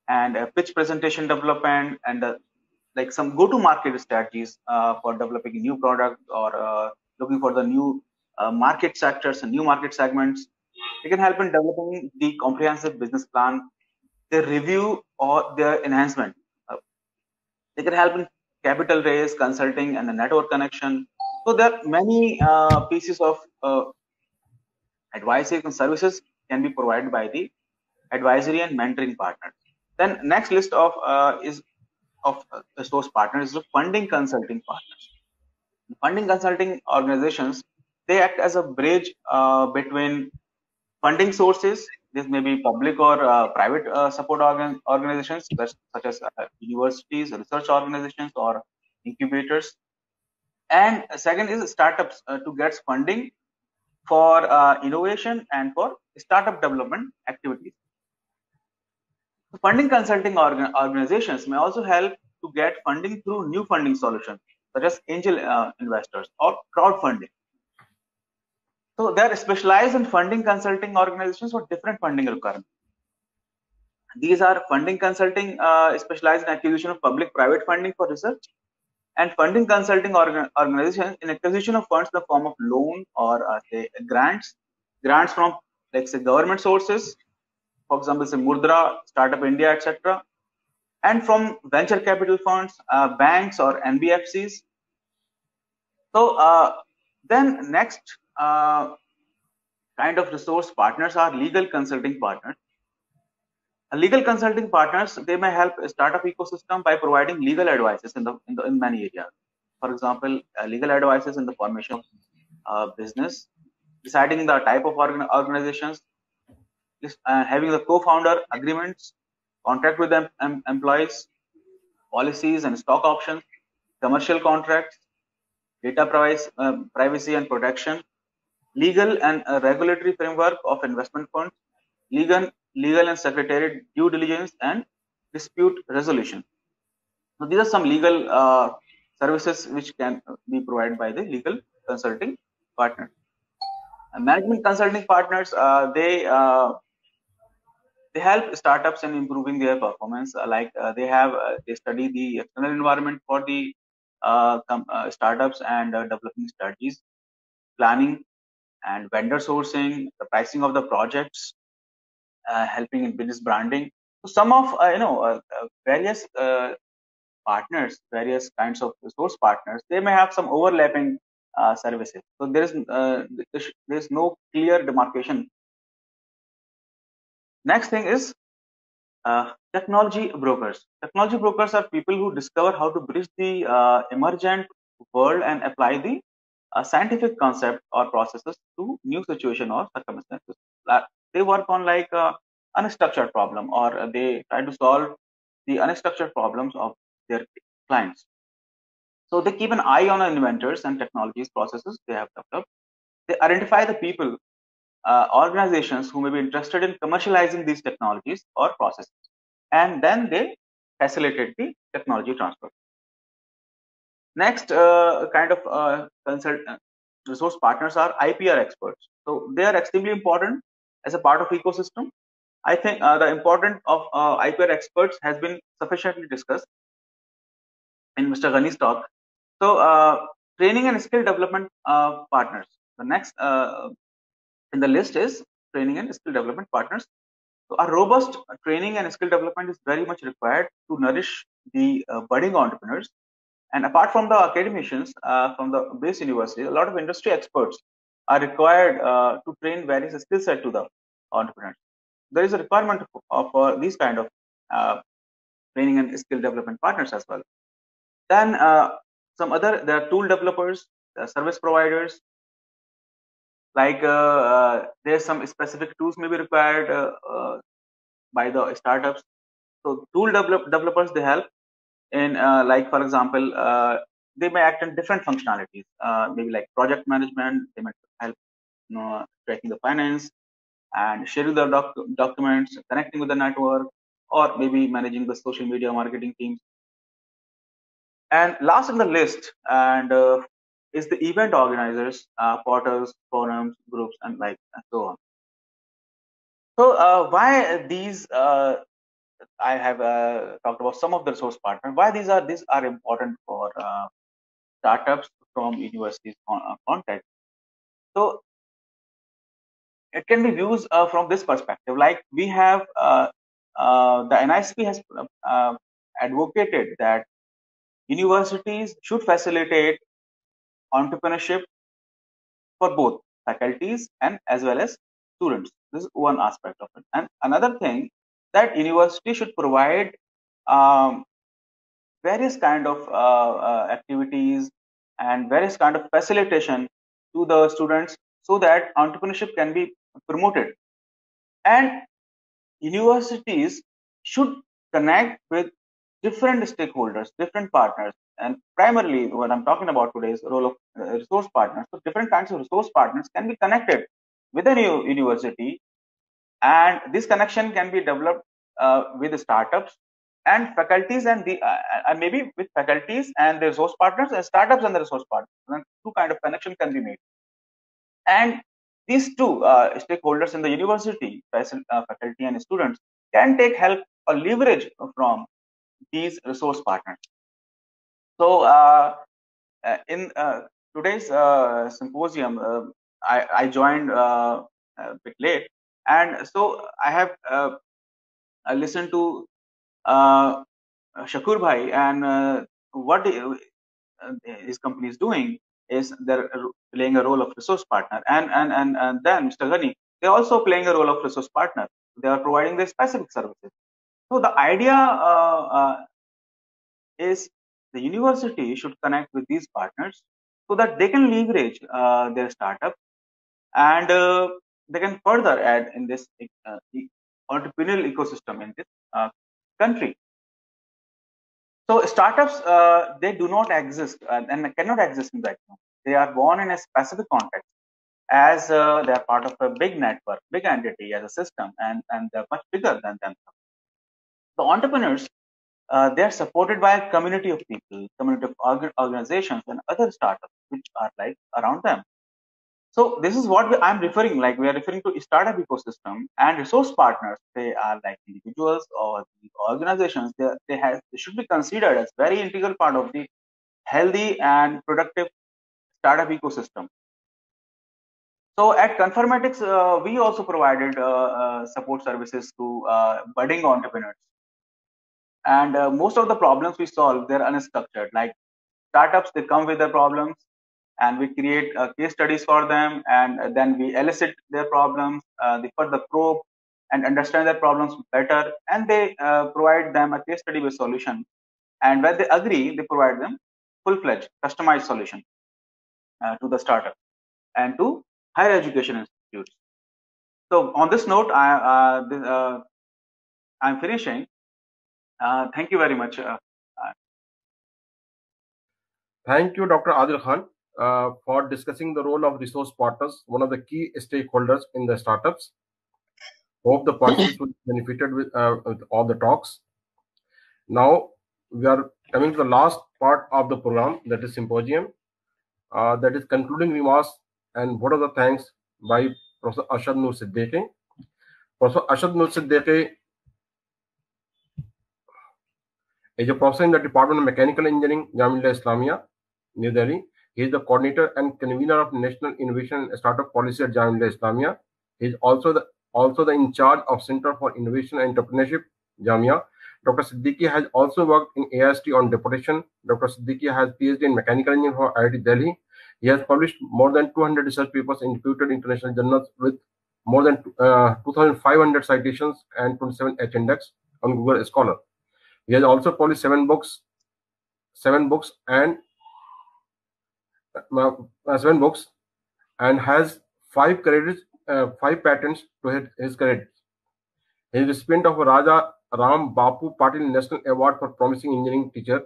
and pitch presentation development, and like some go-to-market strategies for developing a new product or looking for the new market sectors and new market segments. They can help in developing the comprehensive business plan, their review or their enhancement. They can help in capital raise, consulting, and the network connection. So there are many pieces of advice and services can be provided by the advisory and mentoring partners. Then next list of resource partners is the funding consulting partners. Funding consulting organizations, they act as a bridge between funding sources. This may be public or private support organizations such as universities, research organizations, or incubators. And second is startups to get funding for innovation and for startup development activities. So funding consulting organizations may also help to get funding through new funding solutions, such as angel investors or crowdfunding. So they are specialized in funding consulting organizations for different funding requirements. These are funding consulting specialized in acquisition of public-private funding for research, and funding consulting organizations in acquisition of funds in the form of loan or say grants from like say government sources, for example, say Mudra, Startup India, etc., and from venture capital funds, banks or NBFCs. So then next kind of resource partners are legal consulting partners. Legal consulting partners, they may help a startup ecosystem by providing legal advices in many areas. For example, legal advices in the formation of business, deciding the type of organizations, having the co-founder agreements, contract with employees, policies and stock options, commercial contracts, data privacy and protection, legal and regulatory framework of investment funds, legal and secretariat due diligence and dispute resolution. So these are some legal services which can be provided by the legal consulting partner. Management consulting partners, they help startups in improving their performance. They study the external environment for the startups and developing strategies, planning and vendor sourcing, the pricing of the projects, helping in business branding. So some of various partners, various kinds of resource partners, they may have some overlapping services. So there is no clear demarcation. Next thing is technology brokers. Technology brokers are people who discover how to bridge the emergent world and apply the scientific concept or processes to new situation or circumstances. They work on like unstructured problem, or they try to solve the unstructured problems of their clients. So they keep an eye on inventors and technologies processes they have developed. They identify the people, organizations who may be interested in commercializing these technologies or processes, and then they facilitate the technology transfer. Next kind of resource partners are IPR experts. So they are extremely important as a part of ecosystem. I think the importance of IPR experts has been sufficiently discussed in Mr. Ghani's talk. So training and skill development partners. The next in the list is training and skill development partners. So a robust training and skill development is very much required to nourish the budding entrepreneurs. And apart from the academicians from the base university, a lot of industry experts are required to train various skill set to the entrepreneurs. There is a requirement for these kind of training and skill development partners as well. Then there are tool developers, service providers. Like there's some specific tools may be required by the startups. So tool developers, they help in like for example, they may act in different functionalities, maybe like project management. They might help tracking the finance and sharing the documents, connecting with the network, or maybe managing the social media marketing teams. And last on the list and is the event organizers, portals, forums, groups, and so on. So why these? I have talked about some of the resource partners. Why these are important for startups from universities context. So it can be viewed from this perspective. Like we have the NISP has advocated that universities should facilitate entrepreneurship for both faculties and as well as students. This is one aspect of it. And another thing, that university should provide various kind of activities and various kind of facilitation to the students so that entrepreneurship can be promoted. And universities should connect with different stakeholders, different partners. And primarily, what I'm talking about today is the role of resource partners. So different kinds of resource partners can be connected with a new university, and this connection can be developed with the startups and faculties, and maybe with faculties and the resource partners, and startups and the resource partners. And two kind of connection can be made. And these two stakeholders in the university, faculty and students, can take help or leverage from these resource partners. So in today's symposium, I joined a bit late, and so I have listened to Shakur Bhai, and what his company is doing is they're playing a role of resource partner, and then Mr. Ghani, they're also playing a role of resource partner. They are providing their specific services. So the idea is the university should connect with these partners so that they can leverage their startup, and they can further add in this entrepreneurial ecosystem in this country. So startups, they do not exist and cannot exist in vacuum. They are born in a specific context, as they are part of a big network, big entity as a system, and they're much bigger than themselves. The entrepreneurs, they are supported by a community of people, community of organizations, and other startups which are like around them. So this is what I'm referring, like we are referring to startup ecosystem, and resource partners. They are like individuals or the organizations. They should be considered as very integral part of the healthy and productive startup ecosystem. So at Conformatics, we also provided support services to budding entrepreneurs. And most of the problems we solve, they're unstructured. Like startups, they come with their problems, and we create case studies for them, and then we elicit their problems, they further probe and understand their problems better, and they provide them a case study with solution. And when they agree, they provide them full-fledged, customized solution to the startup and to higher education institutes. So on this note, I'm finishing. Thank you very much. Thank you, Dr. Adil Khan, for discussing the role of resource partners, one of the key stakeholders in the startups. Hope the participants will be benefited with all the talks. Now we are coming to the last part of the program, that is symposium. That is concluding remarks and vote of the thanks by Professor Arshad Noor Siddiqui. Professor Arshad Noor Siddiqui is a professor in the Department of Mechanical Engineering, Jamia Islamia, New Delhi. He is the coordinator and convener of National Innovation and Startup Policy at Jamia Islamia. He is also the in charge of Center for Innovation and Entrepreneurship, Jamia. Dr. Siddiqui has also worked in AIST on deputation. Dr. Siddiqui has PhD in Mechanical Engineering from IIT Delhi. He has published more than 200 research papers in reputed international journals with more than 2,500 citations and 27 H-index on Google Scholar. He has also published seven books and has 5 patents to his credit. He is recipient of Raja Ram Bapu Patil National Award for Promising Engineering Teacher.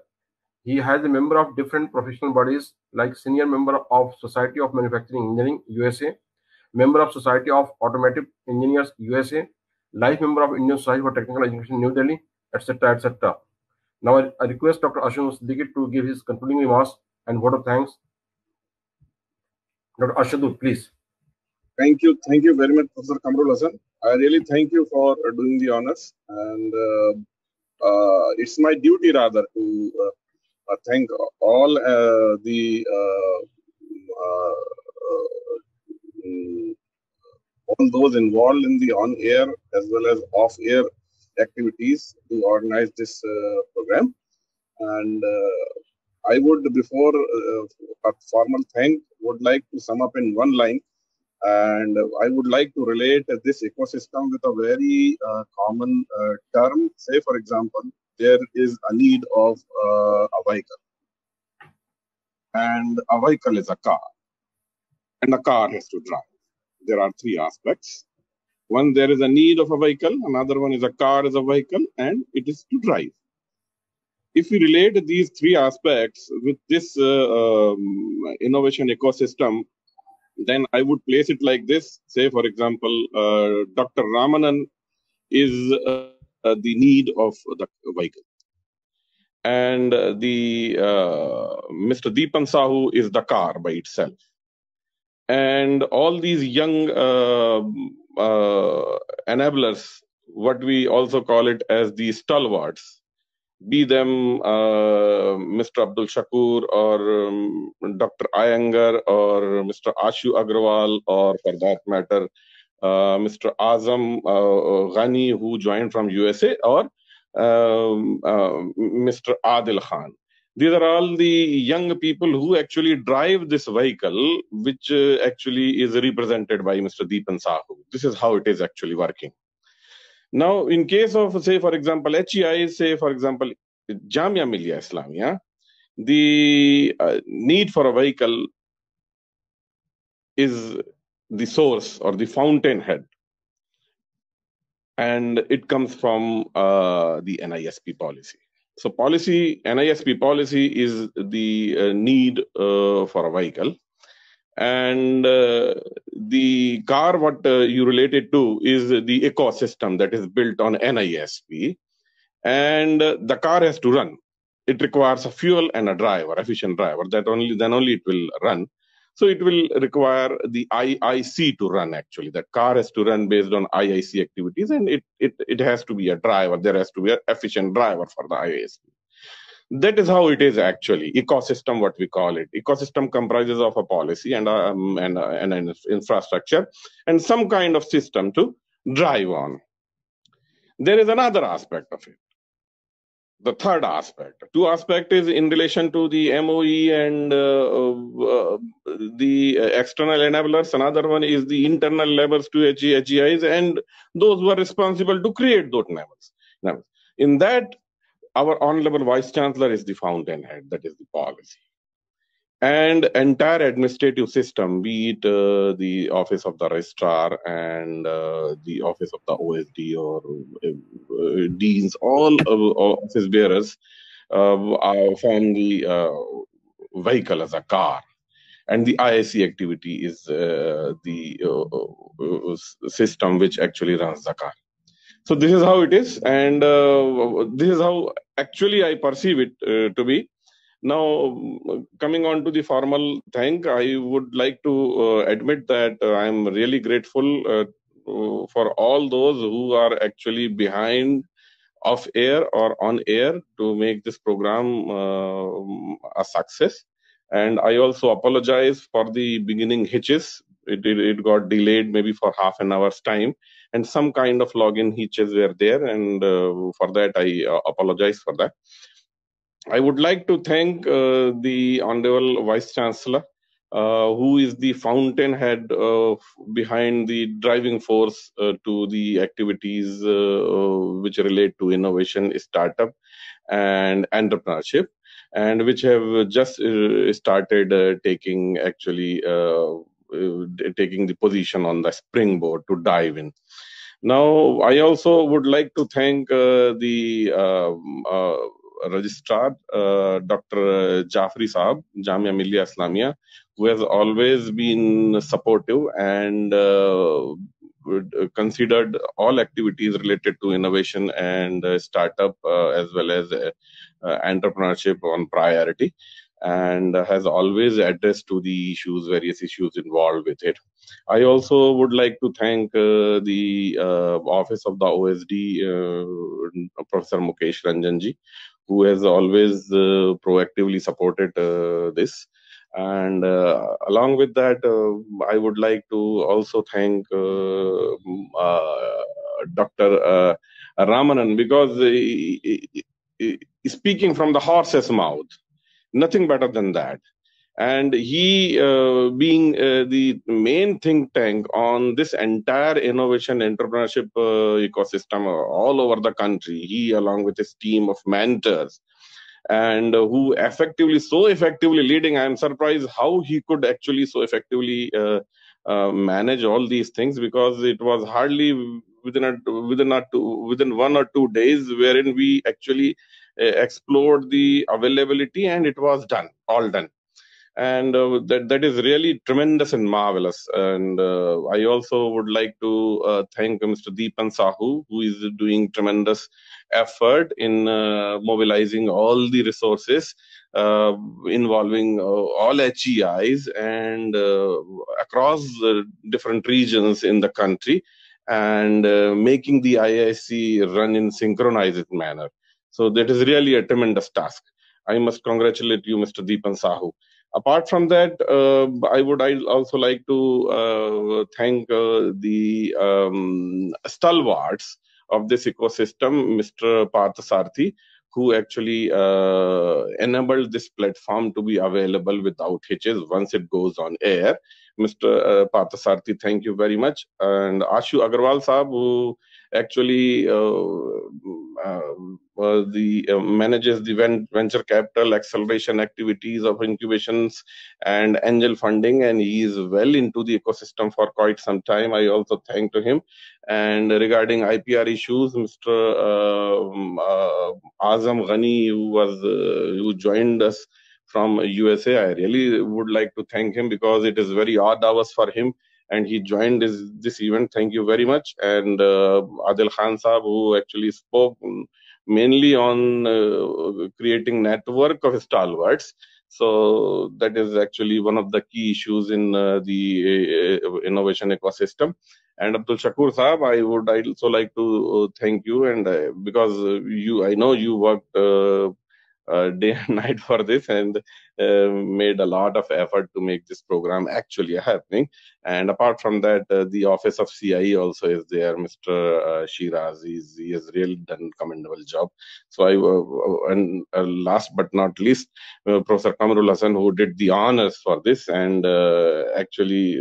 He has a member of different professional bodies like Senior Member of Society of Manufacturing Engineering, USA, Member of Society of Automotive Engineers, USA, Life Member of Indian Society for Technical Education, New Delhi, etc., etc. Now I request Dr. Arshad Siddiqui to give his concluding remarks and vote of thanks. Dr. Arshad, please. Thank you very much, Professor Kamrul Hassan. I really thank you for doing the honors, and it's my duty rather to thank all all those involved in the on-air as well as off-air activities to organize this program. And I would, before a formal thank would like to sum up in one line. And I would like to relate this ecosystem with a very common term. Say, for example, there is a need of a vehicle. And a vehicle is a car. And a car has to drive. There are three aspects. One, there is a need of a vehicle. Another one is a car is a vehicle, and it is to drive. If we relate these three aspects with this innovation ecosystem, then I would place it like this. Say, for example, Dr. Ramanan is the need of the vehicle. And Mr. Deepan Sahu is the car by itself. And all these young enablers, what we also call it as the stalwarts, be them Mr. Abdul Shakur or Dr. Iyengar or Mr. Ashu Agrawal, or for that matter, Mr. Azam Ghani, who joined from USA, or Mr. Adil Khan. These are all the young people who actually drive this vehicle, which actually is represented by Mr. Deepan Sahu. This is how it is actually working. Now, in case of, say, for example, HEI, say, for example, Jamia Millia Islamia, the need for a vehicle is the source or the fountainhead. And it comes from the NISP policy. So NISP policy is the need for a vehicle. And the car, what you related to, is the ecosystem that is built on NISP. And the car has to run. It requires a fuel and a driver, efficient driver. Then only it will run. So it will require the IIC to run, actually. That car has to run based on IIC activities, and it has to be a driver. There has to be an efficient driver for the IIC. That is how it is actually. Ecosystem, what we call it. Ecosystem comprises of a policy and an infrastructure and some kind of system to drive on. There is another aspect of it. The third aspect. Two aspects is in relation to the MOE and the external enablers. Another one is the internal levers to HEIs and those who are responsible to create those levels. Now, in that, our Honorable Vice Chancellor is the fountainhead, that is the policy. And entire administrative system, be it the Office of the Registrar and the Office of the OSD or Deans, all office bearers form the vehicle as a car. And the IIC activity is the system which actually runs the car. So this is how it is, and this is how actually I perceive it to be. Now, coming on to the formal thank, I would like to admit that I am really grateful for all those who are actually behind off air or on air to make this program a success. And I also apologize for the beginning hitches. It got delayed maybe for half an hour's time, and some kind of login hitches were there, and for that I apologize for that. I would like to thank the Honorable Vice Chancellor, who is the fountainhead behind the driving force to the activities which relate to innovation, startup, and entrepreneurship, and which have just started taking the position on the springboard to dive in. Now, I also would like to thank the Registrar, Dr. Jafri Saab, Jamia Millia Islamia, who has always been supportive and considered all activities related to innovation and startup as well as entrepreneurship on priority, and has always addressed to the various issues involved with it. I also would like to thank the Office of the OSD, Professor Mukesh Ranjanji, who has always proactively supported this. And along with that, I would like to also thank Dr. Ramanan, because speaking from the horse's mouth, nothing better than that. And he, being the main think tank on this entire innovation entrepreneurship ecosystem all over the country, he along with his team of mentors, and who so effectively leading. I'm surprised how he could actually so effectively manage all these things, because it was hardly within 1 or 2 days wherein we actually explored the availability, and it was all done. And that is really tremendous and marvelous. And I also would like to thank Mr. Deepan Sahu, who is doing tremendous effort in mobilizing all the resources involving all HEIs and across different regions in the country, and making the IIC run in synchronized manner. So that is really a tremendous task. I must congratulate you, Mr. Deepan Sahu. Apart from that, I'd also like to thank the stalwarts of this ecosystem, Mr. Partha Sarthi, who actually enabled this platform to be available without hitches once it goes on air. Mr. Partha Sarthi, thank you very much. And Ashu Agarwal Saab, who actually manages the venture capital acceleration activities of incubations and angel funding, and he is well into the ecosystem for quite some time. I also thank to him. And regarding IPR issues, Mr. Azam Ghani, who joined us from USA, I really would like to thank him, because it is very odd hours for him, and he joined this event. Thank you very much. And Adil Khan Saab, who actually spoke mainly on creating network of stalwarts. So that is actually one of the key issues in the innovation ecosystem. And Abdul Shakur Saab, I'd also like to thank you, and because I know you worked day and night for this, and made a lot of effort to make this program actually happening. And apart from that, the office of CIE also is there. Mr. Shiraz, he has really done a commendable job. So and last but not least, Professor Kamrul Hassan, who did the honors for this, and actually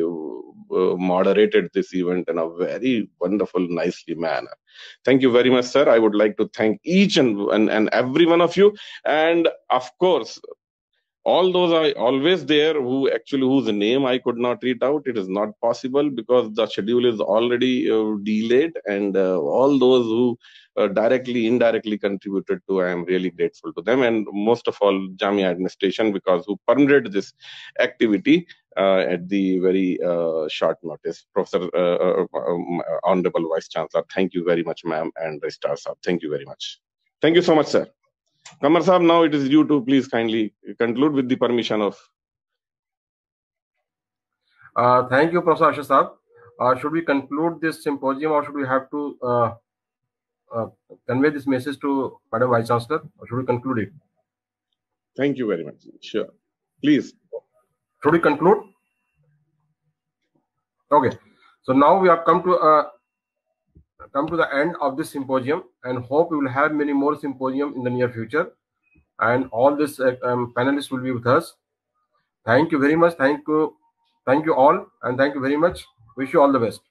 moderated this event in a very wonderful, nicely manner. Thank you very much, sir. I would like to thank each and every one of you. And of course, all those are always there whose name I could not read out. It is not possible because the schedule is already delayed, and all those who directly, indirectly contributed to, I am really grateful to them. And most of all, Jamia administration, because who permitted this activity at the very short notice. Professor, Honorable Vice Chancellor, thank you very much, ma'am, and Registrar Saab, thank you very much. Thank you so much, sir. Kamar Saab, now it is you to please kindly conclude with the permission of. Thank you, Professor Ashish Saab. Should we conclude this symposium, or should we have to convey this message to Madam Vice Chancellor, or should we conclude it? Thank you very much. Sure. Please. Should we conclude? Okay. So now we have come to the end of this symposium, and hope we will have many more symposium in the near future, and all this panelists will be with us. Thank you very much. Thank you all, and thank you very much. Wish you all the best.